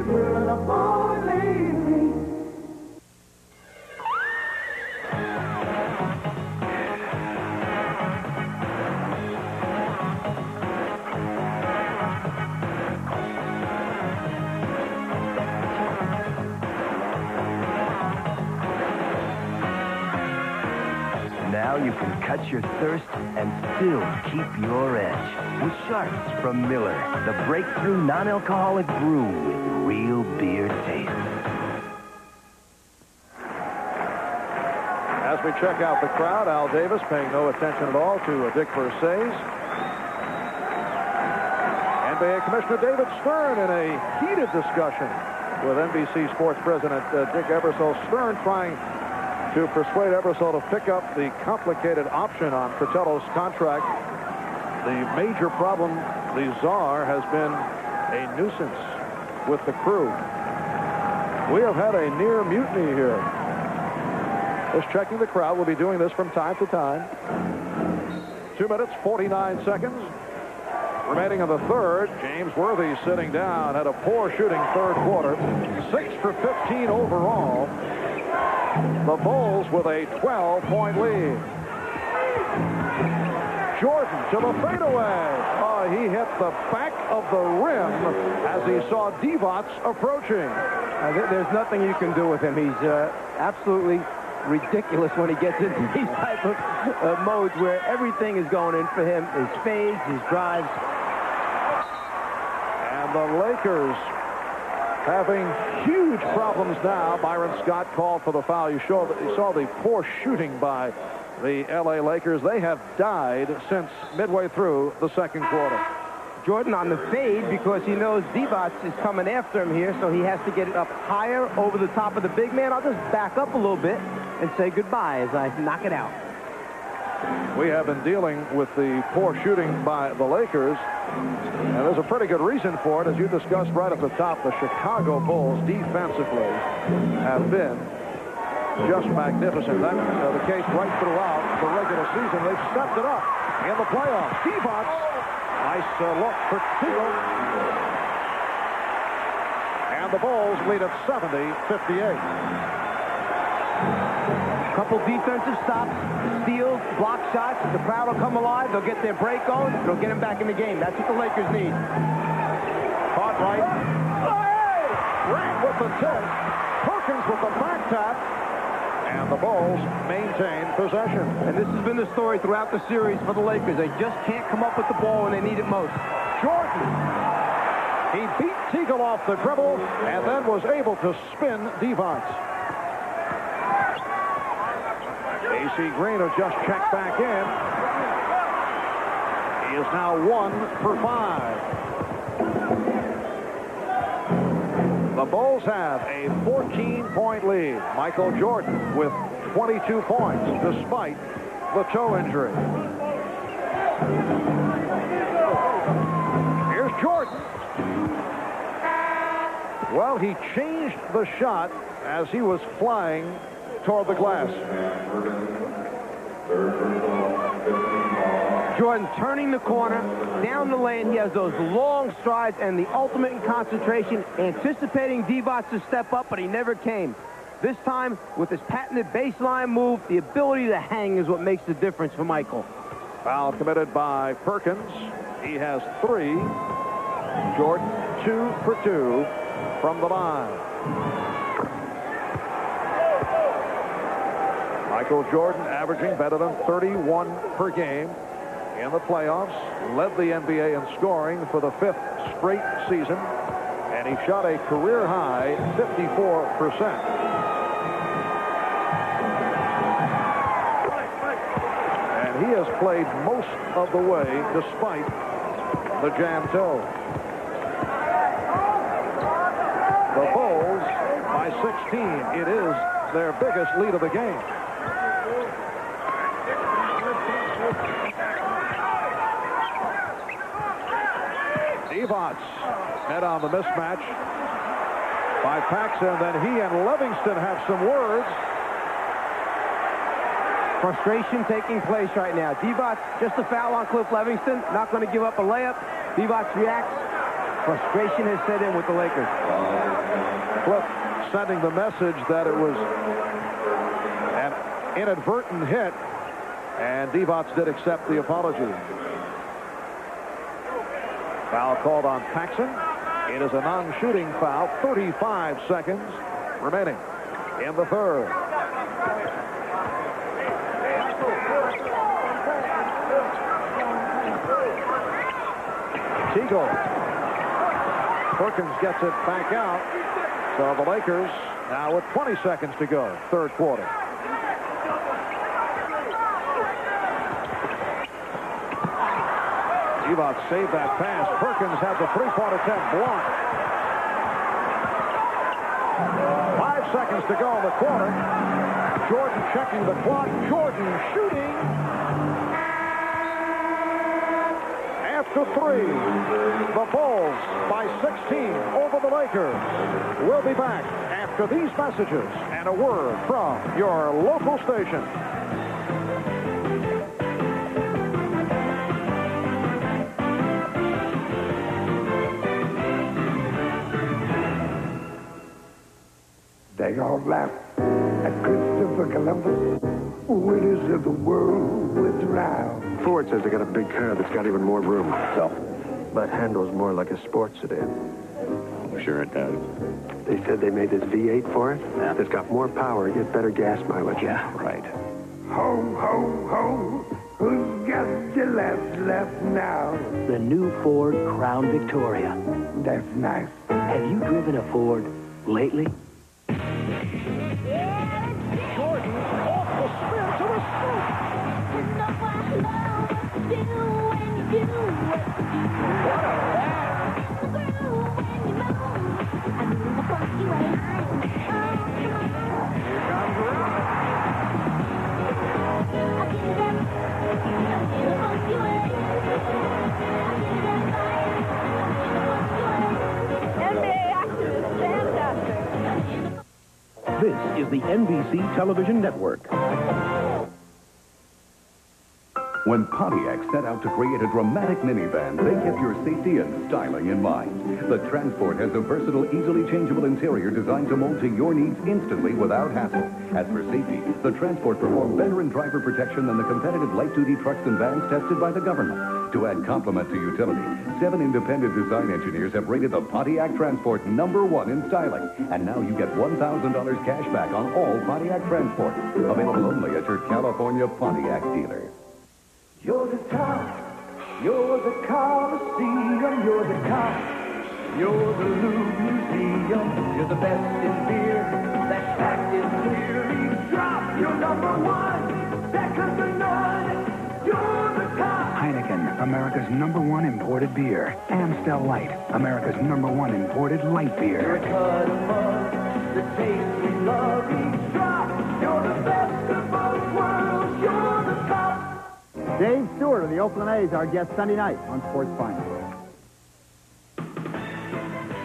Now you can cut your thirst and still keep your edge with Sharps from Miller, the breakthrough non-alcoholic brew with real beer taste. As we check out the crowd, Al Davis paying no attention at all to Dick Versailles. NBA Commissioner David Stern in a heated discussion with NBC Sports President Dick Ebersol. Stern trying to persuade Ebersol to pick up the complicated option on Fratello's contract. The major problem, the Czar has been a nuisance with the crew. We have had a near mutiny here. Just checking the crowd. We'll be doing this from time to time. 2 minutes, 49 seconds remaining in the third. James Worthy sitting down, had a poor shooting third quarter. 6 for 15 overall. The Bulls with a 12-point lead. Jordan to the fadeaway. Oh, he hit the back of the rim as he saw Divac approaching. There's nothing you can do with him. He's absolutely ridiculous when he gets into these type of modes where everything is going in for him. His fades, his drives. And the Lakers having huge problems now. Byron Scott called for the foul. You saw the poor shooting by the L.A. Lakers. They have died since midway through the second quarter. Jordan on the fade because he knows Divac is coming after him here, so he has to get it up higher over the top of the big man. I'll just back up a little bit and say goodbye as I knock it out. We have been dealing with the poor shooting by the Lakers, and there's a pretty good reason for it. As you discussed right at the top, the Chicago Bulls defensively have been just magnificent. That's the case right throughout the regular season. They've stepped it up in the playoffs. Divac, nice look for Teagle. And the Bulls lead at 70-58. Couple defensive stops, steals, block shots. The crowd will come alive. They'll get their break on. They'll get him back in the game. That's what the Lakers need. Caught right. Grant with the tip. Perkins with the back tap. And the Bulls maintain possession. And this has been the story throughout the series for the Lakers. They just can't come up with the ball when they need it most. Jordan. He beat Teagle off the dribble and then was able to spin Divac. AC Green has just checked back in. He is now 1 for 5. The Bulls have a 14-point lead. Michael Jordan with 22 points despite the toe injury. Here's Jordan. Well, he changed the shot as he was flying toward the glass. Jordan turning the corner, down the lane. He has those long strides and the ultimate in concentration, anticipating Divac to step up, but he never came. This time, with his patented baseline move, the ability to hang is what makes the difference for Michael. Foul committed by Perkins. He has 3. Jordan 2 for 2 from the line. Michael Jordan averaging better than 31 per game in the playoffs. Led the NBA in scoring for the 5th straight season. And he shot a career-high 54%. And he has played most of the way despite the jam toe. The Bulls by 16. It is their biggest lead of the game. Divac head on the mismatch by Paxson. Then he and Livingston have some words. Frustration taking place right now. Divac, just a foul on Cliff Livingston. Not going to give up a layup. Divac reacts. Frustration has set in with the Lakers. Cliff sending the message that it was an inadvertent hit, and Divac did accept the apology. Foul called on Paxson. It is a non-shooting foul. 35 seconds remaining in the third. Teagle. Perkins gets it back out. So the Lakers now with 20 seconds to go, third quarter. Divac saved that pass. Perkins had the three-point attempt blocked. 5 seconds to go in the quarter. Jordan checking the clock. Jordan shooting. After three, the Bulls by 16 over the Lakers. We'll be back after these messages and a word from your local station. They all laugh at Christopher Columbus, winners of the world with round. Ford says they got a big car that's got even more room. So? But handles more like a sports sedan. Sure it does. They said they made this V8 for it. Yeah. It's got more power, yet better gas mileage. Yeah, right. Ho, ho, ho, who's got the left now? The new Ford Crown Victoria. That's nice. Have you driven a Ford lately? Jordan off the spin to the scoop. What a This is the NBC Television Network. When Pontiac set out to create a dramatic minivan, they kept your safety and styling in mind. The Transport has a versatile, easily changeable interior designed to mold to your needs instantly without hassle. As for safety, the Transport performed better in driver protection than the competitive light-duty trucks and vans tested by the government. To add complement to utility, 7 independent design engineers have rated the Pontiac Transport #1 in styling. And now you get $1,000 cash back on all Pontiac Transport. Available only at your California Pontiac dealer. You're the top. You're the Coliseum. You're the top. You're the Louvre Museum. You're the best in beer. That fact is clearly dropped. You're #1. Second to none. You're the top. Heineken, America's #1 imported beer. Amstel Light, America's #1 imported light You're beer. a cut above. The taste we love each drop. You're the best of both worlds. You're the top. Dave Stewart of the Oakland A's, our guest Sunday night on Sports Final.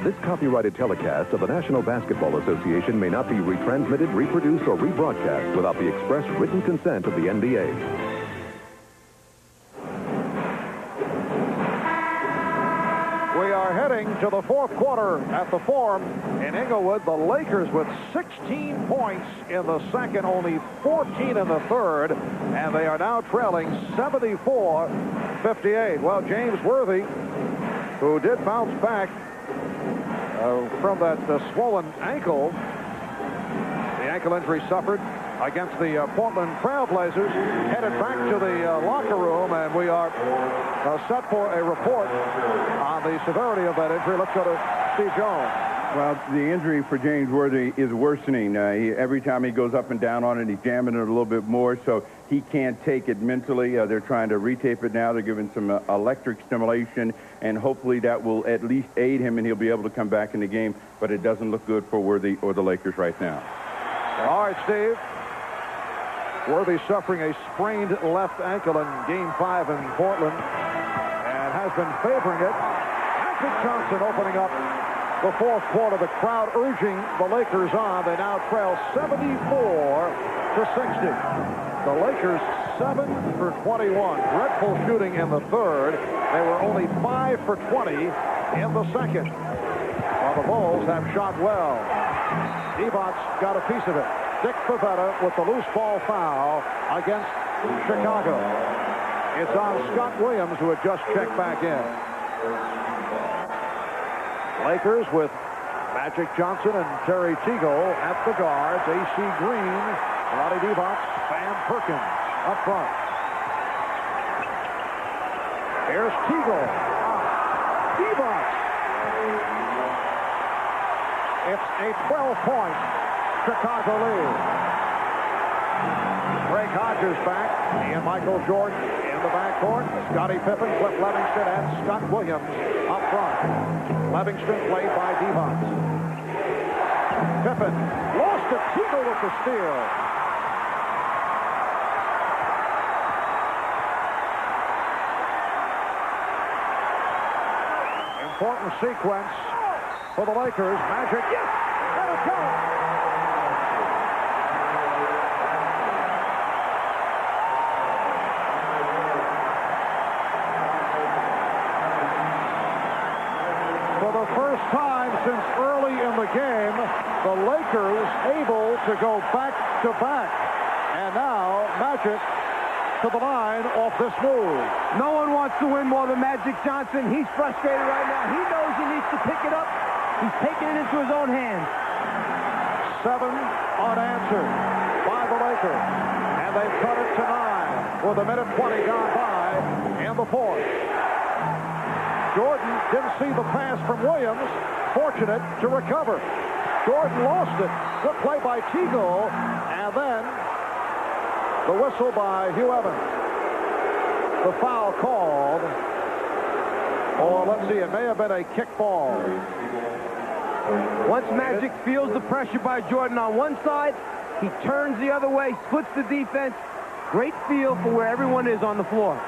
This copyrighted telecast of the National Basketball Association may not be retransmitted, reproduced, or rebroadcast without the express written consent of the NBA. We are heading to the fourth quarter at the Forum in Inglewood. The Lakers with 16 points in the second, only 14 in the third, and they are now trailing 74-58. Well, James Worthy, who did bounce back from that swollen ankle, the ankle injury suffered against the Portland Trailblazers, headed back to the locker room, and we are set for a report on the severity of that injury. Let's go to Steve Jones. Well, the injury for James Worthy is worsening. Every time he goes up and down on it, he's jamming it a little bit more, so he can't take it mentally. They're trying to retape it now. They're giving some electric stimulation, and hopefully that will at least aid him, and he'll be able to come back in the game, but it doesn't look good for Worthy or the Lakers right now. All right, Steve. Worthy suffering a sprained left ankle in Game 5 in Portland and has been favoring it. Magic Johnson opening up the fourth quarter. The crowd urging the Lakers on. They now trail 74-60. The Lakers 7 for 21. Dreadful shooting in the third. They were only 5 for 20 in the second. While the Bulls have shot well. Divac got a piece of it. Dick Pavetta with the loose ball foul against Chicago. It's on Scott Williams, who had just checked back in. Lakers with Magic Johnson and Terry Teagle at the guards. A.C. Green, Roddy Divac, Van Perkins up front. Here's Teagle. Divac. It's a 12-point Chicago lead. Greg Hodges back. He and Michael Jordan in the backcourt. Scottie Pippen, Cliff Levingston, and Scott Williams up front. Levingston played by Divac. Pippen lost it. Teagle with the steal. Important sequence for the Lakers. Magic. Yes! Let it go! For the first time since early in the game, the Lakers able to go back-to-back. And now Magic to the line off this move. No one wants to win more than Magic Johnson. He's frustrated right now. He knows he needs to pick it up. He's taking it into his own hands. 7 unanswered by the Lakers. And they've cut it to 9 with a minute 20 gone by in the fourth. Jordan didn't see the pass from Williams. Fortunate to recover. Jordan lost it. Good play by Teagle. And then the whistle by Hugh Evans. The foul called. Or let's see, it may have been a kick ball. Once Magic feels the pressure by Jordan on one side, he turns the other way, splits the defense. Great feel for where everyone is on the floor.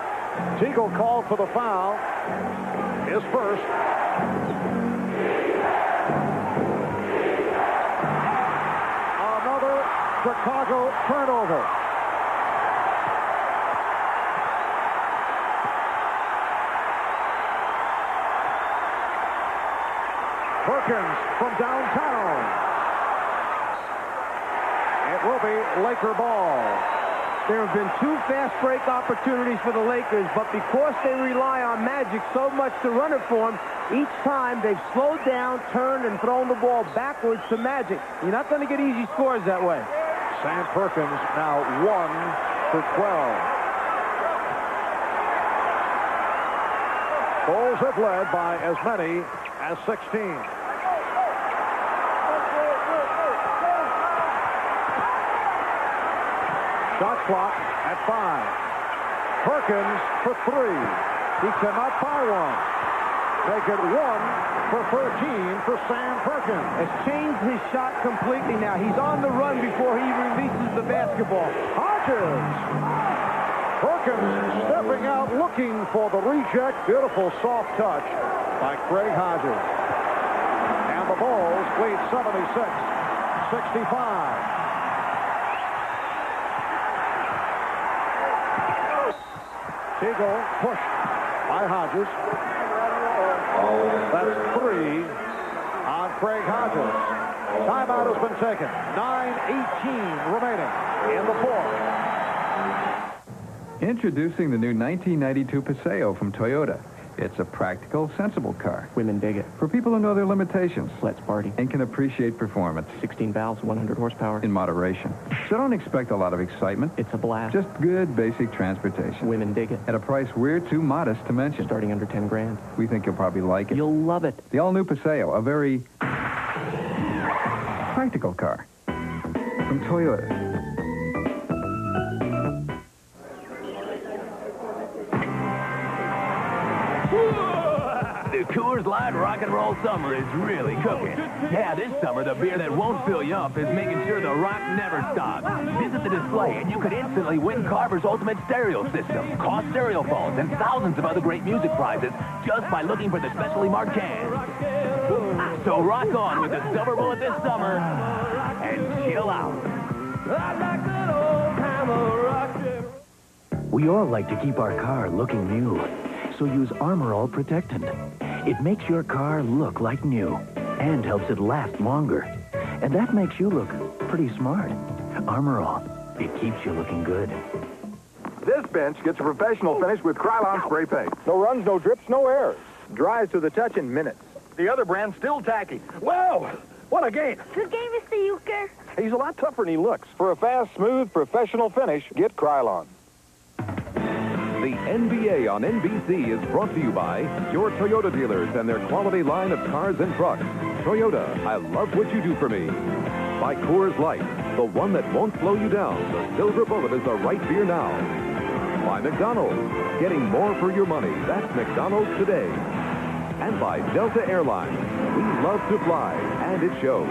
Teagle called for the foul. His first. Another Chicago turnover. Perkins from downtown. It will be Laker ball. There have been 2 fast break opportunities for the Lakers, but because they rely on Magic so much to run it for them, each time they've slowed down, turned, and thrown the ball backwards to Magic. You're not going to get easy scores that way. Sam Perkins now 1 for 12. Bulls have led by as many as 16. Shot clock at 5. Perkins for 3. He cannot buy one. Make it 1 for 13 for Sam Perkins. Has changed his shot completely now. He's on the run before he releases the basketball. Hodges. Perkins stepping out looking for the reject. Beautiful soft touch by Craig Hodges. And the Bulls lead 76-65. Teagle pushed by Hodges. That's 3 on Craig Hodges. Timeout has been taken. 9:18 remaining in the fourth. Introducing the new 1992 Paseo from Toyota. It's a practical, sensible car. Women dig it. For people who know their limitations. Let's party. And can appreciate performance. 16 valves, 100 horsepower. In moderation. So don't expect a lot of excitement. It's a blast. Just good, basic transportation. Women dig it. At a price we're too modest to mention. Starting under 10 grand. We think you'll probably like it. You'll love it. The all-new Paseo, a very practical car from Toyota. The Coors Light Rock and Roll Summer is really cooking. Yeah, this summer, the beer that won't fill you up is making sure the rock never stops. Visit the display, and you could instantly win Carver's Ultimate Stereo System, cost stereo phones, and thousands of other great music prizes just by looking for the specially marked cans. So rock on with the Silver Bullet this summer and chill out. We all like to keep our car looking new, so use Armor All Protectant. It makes your car look like new and helps it last longer. And that makes you look pretty smart. Armor All, it keeps you looking good. This bench gets a professional finish with Krylon spray paint. No runs, no drips, no errors. Dries to the touch in minutes. The other brand's still tacky. Wow, what a game. Good game, Mr. Euchre. He's a lot tougher than he looks. For a fast, smooth, professional finish, get Krylon. The NBA on NBC is brought to you by your Toyota dealers and their quality line of cars and trucks. Toyota, I love what you do for me. By Coors Light, the one that won't slow you down. The Silver Bullet is the right beer now. By McDonald's, getting more for your money. That's McDonald's today. And by Delta Airlines, we love to fly, and it shows.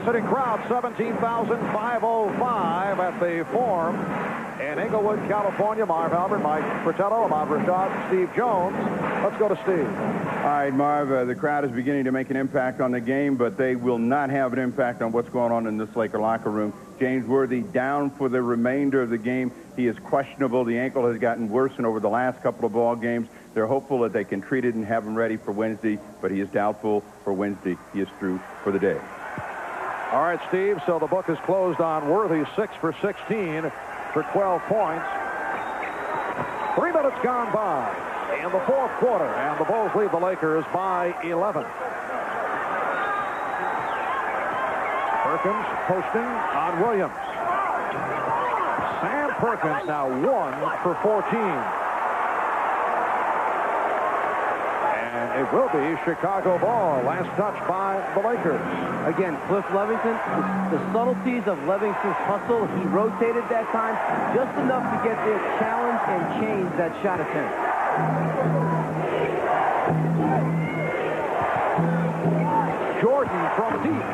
capacity crowd, 17,505 at the Forum in Inglewood, California. Marv Albert, Mike Fratello, Ahmad Rashad, Steve Jones. Let's go to Steve. All right, Marv, the crowd is beginning to make an impact on the game, but they will not have an impact on what's going on in this Laker locker room. James Worthy down for the remainder of the game. He is questionable. The ankle has gotten worse than over the last couple of ball games. They're hopeful that they can treat it and have him ready for Wednesday, but he is doubtful for Wednesday. He is through for the day. All right, Steve, so the book is closed on Worthy, 6 for 16 for 12 points. 3 minutes gone by in the fourth quarter, and the Bulls lead the Lakers by 11. Perkins posting on Williams. Sam Perkins now 1 for 14. And it will be Chicago ball. Last touch by the Lakers. Again, Cliff Levington, the subtleties of Levingston's hustle. He rotated that time just enough to get there, challenge and change that shot attempt. Jordan from deep.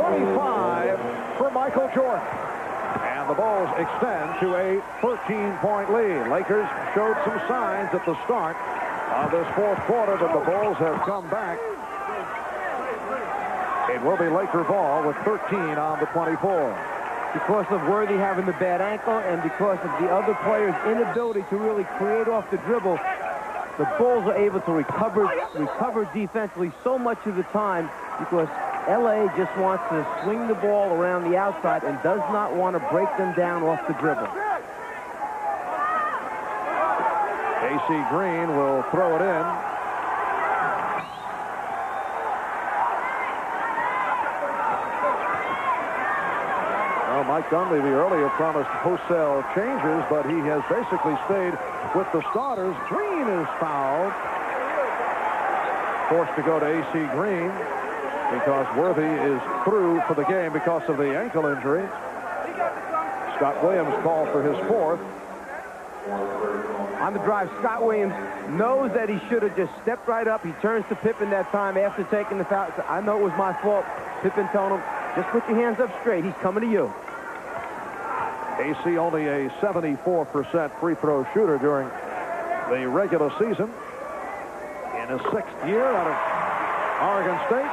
25 for Michael Jordan. And the Bulls extend to a 13-point lead. Lakers showed some signs at the start of this fourth quarter, but the Bulls have come back. It will be Laker ball with 13 on the 24. Because of Worthy having the bad ankle and because of the other players' inability to really create off the dribble, the Bulls are able to recover defensively so much of the time because L.A. just wants to swing the ball around the outside and does not want to break them down off the dribble. A.C. Green will throw it in. Well, Mike Dunleavy earlier promised wholesale changes, but he has basically stayed with the starters. Green is fouled. Forced to go to A.C. Green because Worthy is through for the game because of the ankle injury. Scott Williams called for his fourth. On the drive, Scott Williams knows that he should have just stepped right up. He turns to Pippen that time after taking the foul. I know it was my fault. Pippen told him, just put your hands up straight. He's coming to you. AC only a 74% free throw shooter during the regular season. In his 6th year out of Oregon State.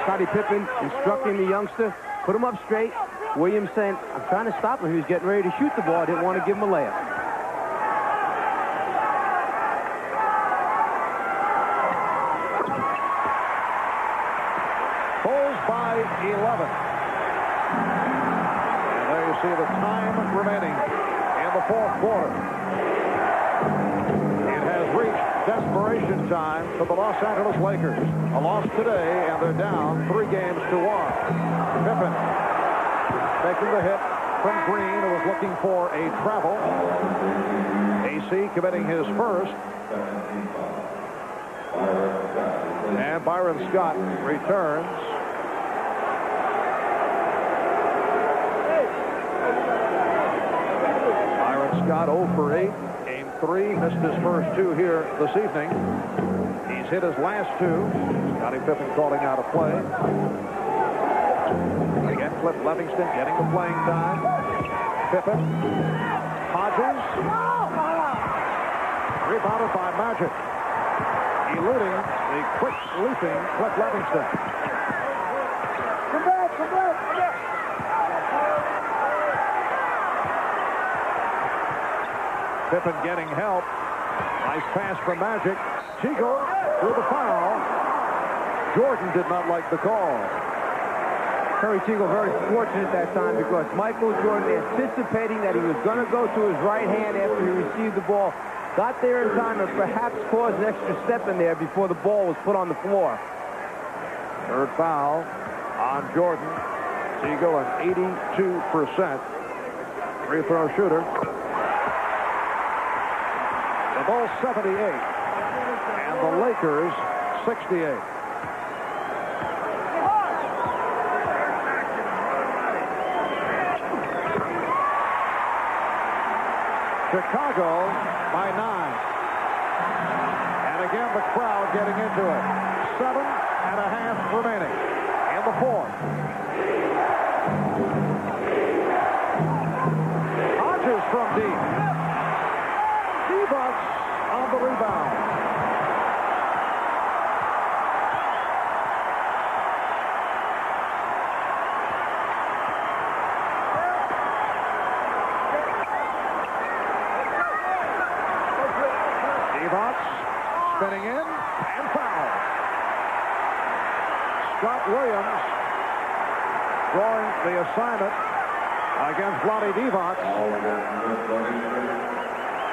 Scottie Pippen instructing the youngster, put him up straight. Williams saying, I'm trying to stop him. He was getting ready to shoot the ball. I didn't want to give him a layup. Bulls by 11. And there you see the time remaining in the fourth quarter. It has reached desperation time for the Los Angeles Lakers. A loss today, and they're down 3 games to 1. Pippen making the hit from Green, who was looking for a travel. AC committing his first. And Byron Scott returns. Byron Scott 0 for 8. Game 3. Missed his first 2 here this evening. He's hit his last 2. Scottie Pippen calling out a play. Again, Cliff Levingston getting the playing time. Pippen. Hodges. Rebounded by Magic. Eluding the quick leaping Cliff Levingston. Come back, come back, come back. Pippen getting help. Nice pass from Magic. Chico through the foul. Jordan did not like the call. Terry Teagle very fortunate that time because Michael Jordan, anticipating that he was going to go to his right hand after he received the ball, got there in time and perhaps caused an extra step in there before the ball was put on the floor. Third foul on Jordan. Teagle, an 82% free throw shooter. The Bulls 78 and the Lakers 68. Chicago by 9. And again, the crowd getting into it. 7.5 remaining. Scott Williams drawing the assignment against Lonnie Divac.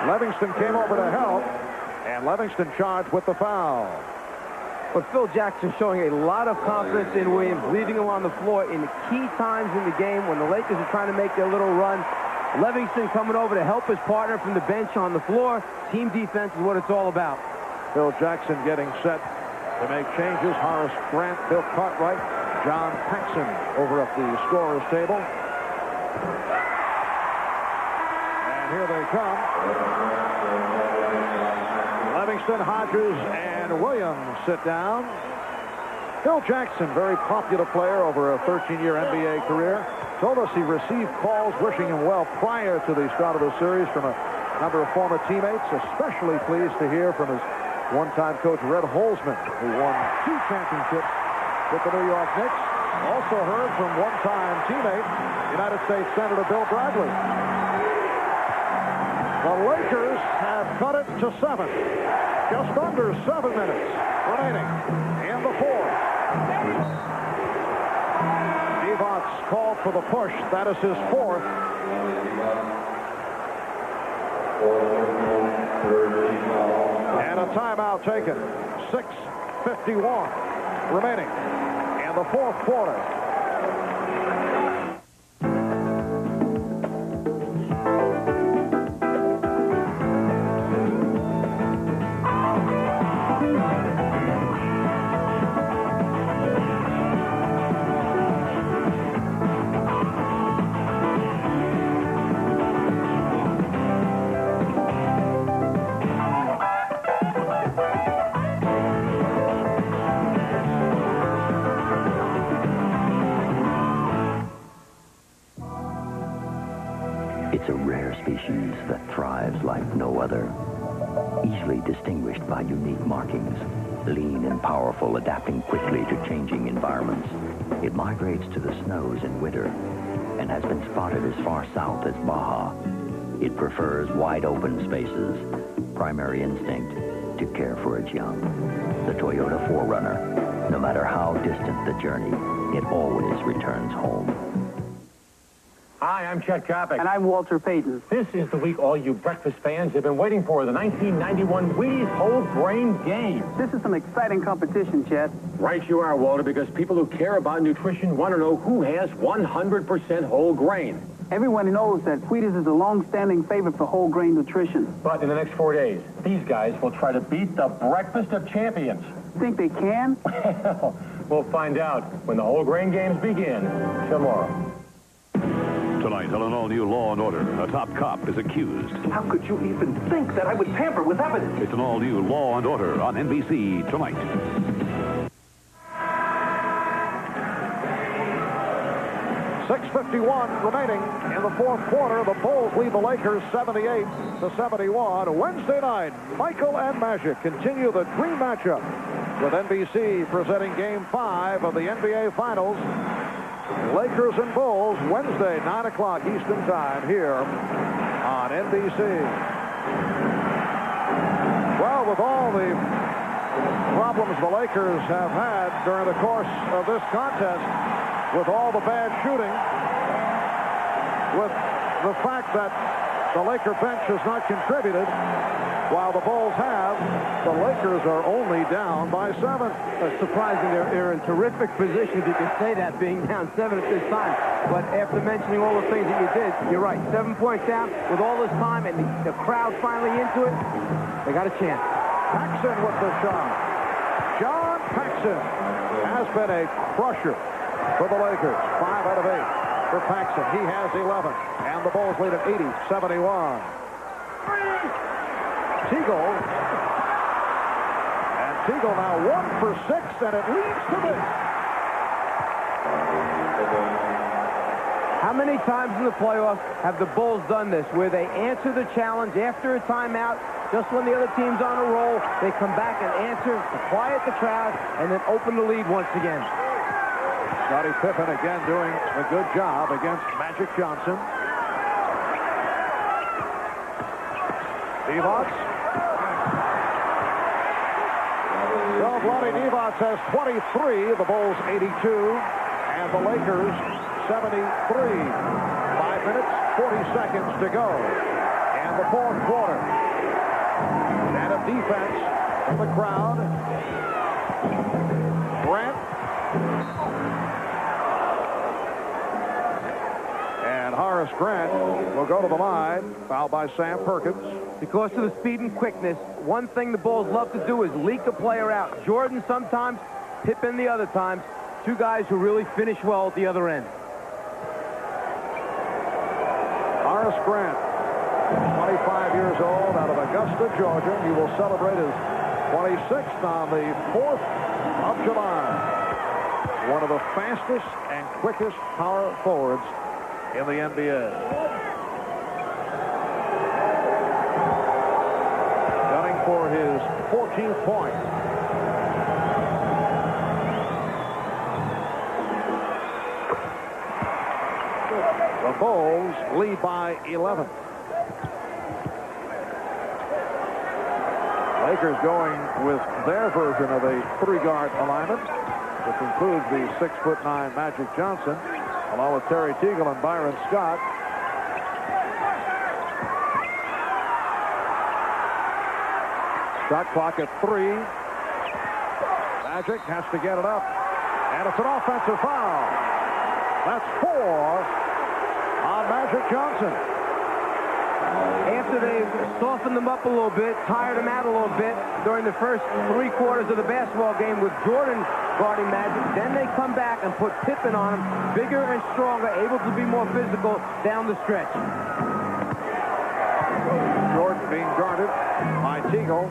Livingston came over to help, and Livingston charged with the foul. But Phil Jackson showing a lot of confidence in Williams, leaving him on the floor in the key times in the game when the Lakers are trying to make their little run. Livingston coming over to help his partner from the bench on the floor. Team defense is what it's all about. Phil Jackson getting set to make changes. Horace Grant, Bill Cartwright, John Paxson over at the scorer's table. And here they come. Livingston, Hodges, and Williams sit down. Phil Jackson, very popular player over a 13-year NBA career, told us he received calls wishing him well prior to the start of the series from a number of former teammates. Especially pleased to hear from his one-time coach, Red Holzman, who won 2 championships with the New York Knicks. Also heard from one-time teammate, United States Senator Bill Bradley. The Lakers have cut it to 7. Just under 7 minutes remaining in the fourth. Divac called for the push. That is his 4th. And a timeout taken. 6:51 remaining in the fourth quarter. It's a rare species that thrives like no other. Easily distinguished by unique markings, lean and powerful, adapting quickly to changing environments. It migrates to the snows in winter and has been spotted as far south as Baja. It prefers wide open spaces. Primary instinct, to care for its young. The Toyota 4Runner. No matter how distant the journey, it always returns home. Hi, I'm Chet Kopic. And I'm Walter Payton. This is the week all you breakfast fans have been waiting for, the 1991 Wheaties Whole Grain Game. This is some exciting competition, Chet. Right you are, Walter, because people who care about nutrition want to know who has 100% whole grain. Everyone knows that Wheaties is a long-standing favorite for whole grain nutrition. But in the next 4 days, these guys will try to beat the breakfast of champions. Think they can? Well, we'll find out when the whole grain games begin tomorrow. Tonight on an all-new Law & Order, a top cop is accused. How could you even think that I would tamper with evidence? It's an all-new Law & Order on NBC tonight. .6:51 remaining in the fourth quarter. The Bulls lead the Lakers 78-71. Wednesday night, Michael and Magic continue the dream matchup with NBC presenting Game 5 of the NBA Finals. Lakers and Bulls, Wednesday, 9 o'clock Eastern Time here on NBC. Well, with all the problems the Lakers have had during the course of this contest, with all the bad shooting, with the fact that the Laker bench has not contributed, while the Bulls have, the Lakers are only down by 7. It's surprising they're in terrific position, if you can say that, being down 7 at this time. But after mentioning all the things that you did, you're right. 7 points down with all this time and the crowd finally into it, they got a chance. Paxson with the shot. John Paxson has been a crusher for the Lakers. 5 out of 8 for Paxson. He has 11. And the Bulls lead at 80-71. Teagle. And Teagle now 1 for 6, and it leads to this. How many times in the playoffs have the Bulls done this, where they answer the challenge after a timeout, just when the other team's on a roll, they come back and answer to quiet the crowd, and then open the lead once again. Scottie Pippen again doing a good job against Magic Johnson. Divac. So Vlade Divac has 23, the Bulls 82, and the Lakers 73. 5 minutes, 40 seconds to go in the fourth quarter. And a defense from the crowd. Grant. And Horace Grant will go to the line. Fouled by Sam Perkins. Because of the speed and quickness, one thing the Bulls love to do is leak a player out. Jordan sometimes, Pippen the other times. Two guys who really finish well at the other end. Horace Grant, 25 years old, out of Augusta, Georgia. He will celebrate his 26th on the 4th of July. One of the fastest and quickest power forwards in the NBA. Gunning for his 14th point. The Bulls lead by 11. Lakers going with their version of a three-guard alignment, which includes the 6'9" Magic Johnson, along with Terry Teagle and Byron Scott. Shot clock at 3. Magic has to get it up, and it's an offensive foul. That's 4 on Magic Johnson. After they've softened them up a little bit, tired them out a little bit during the first 3 quarters of the basketball game with Jordan guarding Magic, then they come back and put Pippen on him, bigger and stronger, able to be more physical down the stretch. Jordan being guarded by Teagle.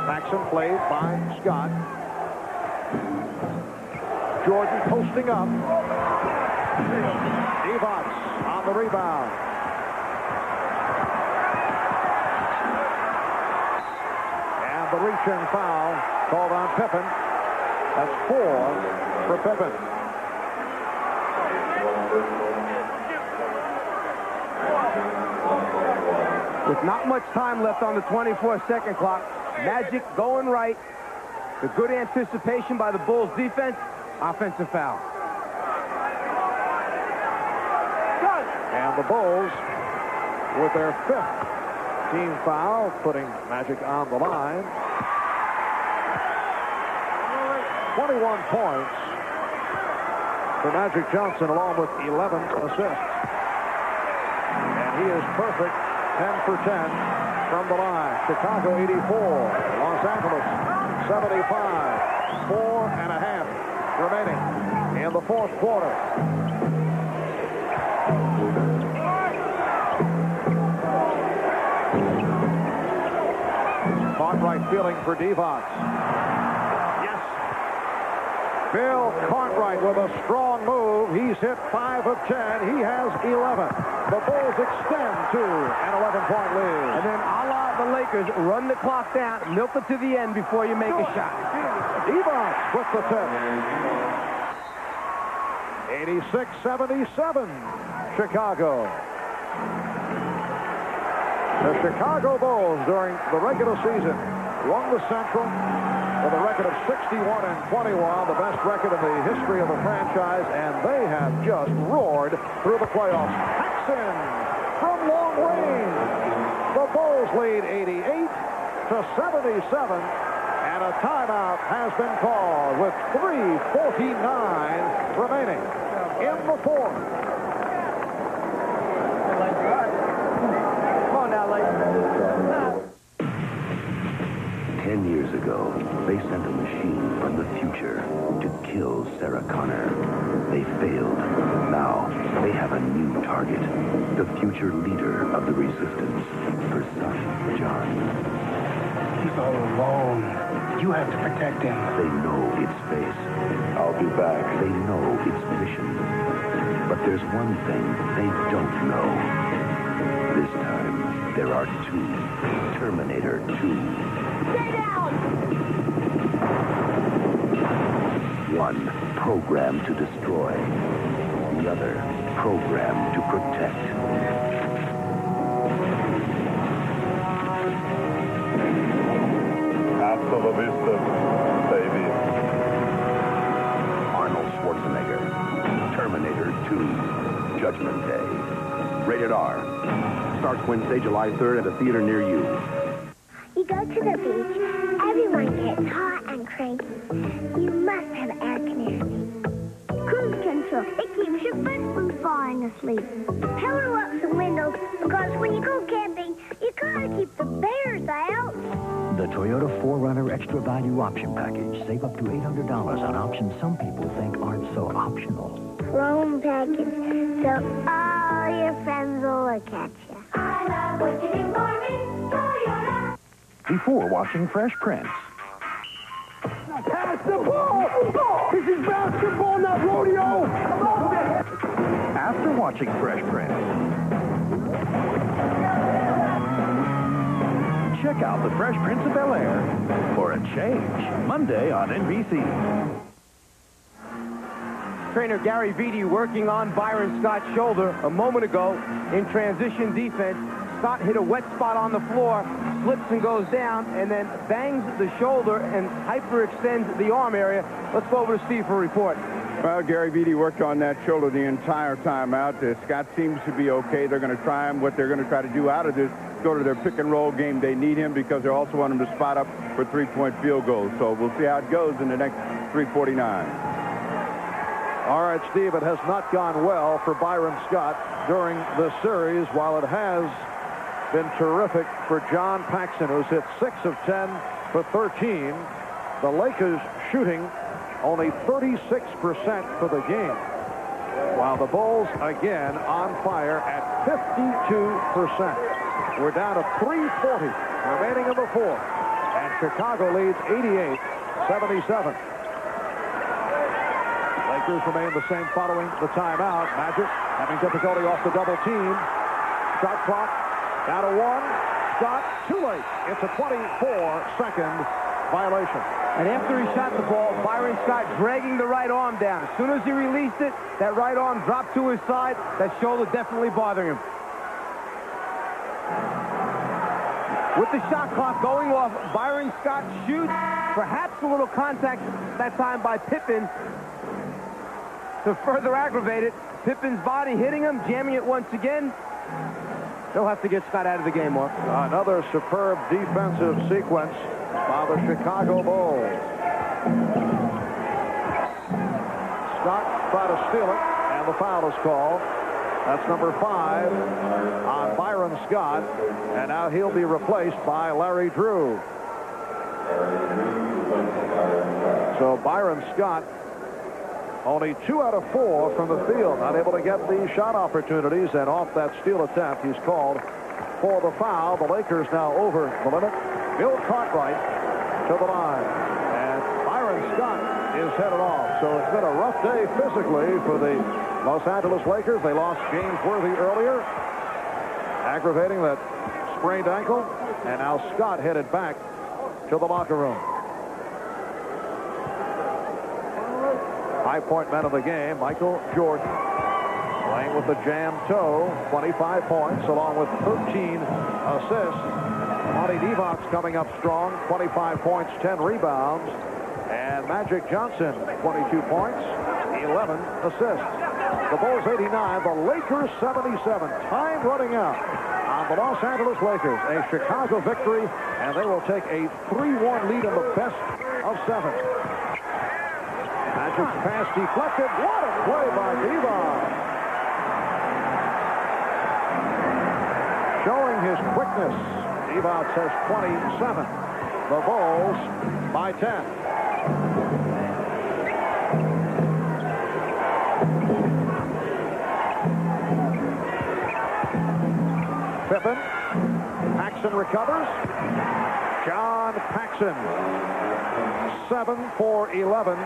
Paxson played by Scott. Jordan posting up. Divac on the rebound. And the reach-in foul called on Pippen. That's 4 for Pippen. With not much time left on the 24-second clock, Magic going right. The good anticipation by the Bulls defense. Offensive foul. And the Bulls with their 5th team foul, putting Magic on the line. 21 points for Magic Johnson, along with 11 assists. And he is perfect, 10 for 10 from the line. Chicago 84, Los Angeles 75. 4.5 remaining in the fourth quarter. Cartwright feeling for Divac. Yes. Bill Cartwright with a strong move. He's hit 5 of 10. He has 11. The Bulls extend to an 11-point lead. And then a la the Lakers, run the clock down, milk it to the end before you make a shot. Divac with the tip. 86-77, Chicago. The Chicago Bulls, during the regular season, won the Central with a record of 61-21, the best record in the history of the franchise, and they have just roared through the playoffs. Paxson from long range. The Bulls lead 88-77, and a timeout has been called with 3:49 remaining in the fourth. 10 years ago, they sent a machine from the future to kill Sarah Connor. They failed. Now, they have a new target. The future leader of the resistance. Her son, John. He's all alone. You have to protect him. They know its face. I'll be back. They know its mission. But there's one thing they don't know. This time, there are 2. Terminator 2. Stay down! One programmed to destroy. The other programmed to protect. Not Hasta la vista, baby. Arnold Schwarzenegger. Terminator 2. Judgment Day. Rated R. Starts Wednesday, July 3rd at a theater near you. You go to the beach, everyone gets hot and cranky. You must have air conditioning. Cruise control, it keeps your foot from falling asleep. Pillow up some windows, because when you go camping, you gotta keep the bears out. The Toyota 4Runner Extra Value Option Package. Save up to $800 on options some people think aren't so optional. Chrome package, so all your friends will look at you. I love what you do for me, Toyota. Before watching Fresh Prince. Pass the ball! This is basketball, not rodeo! After watching Fresh Prince. Check out The Fresh Prince of Bel-Air for a change. Monday on NBC. Trainer Gary Vitti working on Byron Scott's shoulder a moment ago in transition defense. Scott hit a wet spot on the floor, slips and goes down, and then bangs the shoulder and hyperextends the arm area. Let's go over to Steve for a report. Well, Gary Vitti worked on that shoulder the entire time out. Scott seems to be okay. They're going to try him. What they're going to try to do out of this, go to their pick-and-roll game. They need him because they also want him to spot up for three-point field goals. So we'll see how it goes in the next 3:49. All right, Steve, it has not gone well for Byron Scott during the series, while it has been terrific for John Paxson, who's hit 6 of 10 for 13. The Lakers shooting only 36% for the game, while the Bulls again on fire at 52%. We're down to 3:40 remaining in the fourth, and Chicago leads 88-77. Lakers remain the same following the timeout. Magic having difficulty off the double team. Shot clock down to 1. Scott too late. It's a 24-second violation. And after he shot the ball, Byron Scott dragging the right arm down. As soon as he released it, that right arm dropped to his side. That shoulder definitely bothering him. With the shot clock going off, Byron Scott shoots. Perhaps a little contact that time by Pippen to further aggravate it. Pippen's body hitting him, jamming it once again. They'll have to get Scott out of the game, Mark. Another superb defensive sequence by the Chicago Bulls. Scott tried to steal it, and the foul is called. That's number 5 on Byron Scott, and now he'll be replaced by Larry Drew. So Byron Scott, only 2 out of 4 from the field, not able to get the shot opportunities, and off that steal attempt, he's called for the foul. The Lakers now over the limit. Bill Cartwright to the line, and Byron Scott is headed off. So it's been a rough day physically for the Los Angeles Lakers. They lost James Worthy earlier, aggravating that sprained ankle, and now Scott headed back to the locker room. High point man of the game, Michael Jordan, playing with the jam toe, 25 points, along with 13 assists. Monty Divac's coming up strong, 25 points, 10 rebounds. And Magic Johnson, 22 points, 11 assists. The Bulls 89, the Lakers 77. Time running out on the Los Angeles Lakers. A Chicago victory, and they will take a 3-1 lead in the best of 7. Magic's pass deflected. What a play by Divac. Showing his quickness. Divac has 27. The Bulls by 10. Pippen. Paxson recovers. John Paxson. 7 for 11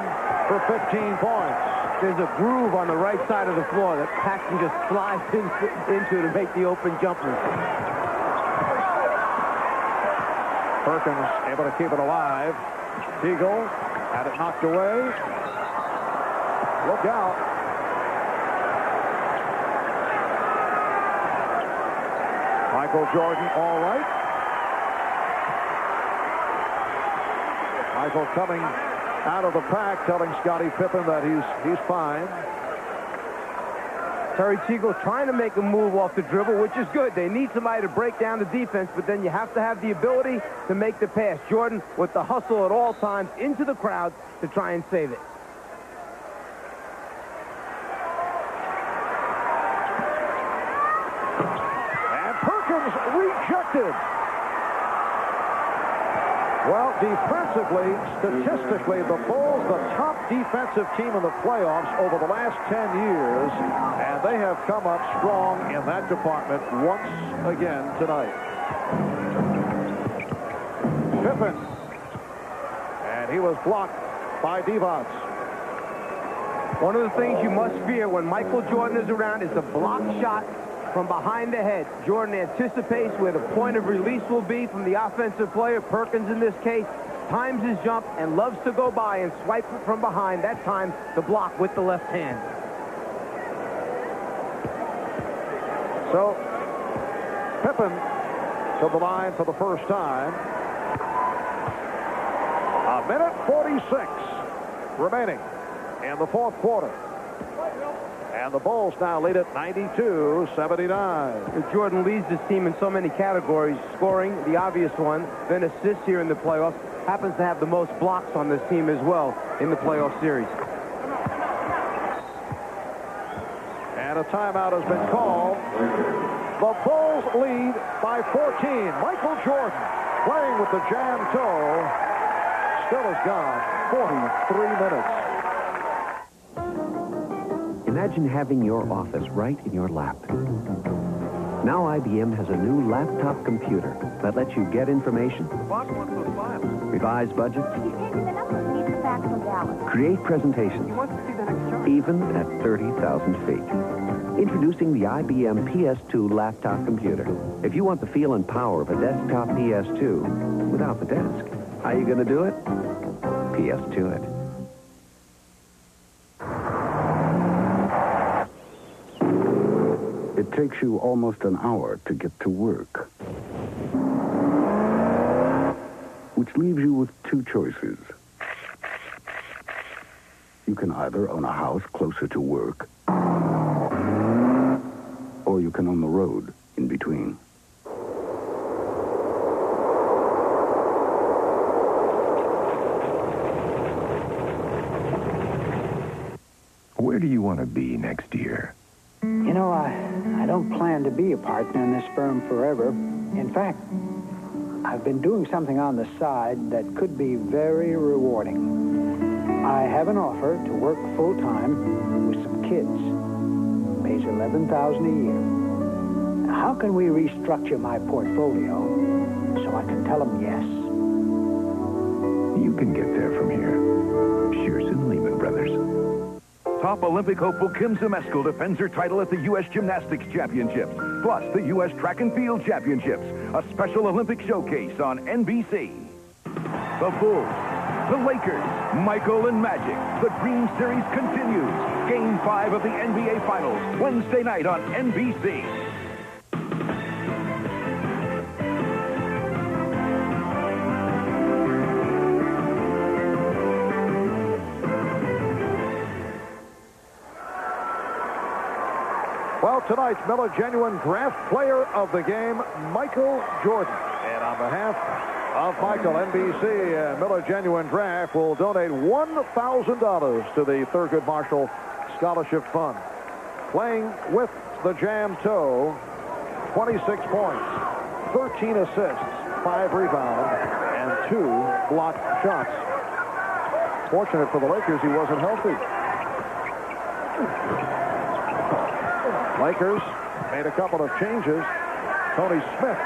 for 15 points. There's a groove on the right side of the floor that Paxson just slides into to make the open jumper. Perkins able to keep it alive. Teagle had it knocked away. Look out. Michael Jordan all right. Michael coming out of the pack, telling Scottie Pippen that he's fine. Terry Teagle trying to make a move off the dribble, which is good. They need somebody to break down the defense, but then you have to have the ability to make the pass. Jordan with the hustle at all times into the crowd to try and save it. And Perkins rejected. Well, defensively, statistically, the Bulls, the top defensive team in the playoffs over the last 10 years, and they have come up strong in that department once again tonight. Pippen, and he was blocked by Divac. One of the things you must fear when Michael Jordan is around is the block shot from behind the head. Jordan anticipates where the point of release will be from the offensive player, Perkins in this case, times his jump and loves to go by and swipe it from behind, that time the block with the left hand. So, Pippen to the line for the first time. A minute 46 remaining in the fourth quarter. And the Bulls now lead at 92-79. Jordan leads this team in so many categories. Scoring, the obvious one, then assists here in the playoffs. Happens to have the most blocks on this team as well in the playoff series. And a timeout has been called. The Bulls lead by 14. Michael Jordan playing with the jam toe. Still has gone 43 minutes. Imagine having your office right in your lap. Now IBM has a new laptop computer that lets you get information, revise budgets, create presentations, even at 30,000 feet. Introducing the IBM PS2 laptop computer. If you want the feel and power of a desktop PS2 without the desk, how are you going to do it? PS2 it. It takes you almost an hour to get to work, which leaves you with two choices. You can either own a house closer to work, or you can own the road in between. Where do you want to be next year? You know, I don't plan to be a partner in this firm forever. In fact, I've been doing something on the side that could be very rewarding. I have an offer to work full-time with some kids. Pays $11,000 a year. Now, how can we restructure my portfolio so I can tell them yes? You can get there from here. Shearson Lehman Brothers. Top Olympic hopeful Kim Zmeskal defends her title at the U.S. Gymnastics Championships, plus the U.S. Track and Field Championships, a special Olympic showcase on NBC. The Bulls, the Lakers, Michael and Magic. The Dream Series continues. Game 5 of the NBA Finals, Wednesday night on NBC. Well, tonight's Miller Genuine Draft Player of the Game, Michael Jordan. And on behalf of Michael, NBC and Miller Genuine Draft will donate $1,000 to the Thurgood Marshall Scholarship Fund. Playing with the jam toe, 26 points, 13 assists, 5 rebounds, and 2 blocked shots. Fortunate for the Lakers, he wasn't healthy. Lakers made a couple of changes. Tony Smith,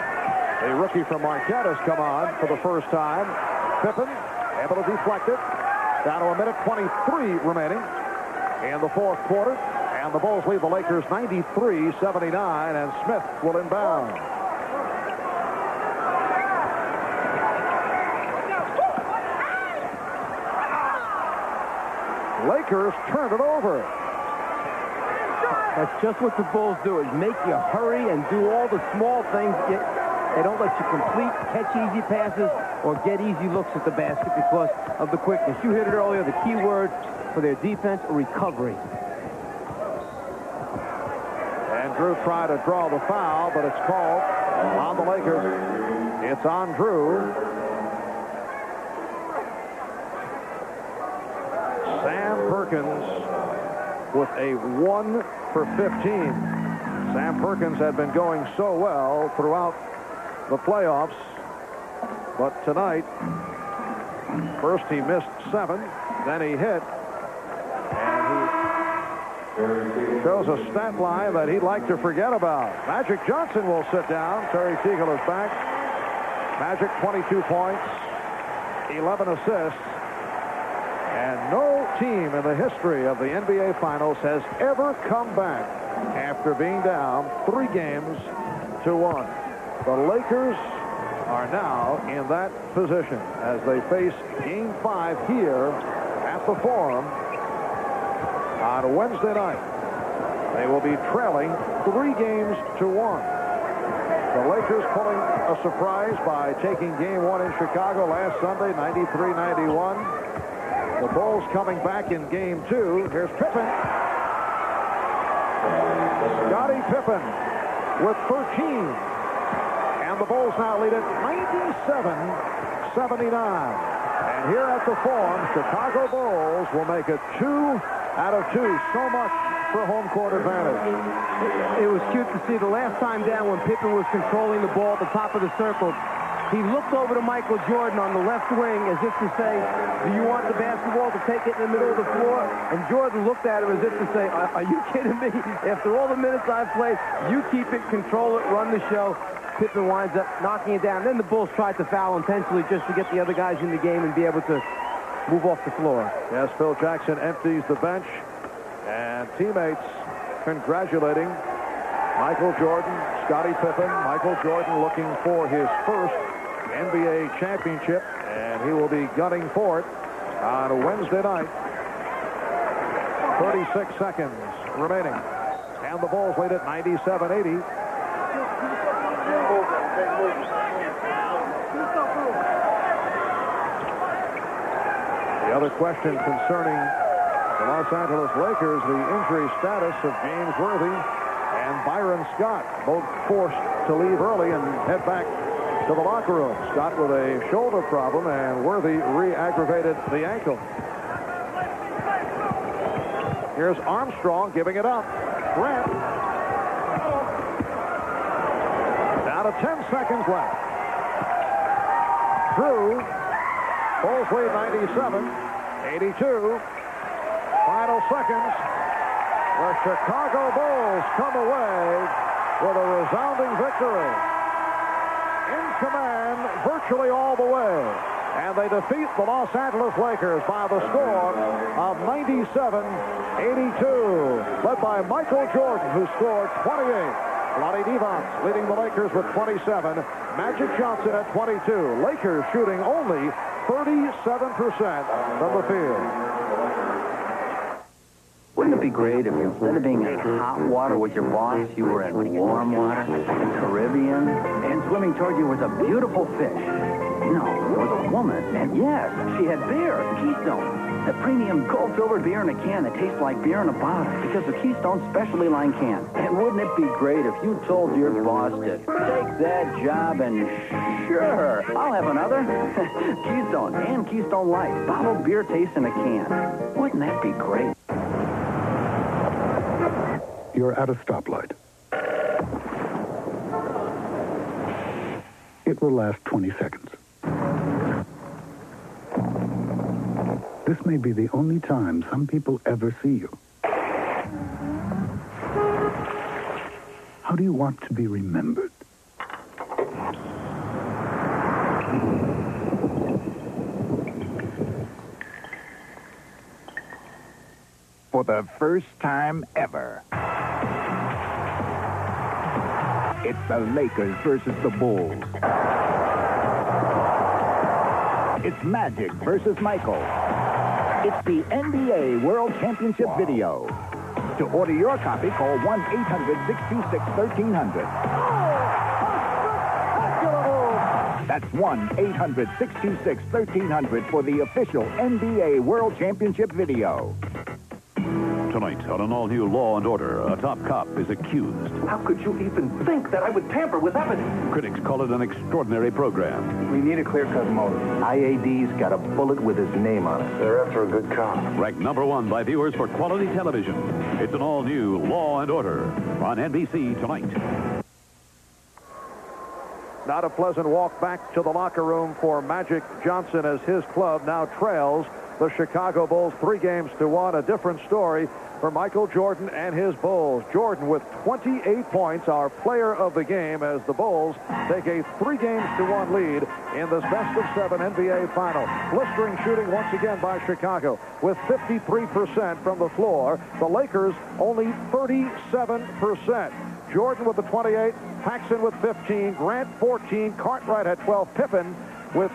a rookie from Marquette, has come on for the first time. Pippen able to deflect it. Down to a minute 23 remaining in the fourth quarter. And the Bulls lead the Lakers 93-79, and Smith will inbound. Lakers turn it over. That's just what the Bulls do, is make you hurry and do all the small things. They don't let you complete, catch easy passes. or get easy looks at the basket because of the quickness. You hit it earlier, the key word for their defense, recovery. And Drew tried to draw the foul, but it's called on the Lakers. It's on Drew. Sam Perkins with a 1 for 15. Sam Perkins had been going so well throughout the playoffs, but tonight, first he missed 7, then he hit, and he shows a stat line that he'd like to forget about. Magic Johnson will sit down. Terry Teagle is back. Magic 22 points, 11 assists, and no team in the history of the NBA Finals has ever come back after being down 3 games to 1. The Lakers are now in that position as they face Game 5 here at the Forum on Wednesday night. They will be trailing 3 games to 1. The Lakers pulling a surprise by taking Game 1 in Chicago last Sunday, 93-91. The Bulls coming back in Game 2. Here's Pippen. Scottie Pippen with 13. And the Bulls now lead it 97-79. And here at the Forum, Chicago Bulls will make it 2 out of 2. So much for home court advantage. It was cute to see the last time down when Pippen was controlling the ball at the top of the circle. He looked over to Michael Jordan on the left wing as if to say, do you want the basketball to take it in the middle of the floor? And Jordan looked at him as if to say, are you kidding me? After all the minutes I've played, you keep it, control it, run the show. Pippen winds up knocking it down. Then the Bulls tried to foul intentionally just to get the other guys in the game and be able to move off the floor. Yes, Phil Jackson empties the bench, and teammates congratulating Michael Jordan, Scottie Pippen. Michael Jordan looking for his first NBA championship, and he will be gunning for it on Wednesday night. 36 seconds remaining, and the Bulls lead it 97-80. The other question concerning the Los Angeles Lakers, the injury status of James Worthy and Byron Scott, both forced to leave early and head back to the locker room. Scott with a shoulder problem, and Worthy re-aggravated the ankle. Here's Armstrong giving it up. Grant. Down to 10 seconds left. Drew. Bulls lead 97-82. Final seconds. The Chicago Bulls come away with a resounding victory. In command virtually all the way. And they defeat the Los Angeles Lakers by the score of 97-82. Led by Michael Jordan, who scored 28. Lonnie Devonts leading the Lakers with 27. Magic Johnson at 22. Lakers shooting only 37% from the field. Wouldn't it be great if instead of being in hot water with your boss, you were in warm water, Caribbean, and swimming toward you was a beautiful fish? No, it was a woman, and yes, she had beer, Keystone. The premium gold-filtered beer in a can that tastes like beer in a bottle because of Keystone's specialty line can. And wouldn't it be great if you told your boss to take that job and sure, I'll have another. Keystone and Keystone Light, bottled beer taste in a can. Wouldn't that be great? You're at a stoplight. It will last 20 seconds. This may be the only time some people ever see you. How do you want to be remembered? For the first time ever, it's the Lakers versus the Bulls. It's Magic versus Michael. It's the NBA World Championship video. To order your copy, call 1-800-626-1300. That's 1-800-626-1300 for the official NBA World Championship video. Tonight on an all-new Law and Order, a top cop is accused. How could you even think that I would tamper with evidence? Critics call it an extraordinary program. We need a clear-cut motive. IAD's got a bullet with his name on it. They're after a good cop. Ranked #1 by viewers for quality television. It's an all-new Law and Order on NBC tonight. Not a pleasant walk back to the locker room for Magic Johnson as his club now trails the Chicago Bulls 3-1. A different story for Michael Jordan and his Bulls. Jordan with 28 points, our player of the game, as the Bulls take a 3-1 lead in this best-of-7 NBA final. Blistering shooting once again by Chicago with 53% from the floor. The Lakers only 37%. Jordan with the 28, Paxson with 15, Grant 14, Cartwright had 12, Pippen with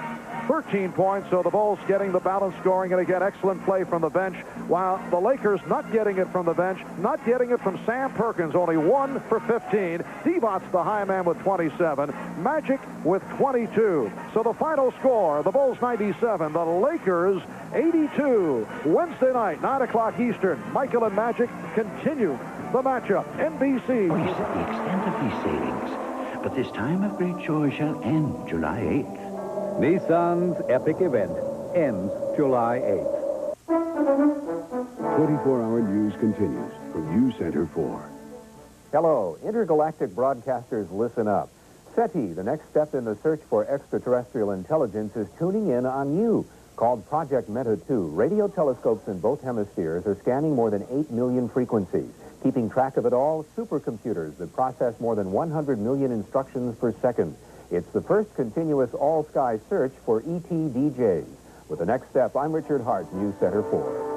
13 points, so the Bulls getting the balance scoring, and again, excellent play from the bench, while the Lakers not getting it from the bench, not getting it from Sam Perkins, only 1 for 15. Devot's the high man with 27, Magic with 22. So the final score, the Bulls 97, the Lakers 82. Wednesday night, 9 o'clock Eastern. Michael and Magic continue the matchup. NBC. Oh, you said the extent of these savings, but this time of great joy shall end July 8th. Nissan's epic event ends July 8th. 24-hour news continues from News Center 4. Hello, intergalactic broadcasters, listen up. SETI, the next step in the search for extraterrestrial intelligence, is tuning in on you. Called Project Meta 2, radio telescopes in both hemispheres are scanning more than 8 million frequencies. Keeping track of it all, supercomputers that process more than 100 million instructions per second. It's the first continuous all-sky search for ET DJs. With the next step, I'm Richard Hart, News Center 4.